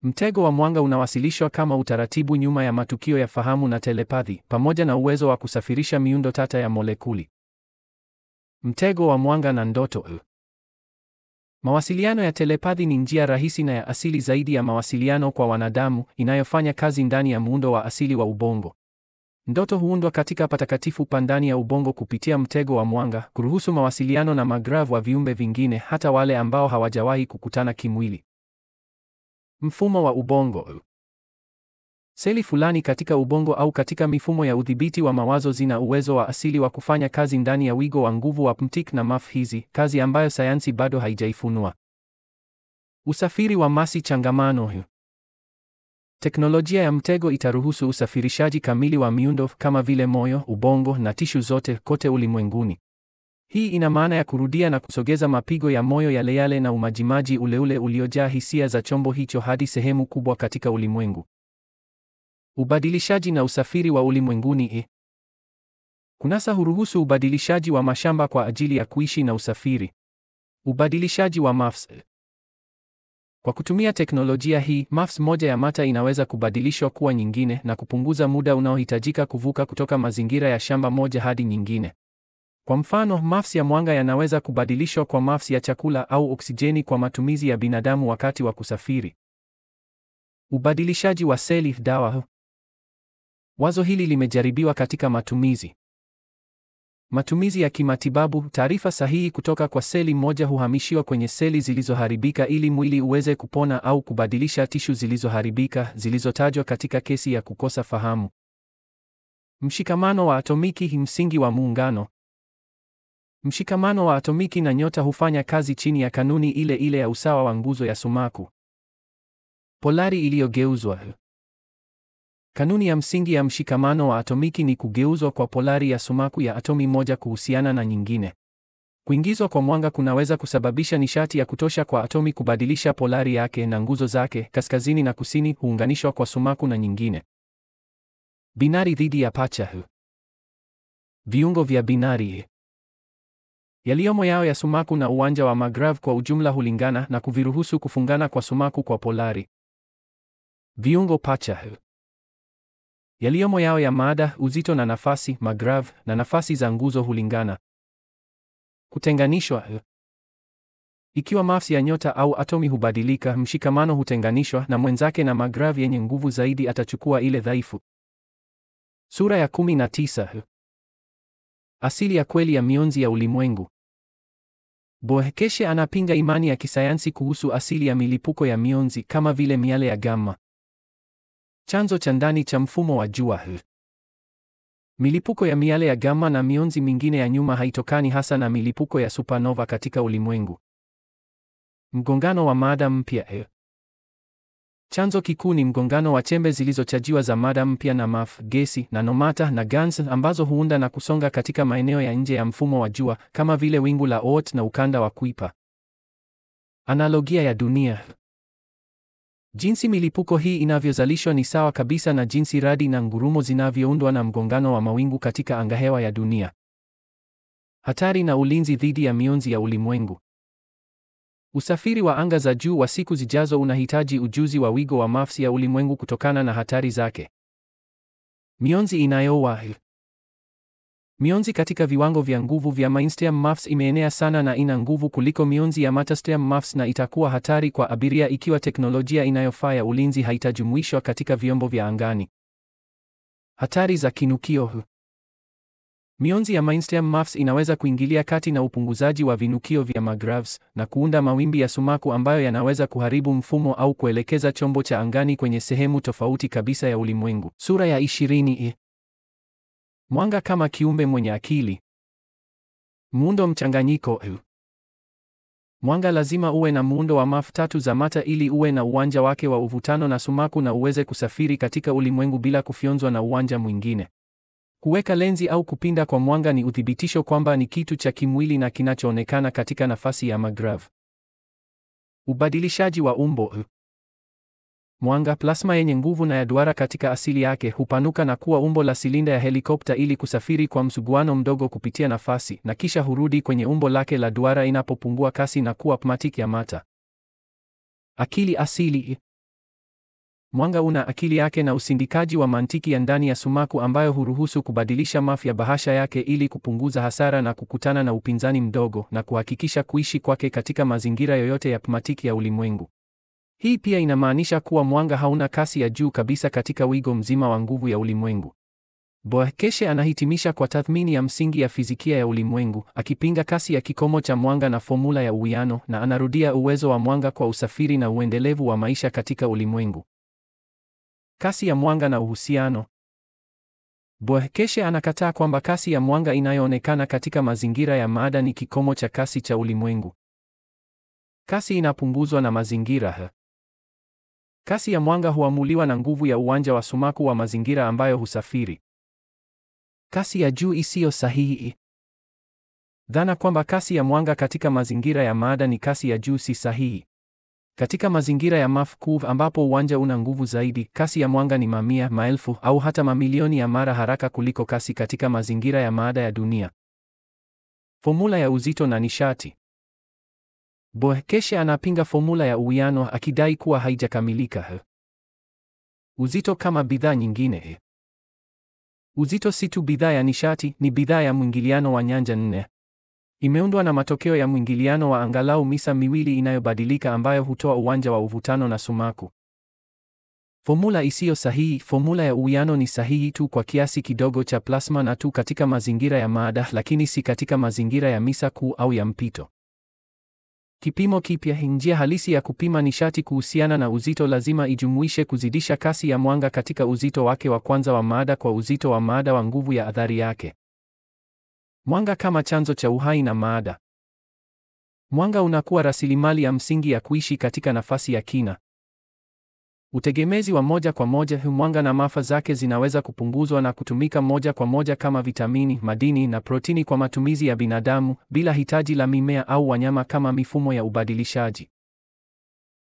Mtego wa mwanga unawasilishwa kama utaratibu nyuma ya matukio ya fahamu na telepathi, pamoja na uwezo wa kusafirisha miundo tata ya molekuli. Mtego wa mwanga na ndoto. Mawasiliano ya telepathi ni njia rahisi na ya asili zaidi ya mawasiliano kwa wanadamu, inayofanya kazi ndani ya muundo wa asili wa ubongo. Ndoto huundwa katika patakatifu pa ndani ya ubongo kupitia mtego wa mwanga, kuruhusu mawasiliano na mangrove wa viumbe vingine, hata wale ambao hawajawahi kukutana kimwili. Mfumo wa ubongo. Seli fulani katika ubongo au katika mifumo ya udhibiti wa mawazo zina uwezo wa asili wa kufanya kazi ndani ya wigo wa nguvu wa pmtic na MAF hizi, kazi ambayo sayansi bado haijaifunua. Usafiri wa masi changamano. Teknolojia ya mtego itaruhusu usafirishaji kamili wa miundo kama vile moyo, ubongo na tishu zote kote ulimwenguni. Hii ina maana ya kurudia na kusogeza mapigo ya moyo yale yale na umajimaji ule ule uliojaa hisia za chombo hicho hadi sehemu kubwa katika ulimwengu. Ubadilishaji na usafiri wa ulimwenguni. Kunasa huruhusu ubadilishaji wa mashamba kwa ajili ya kuishi na usafiri. Ubadilishaji wa MAFs. Kwa kutumia teknolojia hii, MAFs moja ya mata inaweza kubadilishwa kuwa nyingine na kupunguza muda unaohitajika kuvuka kutoka mazingira ya shamba moja hadi nyingine. Kwa mfano, MAFs ya mwanga yanaweza kubadilishwa kwa MAFs ya chakula au oksijeni kwa matumizi ya binadamu wakati wa kusafiri. Ubadilishaji wa seli dawa. Wazo hili limejaribiwa katika matumizi ya kimatibabu. Taarifa sahihi kutoka kwa seli moja huhamishiwa kwenye seli zilizoharibika ili mwili uweze kupona au kubadilisha tishu zilizoharibika, zilizotajwa katika kesi ya kukosa fahamu. Mshikamano wa atomiki, msingi wa muungano. Mshikamano wa atomiki na nyota hufanya kazi chini ya kanuni ile ile ya usawa wa nguzo ya sumaku. Polari iliyogeuzwa. Kanuni ya msingi ya mshikamano wa atomiki ni kugeuzwa kwa polari ya sumaku ya atomi moja kuhusiana na nyingine. Kuingizwa kwa mwanga kunaweza kusababisha nishati ya kutosha kwa atomi kubadilisha polari yake, na nguzo zake kaskazini na kusini huunganishwa kwa sumaku na nyingine. Binari dhidi ya pacha. Viungo vya binari yaliyomo yao ya sumaku na uwanja wa mangrove kwa ujumla hulingana na kuviruhusu kufungana kwa sumaku kwa polari. Viungo pacha yaliyomo yao ya maada, uzito na nafasi, mangrove na nafasi za nguzo hulingana. Kutenganishwa. Ikiwa mass ya nyota au atomi hubadilika, mshikamano hutenganishwa na mwenzake na magravi yenye nguvu zaidi atachukua ile dhaifu. Sura ya 19. Asili ya kweli ya mionzi ya ulimwengu. Boekeshe anapinga imani ya kisayansi kuhusu asili ya milipuko ya mionzi kama vile miale ya gamma. Chanzo cha ndani cha mfumo wa jua. Milipuko ya miale ya gamma na mionzi mingine ya nyuma haitokani hasa na milipuko ya supernova katika ulimwengu. Mgongano wa mada mpya. Chanzo kikuu ni mgongano wa chembe zilizochajiwa za mada mpya na gesi, nanomata na GANs ambazo huunda na kusonga katika maeneo ya nje ya mfumo wa jua kama vile wingu la Oort na ukanda wa Kuiper. Analogia ya dunia. Jinsi milipuko hii inavyozalishwa ni sawa kabisa na jinsi radi na ngurumo zinavyoundwa na mgongano wa mawingu katika angahewa ya dunia. Hatari na ulinzi dhidi ya mionzi ya ulimwengu. Usafiri wa anga za juu wa siku zijazo unahitaji ujuzi wa wigo wa mass ya ulimwengu kutokana na hatari zake. Mionzi inayoua. Mionzi katika viwango vya nguvu vya mainstream mass imeenea sana na ina nguvu kuliko mionzi ya matterstream mass na itakuwa hatari kwa abiria ikiwa teknolojia inayofaa ya ulinzi haitajumuishwa katika vyombo vya angani. Hatari za kinukio. Mionzi ya mainstream mass inaweza kuingilia kati na upunguzaji wa vinukio vya magraves na kuunda mawimbi ya sumaku ambayo yanaweza kuharibu mfumo au kuelekeza chombo cha angani kwenye sehemu tofauti kabisa ya ulimwengu. Sura ya 20. Mwanga kama kiumbe mwenye akili. Muundo mchanganyiko. Mwanga lazima uwe na muundo wa maff tatu za mata ili uwe na uwanja wake wa uvutano na sumaku na uweze kusafiri katika ulimwengu bila kufyonzwa na uwanja mwingine. Kuweka lenzi au kupinda kwa mwanga ni uthibitisho kwamba ni kitu cha kimwili na kinachoonekana katika nafasi ya magrav. Ubadilishaji wa umbo. Mwanga, plasma yenye nguvu na ya duara katika asili yake, hupanuka na kuwa umbo la silinda ya helikopta ili kusafiri kwa msuguano mdogo kupitia nafasi, na kisha hurudi kwenye umbo lake la duara inapopungua kasi na kuwa pneumatic ya mata. Akili asili. Mwanga una akili yake na usindikaji wa mantiki ya ndani ya sumaku ambayo huruhusu kubadilisha maff ya bahasha yake ili kupunguza hasara na kukutana na upinzani mdogo na kuhakikisha kuishi kwake katika mazingira yoyote ya pneumatic ya ulimwengu. Hii pia inamaanisha kuwa mwanga hauna kasi ya juu kabisa katika wigo mzima wa nguvu ya ulimwengu. Boekeshe anahitimisha kwa tathmini ya msingi ya fizikia ya ulimwengu, akipinga kasi ya kikomo cha mwanga na fomula ya uwiano, na anarudia uwezo wa mwanga kwa usafiri na uendelevu wa maisha katika ulimwengu. Kasi ya mwanga na uhusiano. Boekeshe anakataa kwamba kasi ya mwanga inayoonekana katika mazingira ya maada ni kikomo cha kasi cha ulimwengu. Kasi inapunguzwa na mazingira. Kasi ya mwanga huamuliwa na nguvu ya uwanja wa sumaku wa mazingira ambayo husafiri. Kasi ya juu isiyo sahihi. Dhana kwamba kasi ya mwanga katika mazingira ya maada ni kasi ya juu si sahihi. Katika mazingira ya maff curve ambapo uwanja una nguvu zaidi, kasi ya mwanga ni mamia, maelfu au hata mamilioni ya mara haraka kuliko kasi katika mazingira ya maada ya dunia. Fomula ya uzito na nishati. Boekeshe anapinga fomula ya uwiano akidai kuwa haijakamilika. Uzito kama bidhaa nyingine. Uzito si tu bidhaa ya nishati, ni bidhaa ya mwingiliano wa nyanja nne. Imeundwa na matokeo ya mwingiliano wa angalau misa miwili inayobadilika ambayo hutoa uwanja wa uvutano na sumaku. Fomula isiyo sahihi. Fomula ya uwiano ni sahihi tu kwa kiasi kidogo cha plasma na tu katika mazingira ya maada, lakini si katika mazingira ya misa kuu au ya mpito. Kipimo kipya. Njia halisi ya kupima nishati kuhusiana na uzito lazima ijumuishe kuzidisha kasi ya mwanga katika uzito wake wa kwanza wa maada kwa uzito wa maada wa nguvu ya athari yake. Mwanga kama chanzo cha uhai na maada. Mwanga unakuwa rasilimali ya msingi ya kuishi katika nafasi ya kina. Utegemezi wa moja kwa moja. Mwanga na mafa zake zinaweza kupunguzwa na kutumika moja kwa moja kama vitamini, madini na protini kwa matumizi ya binadamu bila hitaji la mimea au wanyama kama mifumo ya ubadilishaji.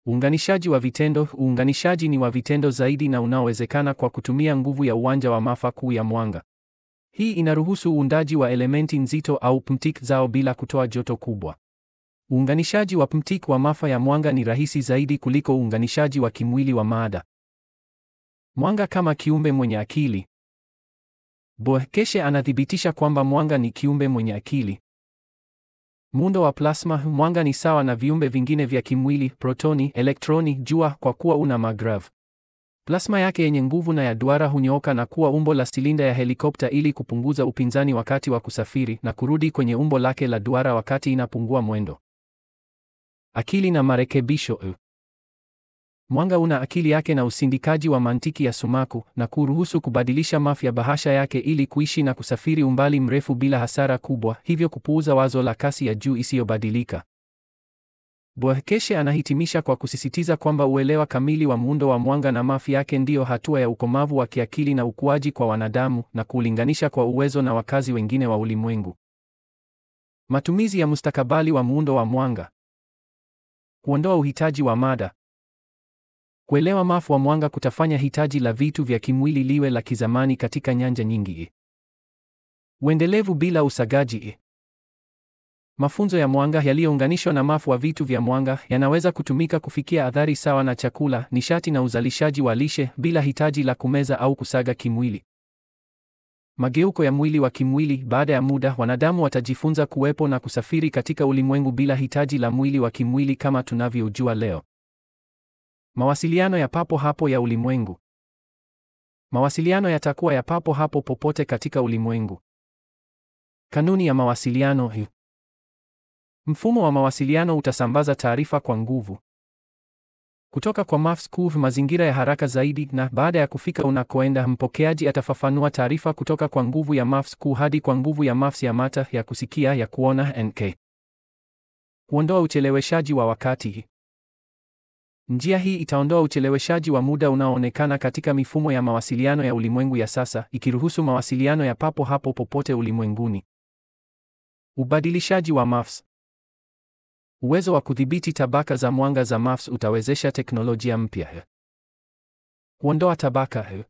Uunganishaji wa vitendo. Uunganishaji ni wa vitendo zaidi na unaowezekana kwa kutumia nguvu ya uwanja wa mafa kuu ya mwanga. Hii inaruhusu uundaji wa elementi nzito au pneumatic zao bila kutoa joto kubwa. Uunganishaji wa pneumatic wa mafa ya mwanga ni rahisi zaidi kuliko uunganishaji wa kimwili wa maada. Mwanga kama kiumbe mwenye akili. Boekeshe anathibitisha kwamba mwanga ni kiumbe mwenye akili. Muundo wa plasma: mwanga ni sawa na viumbe vingine vya kimwili, protoni, elektroni, jua, kwa kuwa una magrav. Plasma yake yenye nguvu na ya duara hunyooka na kuwa umbo la silinda ya helikopta ili kupunguza upinzani wakati wa kusafiri na kurudi kwenye umbo lake la duara wakati inapungua mwendo. Akili na marekebisho. Mwanga una akili yake na usindikaji wa mantiki ya sumaku na kuruhusu kubadilisha mafu ya bahasha yake ili kuishi na kusafiri umbali mrefu bila hasara kubwa, hivyo kupuuza wazo la kasi ya juu isiyobadilika. Keshe anahitimisha kwa kusisitiza kwamba uelewa kamili wa muundo wa mwanga na mafu yake ndiyo hatua ya ukomavu wa kiakili na ukuaji kwa wanadamu, na kuulinganisha kwa uwezo na wakazi wengine wa ulimwengu. Matumizi ya mustakabali wa muundo wa mwanga. Kuondoa uhitaji wa mada. Kuelewa mafu wa mwanga kutafanya hitaji la vitu vya kimwili liwe la kizamani katika nyanja nyingi. Uendelevu bila usagaji. Mafunzo ya mwanga yaliyounganishwa na mafu wa vitu vya mwanga yanaweza kutumika kufikia athari sawa na chakula, nishati na uzalishaji wa lishe bila hitaji la kumeza au kusaga kimwili. Mageuko ya mwili wa kimwili. Baada ya muda, wanadamu watajifunza kuwepo na kusafiri katika ulimwengu bila hitaji la mwili wa kimwili kama tunavyojua leo. Mawasiliano ya papo hapo ya ulimwengu. Mawasiliano yatakuwa ya papo hapo popote katika ulimwengu. Kanuni ya mawasiliano. Mfumo wa mawasiliano utasambaza taarifa kwa nguvu kutoka kwa maps mazingira ya haraka zaidi, na baada ya kufika unakoenda, mpokeaji atafafanua taarifa kutoka kwa nguvu ya maps hadi kwa nguvu ya maps ya mata, ya kusikia, ya kuona NK. Kuondoa ucheleweshaji wa wakati. Njia hii itaondoa ucheleweshaji wa muda unaoonekana katika mifumo ya mawasiliano ya ulimwengu ya sasa, ikiruhusu mawasiliano ya papo hapo popote ulimwenguni. Ubadilishaji wa maps. Uwezo wa kudhibiti tabaka za mwanga za maps utawezesha teknolojia mpya. Kuondoa tabaka.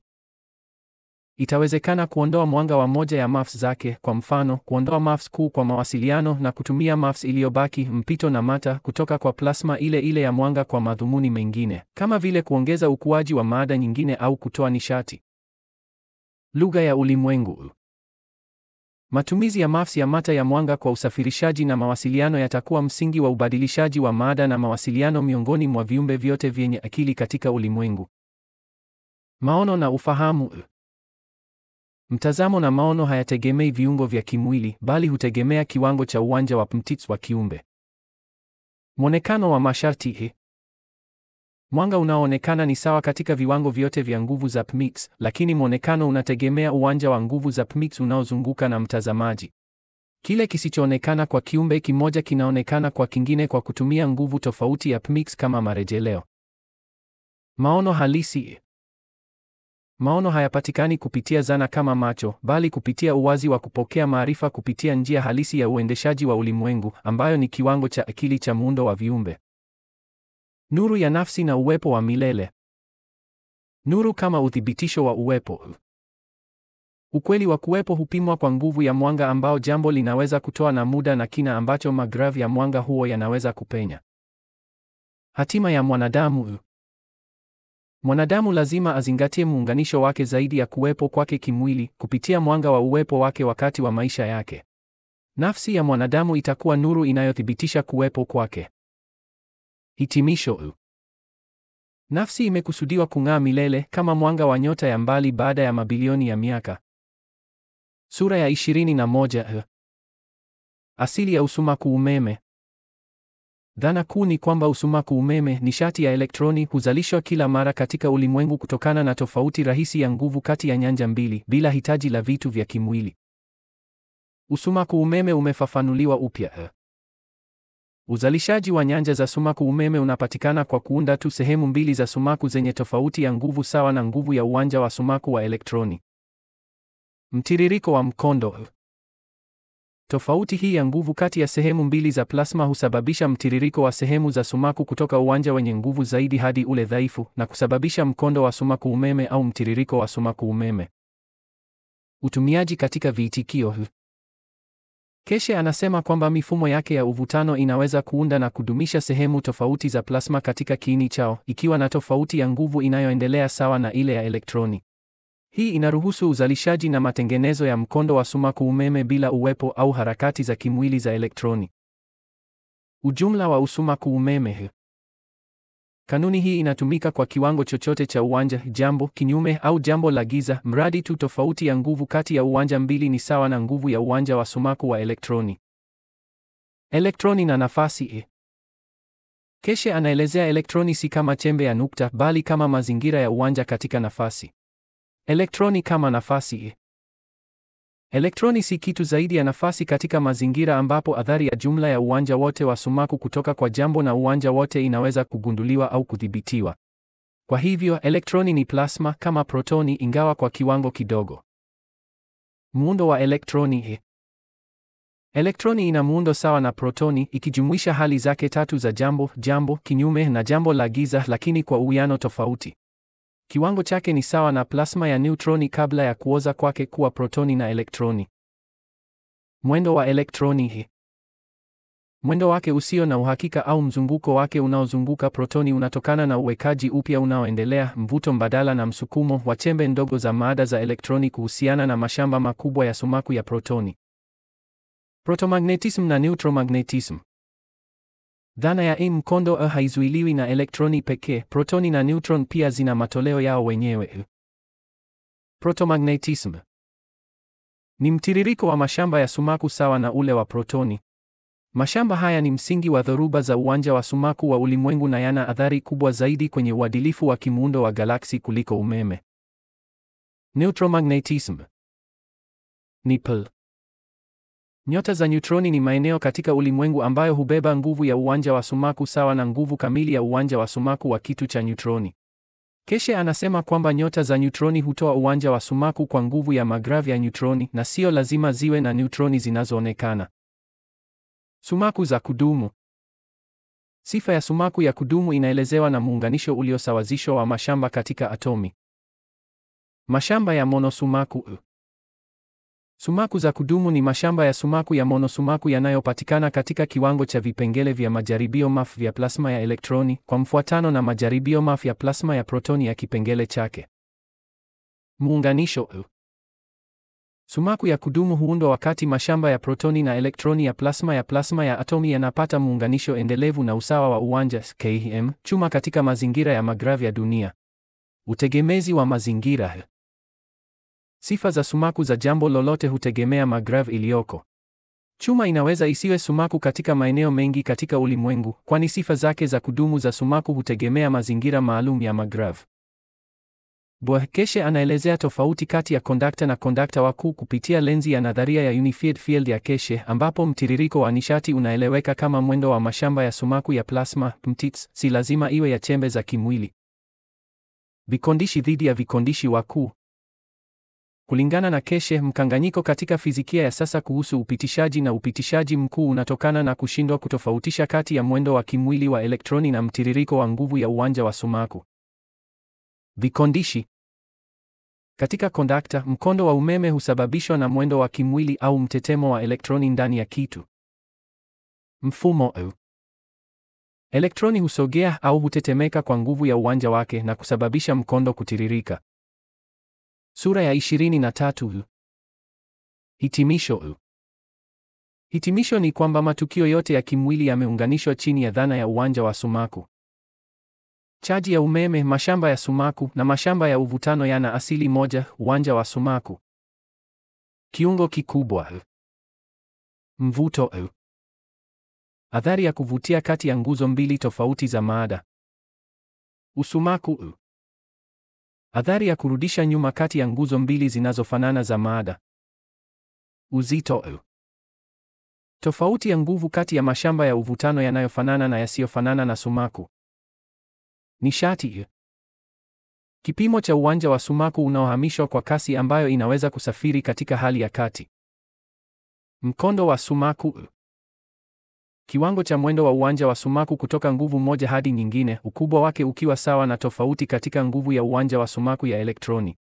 Itawezekana kuondoa mwanga wa moja ya maps zake, kwa mfano, kuondoa maps kuu kwa mawasiliano na kutumia maps iliyobaki, mpito na mata, kutoka kwa plasma ile ile ya mwanga kwa madhumuni mengine, kama vile kuongeza ukuaji wa mada nyingine au kutoa nishati. Lugha ya ulimwengu. Matumizi ya maps ya mata ya mwanga kwa usafirishaji na mawasiliano yatakuwa msingi wa ubadilishaji wa mada na mawasiliano miongoni mwa viumbe vyote vyenye akili katika ulimwengu. Maono na ufahamu. Mtazamo na maono hayategemei viungo vya kimwili, bali hutegemea kiwango cha uwanja wa pmtits wa kiumbe. Mwonekano wa masharti. Mwanga unaoonekana ni sawa katika viwango vyote vya nguvu za pmx, lakini mwonekano unategemea uwanja wa nguvu za pmx unaozunguka na mtazamaji. Kile kisichoonekana kwa kiumbe kimoja kinaonekana kwa kingine kwa kutumia nguvu tofauti ya pmx kama marejeleo. Maono halisi. Maono hayapatikani kupitia zana kama macho, bali kupitia uwazi wa kupokea maarifa kupitia njia halisi ya uendeshaji wa ulimwengu, ambayo ni kiwango cha akili cha muundo wa viumbe. Nuru ya nafsi na uwepo wa milele. Nuru kama uthibitisho wa uwepo. Ukweli wa kuwepo hupimwa kwa nguvu ya mwanga ambao jambo linaweza kutoa na muda na kina ambacho magrav ya mwanga huo yanaweza kupenya. Hatima ya mwanadamu. Mwanadamu lazima azingatie muunganisho wake zaidi ya kuwepo kwake kimwili, kupitia mwanga wa uwepo wake wakati wa maisha yake. Nafsi ya mwanadamu itakuwa nuru inayothibitisha kuwepo kwake. Hitimisho. Nafsi imekusudiwa kung'aa milele kama mwanga wa nyota ya mbali baada ya mabilioni ya miaka. Sura ya 21. Asili ya usumaku umeme. Dhana kuu ni kwamba usumaku umeme, nishati ya elektroni, huzalishwa kila mara katika ulimwengu kutokana na tofauti rahisi ya nguvu kati ya nyanja mbili, bila hitaji la vitu vya kimwili. Usumaku umeme umefafanuliwa upya. Uzalishaji wa nyanja za sumaku umeme unapatikana kwa kuunda tu sehemu mbili za sumaku zenye tofauti ya nguvu sawa na nguvu ya uwanja wa sumaku wa elektroni. Mtiririko wa mkondo. Tofauti hii ya nguvu kati ya sehemu mbili za plasma husababisha mtiririko wa sehemu za sumaku kutoka uwanja wenye nguvu zaidi hadi ule dhaifu, na kusababisha mkondo wa sumaku umeme au mtiririko wa sumaku umeme. Utumiaji katika viitikio. Keshe anasema kwamba mifumo yake ya uvutano inaweza kuunda na kudumisha sehemu tofauti za plasma katika kiini chao, ikiwa na tofauti ya nguvu inayoendelea sawa na ile ya elektroni. Hii inaruhusu uzalishaji na matengenezo ya mkondo wa sumaku umeme bila uwepo au harakati za kimwili za elektroni. Ujumla wa usumaku umeme. Kanuni hii inatumika kwa kiwango chochote cha uwanja, jambo kinyume au jambo la giza, mradi tu tofauti ya nguvu kati ya uwanja mbili ni sawa na nguvu ya uwanja wa sumaku wa elektroni. Elektroni na nafasi. Keshe anaelezea elektroni si kama chembe ya nukta, bali kama mazingira ya uwanja katika nafasi. Elektroni kama nafasi. Elektroni si kitu zaidi ya nafasi katika mazingira ambapo athari ya jumla ya uwanja wote wa sumaku kutoka kwa jambo na uwanja wote inaweza kugunduliwa au kudhibitiwa. Kwa hivyo, elektroni ni plasma kama protoni, ingawa kwa kiwango kidogo. Muundo wa elektroni. Elektroni ina muundo sawa na protoni, ikijumuisha hali zake tatu za jambo, kinyume na jambo la giza, lakini kwa uwiano tofauti. Kiwango chake ni sawa na plasma ya neutroni kabla ya kuoza kwake kuwa protoni na elektroni. Mwendo wa elektroni. Mwendo wake usio na uhakika au mzunguko wake unaozunguka protoni unatokana na uwekaji upya unaoendelea, mvuto mbadala na msukumo wa chembe ndogo za maada za elektroni kuhusiana na mashamba makubwa ya sumaku ya protoni. Protomagnetism na neutromagnetism. Dhana ya mkondo haizuiliwi na elektroni pekee. Protoni na neutron pia zina matoleo yao wenyewe. Protomagnetism ni mtiririko wa mashamba ya sumaku sawa na ule wa protoni. Mashamba haya ni msingi wa dhoruba za uwanja wa sumaku wa ulimwengu na yana athari kubwa zaidi kwenye uadilifu wa kimuundo wa galaksi kuliko umeme. Neutromagnetism Nipple. Nyota za neutroni ni maeneo katika ulimwengu ambayo hubeba nguvu ya uwanja wa sumaku sawa na nguvu kamili ya uwanja wa sumaku wa kitu cha neutroni. Keshe anasema kwamba nyota za neutroni hutoa uwanja wa sumaku kwa nguvu ya magravi ya neutroni, na sio lazima ziwe na neutroni zinazoonekana. Sumaku za kudumu. Sifa ya sumaku ya kudumu inaelezewa na muunganisho uliosawazishwa wa mashamba katika atomi. Mashamba ya monosumaku. Sumaku za kudumu ni mashamba ya sumaku ya monosumaku yanayopatikana katika kiwango cha vipengele vya majaribio MAF vya plasma ya elektroni, kwa mfuatano na majaribio MAF ya plasma ya protoni ya kipengele chake. Muunganisho. Sumaku ya kudumu huundwa wakati mashamba ya protoni na elektroni ya plasma ya atomi yanapata muunganisho endelevu na usawa wa uwanja Km chuma katika mazingira ya magravi ya dunia. Utegemezi wa mazingira. Sifa za sumaku za jambo lolote hutegemea magravi iliyoko. Chuma inaweza isiwe sumaku katika maeneo mengi katika ulimwengu, kwani sifa zake za kudumu za sumaku hutegemea mazingira maalum ya magravi. Keshe anaelezea tofauti kati ya kondakta na kondakta wakuu kupitia lenzi ya nadharia ya unified field ya Keshe, ambapo mtiririko wa nishati unaeleweka kama mwendo wa mashamba ya sumaku ya plasma, mtits, si lazima iwe ya chembe za kimwili. Vikondishi dhidi ya vikondishi wakuu. Kulingana na Keshe, mkanganyiko katika fizikia ya sasa kuhusu upitishaji na upitishaji mkuu unatokana na kushindwa kutofautisha kati ya mwendo wa kimwili wa elektroni na mtiririko wa nguvu ya uwanja wa sumaku. Vikondishi. Katika kondakta, mkondo wa umeme husababishwa na mwendo wa kimwili au mtetemo wa elektroni ndani ya kitu. Mfumo. Elektroni husogea au hutetemeka kwa nguvu ya uwanja wake na kusababisha mkondo kutiririka. Sura ya 23. Hitimisho. Hitimisho ni kwamba matukio yote ya kimwili yameunganishwa chini ya dhana ya uwanja wa sumaku. Chaji ya umeme, mashamba ya sumaku na mashamba ya uvutano yana asili moja, uwanja wa sumaku. Kiungo kikubwa. Mvuto. Athari ya kuvutia kati ya nguzo mbili tofauti za maada. Usumaku. Athari ya kurudisha nyuma kati ya nguzo mbili zinazofanana za maada. Uzito. Tofauti ya nguvu kati ya mashamba ya uvutano yanayofanana na yasiyofanana na sumaku. Nishati. Kipimo cha uwanja wa sumaku unaohamishwa kwa kasi ambayo inaweza kusafiri katika hali ya kati. Mkondo wa sumaku. Kiwango cha mwendo wa uwanja wa sumaku kutoka nguvu moja hadi nyingine, ukubwa wake ukiwa sawa na tofauti katika nguvu ya uwanja wa sumaku ya elektroni.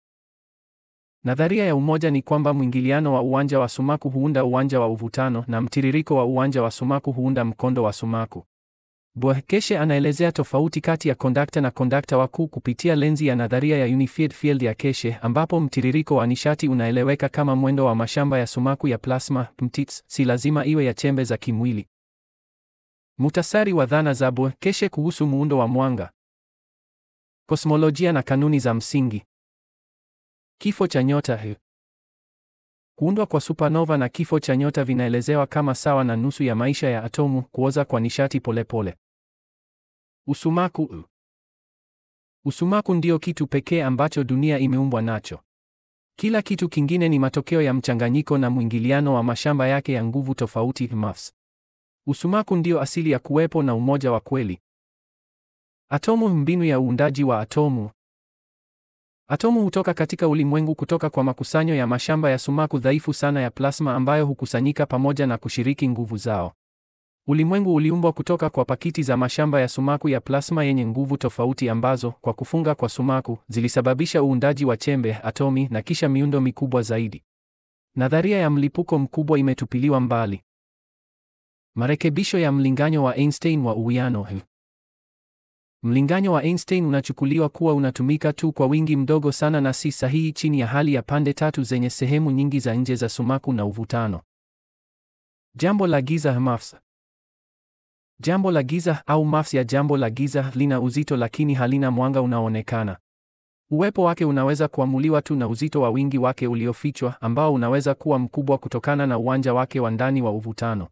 Nadharia ya umoja ni kwamba mwingiliano wa uwanja wa sumaku huunda uwanja wa uvutano na mtiririko wa uwanja wa sumaku huunda mkondo wa sumaku. Keshe anaelezea tofauti kati ya kondakta na kondakta wakuu kupitia lenzi ya nadharia ya unified field ya Keshe, ambapo mtiririko wa nishati unaeleweka kama mwendo wa mashamba ya sumaku ya plasma, mtits, si lazima iwe ya chembe za kimwili. Muhtasari wa dhana za Bohr keshe kuhusu muundo wa mwanga. Kosmolojia na kanuni za msingi. Kifo cha nyota. Kuundwa kwa supernova na kifo cha nyota vinaelezewa kama sawa na nusu ya maisha ya atomu, kuoza kwa nishati polepole. Usumaku. Usumaku ndio kitu pekee ambacho dunia imeumbwa nacho. Kila kitu kingine ni matokeo ya mchanganyiko na mwingiliano wa mashamba yake ya nguvu tofauti mass. Usumaku ndio asili ya kuwepo na umoja wa kweli. Atomu, mbinu ya uundaji wa atomu. Atomu hutoka katika ulimwengu kutoka kwa makusanyo ya mashamba ya sumaku dhaifu sana ya plasma ambayo hukusanyika pamoja na kushiriki nguvu zao. Ulimwengu uliumbwa kutoka kwa pakiti za mashamba ya sumaku ya plasma yenye nguvu tofauti ambazo, kwa kufunga kwa sumaku, zilisababisha uundaji wa chembe, atomi na kisha miundo mikubwa zaidi. Nadharia ya mlipuko mkubwa imetupiliwa mbali. Marekebisho ya mlinganyo wa Einstein wa uwiano. Mlinganyo wa Einstein unachukuliwa kuwa unatumika tu kwa wingi mdogo sana na si sahihi chini ya hali ya pande tatu zenye sehemu nyingi za nje za sumaku na uvutano. Jambo la giza mass. Jambo la giza au mass ya jambo la giza lina uzito lakini halina mwanga unaoonekana. Uwepo wake unaweza kuamuliwa tu na uzito wa wingi wake uliofichwa ambao unaweza kuwa mkubwa kutokana na uwanja wake wa ndani wa uvutano.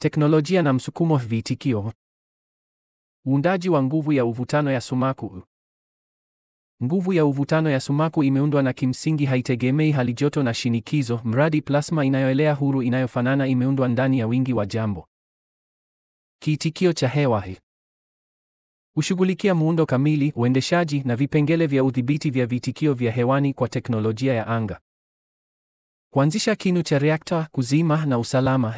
Teknolojia na msukumo viitikio. Uundaji wa nguvu ya uvutano ya sumaku. Nguvu ya uvutano ya sumaku imeundwa na kimsingi haitegemei hali joto na shinikizo, mradi plasma inayoelea huru inayofanana imeundwa ndani ya wingi wa jambo. Kiitikio cha hewa. Hushughulikia muundo kamili, uendeshaji na vipengele vya udhibiti vya viitikio vya hewani kwa teknolojia ya anga. Kuanzisha kinu cha reakta, kuzima na usalama.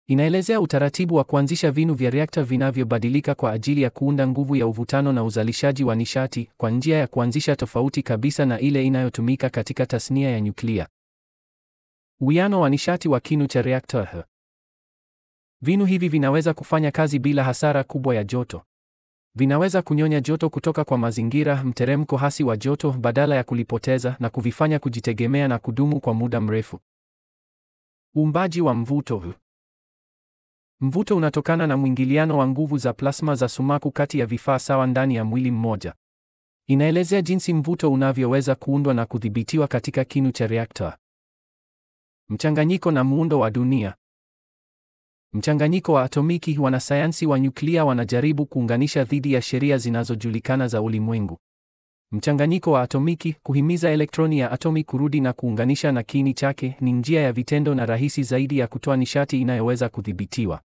Inaelezea utaratibu wa kuanzisha vinu vya reakta vinavyobadilika kwa ajili ya kuunda nguvu ya uvutano na uzalishaji wa nishati kwa njia ya kuanzisha tofauti kabisa na ile inayotumika katika tasnia ya nyuklia. Uwiano wa nishati wa kinu cha reakta. Vinu hivi vinaweza kufanya kazi bila hasara kubwa ya joto. Vinaweza kunyonya joto kutoka kwa mazingira, mteremko hasi wa joto badala ya kulipoteza na kuvifanya kujitegemea na kudumu kwa muda mrefu. Uumbaji wa mvuto. Mvuto unatokana na mwingiliano wa nguvu za plasma za sumaku kati ya vifaa sawa ndani ya mwili mmoja. Inaelezea jinsi mvuto unavyoweza kuundwa na kudhibitiwa katika kinu cha reakta. Mchanganyiko na muundo wa dunia. Mchanganyiko wa atomiki. Wanasayansi wa nyuklia wanajaribu kuunganisha dhidi ya sheria zinazojulikana za ulimwengu. Mchanganyiko wa atomiki, kuhimiza elektroni ya atomi kurudi na kuunganisha na kiini chake, ni njia ya vitendo na rahisi zaidi ya kutoa nishati inayoweza kudhibitiwa.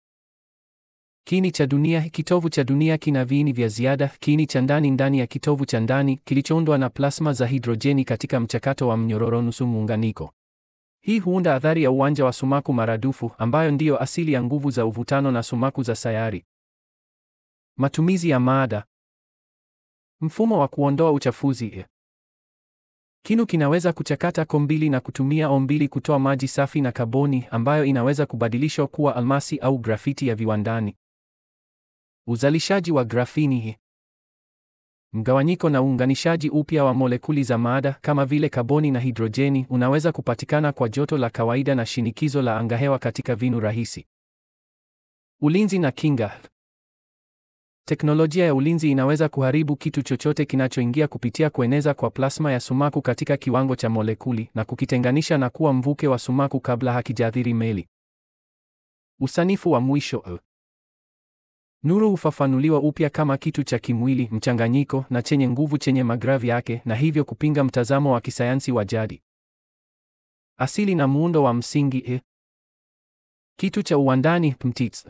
Kiini cha dunia. Kitovu cha dunia kina viini vya ziada, kiini cha ndani ndani ya kitovu cha ndani, kilichoundwa na plasma za hidrojeni katika mchakato wa mnyororo nusu muunganiko. Hii huunda athari ya uwanja wa sumaku maradufu, ambayo ndiyo asili ya nguvu za uvutano na sumaku za sayari. Matumizi ya maada. Mfumo wa kuondoa uchafuzi. Kinu kinaweza kuchakata O2 na kutumia O2 kutoa maji safi na kaboni ambayo inaweza kubadilishwa kuwa almasi au grafiti ya viwandani. Uzalishaji wa grafini. Mgawanyiko na uunganishaji upya wa molekuli za maada kama vile kaboni na hidrojeni unaweza kupatikana kwa joto la kawaida na shinikizo la angahewa katika vinu rahisi. Ulinzi na kinga. Teknolojia ya ulinzi inaweza kuharibu kitu chochote kinachoingia kupitia kueneza kwa plasma ya sumaku katika kiwango cha molekuli na kukitenganisha na kuwa mvuke wa sumaku kabla hakijaathiri meli. Usanifu wa mwisho. Nuru hufafanuliwa upya kama kitu cha kimwili, mchanganyiko na chenye nguvu chenye magravi yake na hivyo kupinga mtazamo wa kisayansi wa jadi. Asili na muundo wa msingi. Kitu cha uwandani (PMTICS).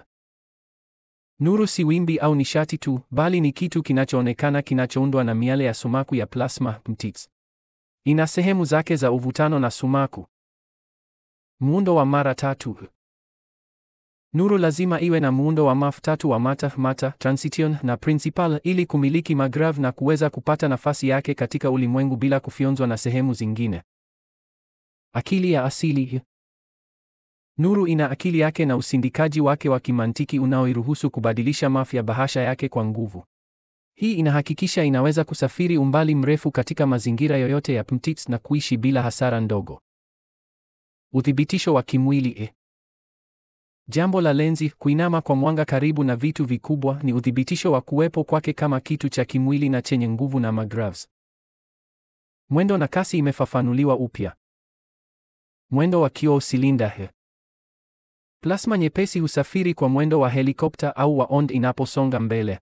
Nuru si wimbi au nishati tu, bali ni kitu kinachoonekana kinachoundwa na miale ya sumaku ya plasma (PMTICS). Ina sehemu zake za uvutano na sumaku. Muundo wa mara tatu. Nuru lazima iwe na muundo wa tatu wa matter, transition na principal ili kumiliki magrav na kuweza kupata nafasi yake katika ulimwengu bila kufyonzwa na sehemu zingine. Akili ya asili. Nuru ina akili yake na usindikaji wake wa kimantiki unaoiruhusu kubadilisha mafi ya bahasha yake kwa nguvu. Hii inahakikisha inaweza kusafiri umbali mrefu katika mazingira yoyote ya PMTICS na kuishi bila hasara ndogo. Uthibitisho wa kimwili. Jambo la lenzi, kuinama kwa mwanga karibu na vitu vikubwa, ni uthibitisho wa kuwepo kwake kama kitu cha kimwili na chenye nguvu na magravs. Mwendo na kasi imefafanuliwa upya. Mwendo wa kioo silinda. Plasma nyepesi husafiri kwa mwendo wa helikopta au wa onda inaposonga mbele.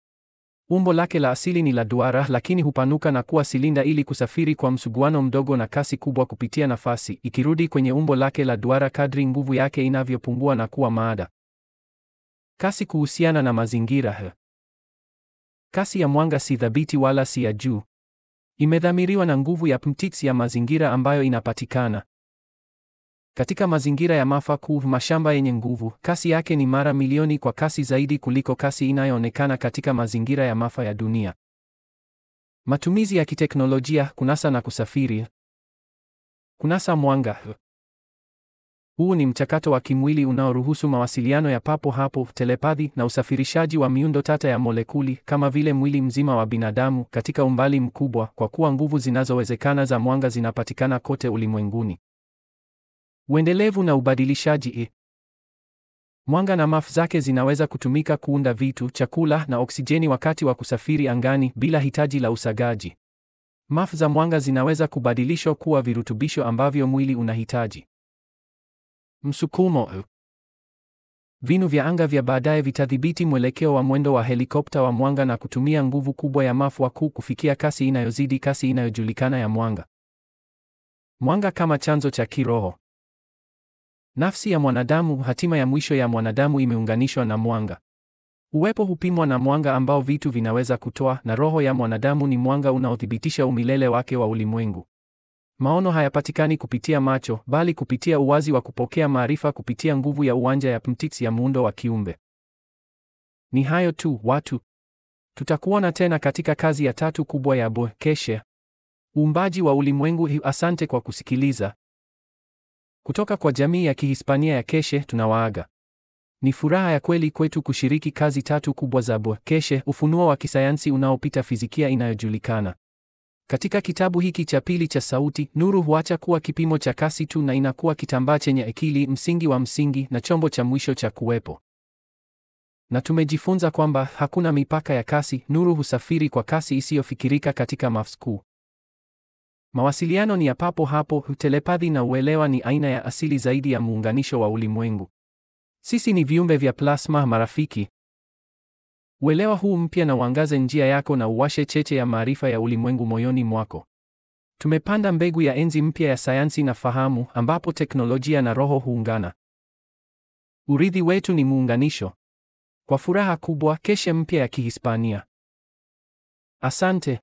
Umbo lake la asili ni la duara, lakini hupanuka na kuwa silinda ili kusafiri kwa msuguano mdogo na kasi kubwa kupitia nafasi, ikirudi kwenye umbo lake la duara kadri nguvu yake inavyopungua na kuwa maada. Kasi kuhusiana na mazingira. Kasi ya mwanga si thabiti wala si ya juu. Imedhamiriwa na nguvu ya pmtix ya mazingira ambayo inapatikana katika mazingira ya mafa kuu, mashamba yenye nguvu. Kasi yake ni mara milioni kwa kasi zaidi kuliko kasi inayoonekana katika mazingira ya mafa ya dunia. Matumizi ya kiteknolojia: kunasa na kusafiri. Kunasa mwanga. Huu ni mchakato wa kimwili unaoruhusu mawasiliano ya papo hapo, telepathy, na usafirishaji wa miundo tata ya molekuli kama vile mwili mzima wa binadamu katika umbali mkubwa, kwa kuwa nguvu zinazowezekana za mwanga zinapatikana kote ulimwenguni. Uendelevu na ubadilishaji. Mwanga na mafu zake zinaweza kutumika kuunda vitu, chakula na oksijeni wakati wa kusafiri angani bila hitaji la usagaji. Mafu za mwanga zinaweza kubadilishwa kuwa virutubisho ambavyo mwili unahitaji. Msukumo. Vinu vya anga vya baadaye vitadhibiti mwelekeo wa mwendo wa helikopta wa mwanga na kutumia nguvu kubwa ya mafu wakuu kufikia kasi inayozidi kasi inayojulikana ya mwanga. Mwanga kama chanzo cha kiroho. Nafsi ya mwanadamu, hatima ya mwisho ya mwanadamu, imeunganishwa na mwanga. Uwepo hupimwa na mwanga ambao vitu vinaweza kutoa, na roho ya mwanadamu ni mwanga unaothibitisha umilele wake wa ulimwengu. Maono hayapatikani kupitia macho, bali kupitia uwazi wa kupokea maarifa kupitia nguvu ya uwanja ya pmtix ya muundo wa kiumbe. Ni hayo tu, watu. Tutakuona tena katika kazi ya tatu kubwa ya Keshe, uumbaji wa ulimwengu. Asante kwa kusikiliza. Kutoka kwa jamii ya Kihispania ya Keshe tunawaaga. Ni furaha ya kweli kwetu kushiriki kazi tatu kubwa za Keshe, ufunuo wa kisayansi unaopita fizikia inayojulikana. Katika kitabu hiki cha pili cha sauti, nuru huacha kuwa kipimo cha kasi tu na inakuwa kitambaa chenye akili, msingi wa msingi na chombo cha mwisho cha kuwepo. Na tumejifunza kwamba hakuna mipaka ya kasi, nuru husafiri kwa kasi isiyofikirika katika mafsku. Mawasiliano ni ya papo hapo, telepathy na uelewa ni aina ya asili zaidi ya muunganisho wa ulimwengu. Sisi ni viumbe vya plasma, marafiki. Uelewa huu mpya na uangaze njia yako na uwashe cheche ya maarifa ya ulimwengu moyoni mwako. Tumepanda mbegu ya enzi mpya ya sayansi na fahamu, ambapo teknolojia na roho huungana. Urithi wetu ni muunganisho. Kwa furaha kubwa, Keshe mpya ya Kihispania. Asante.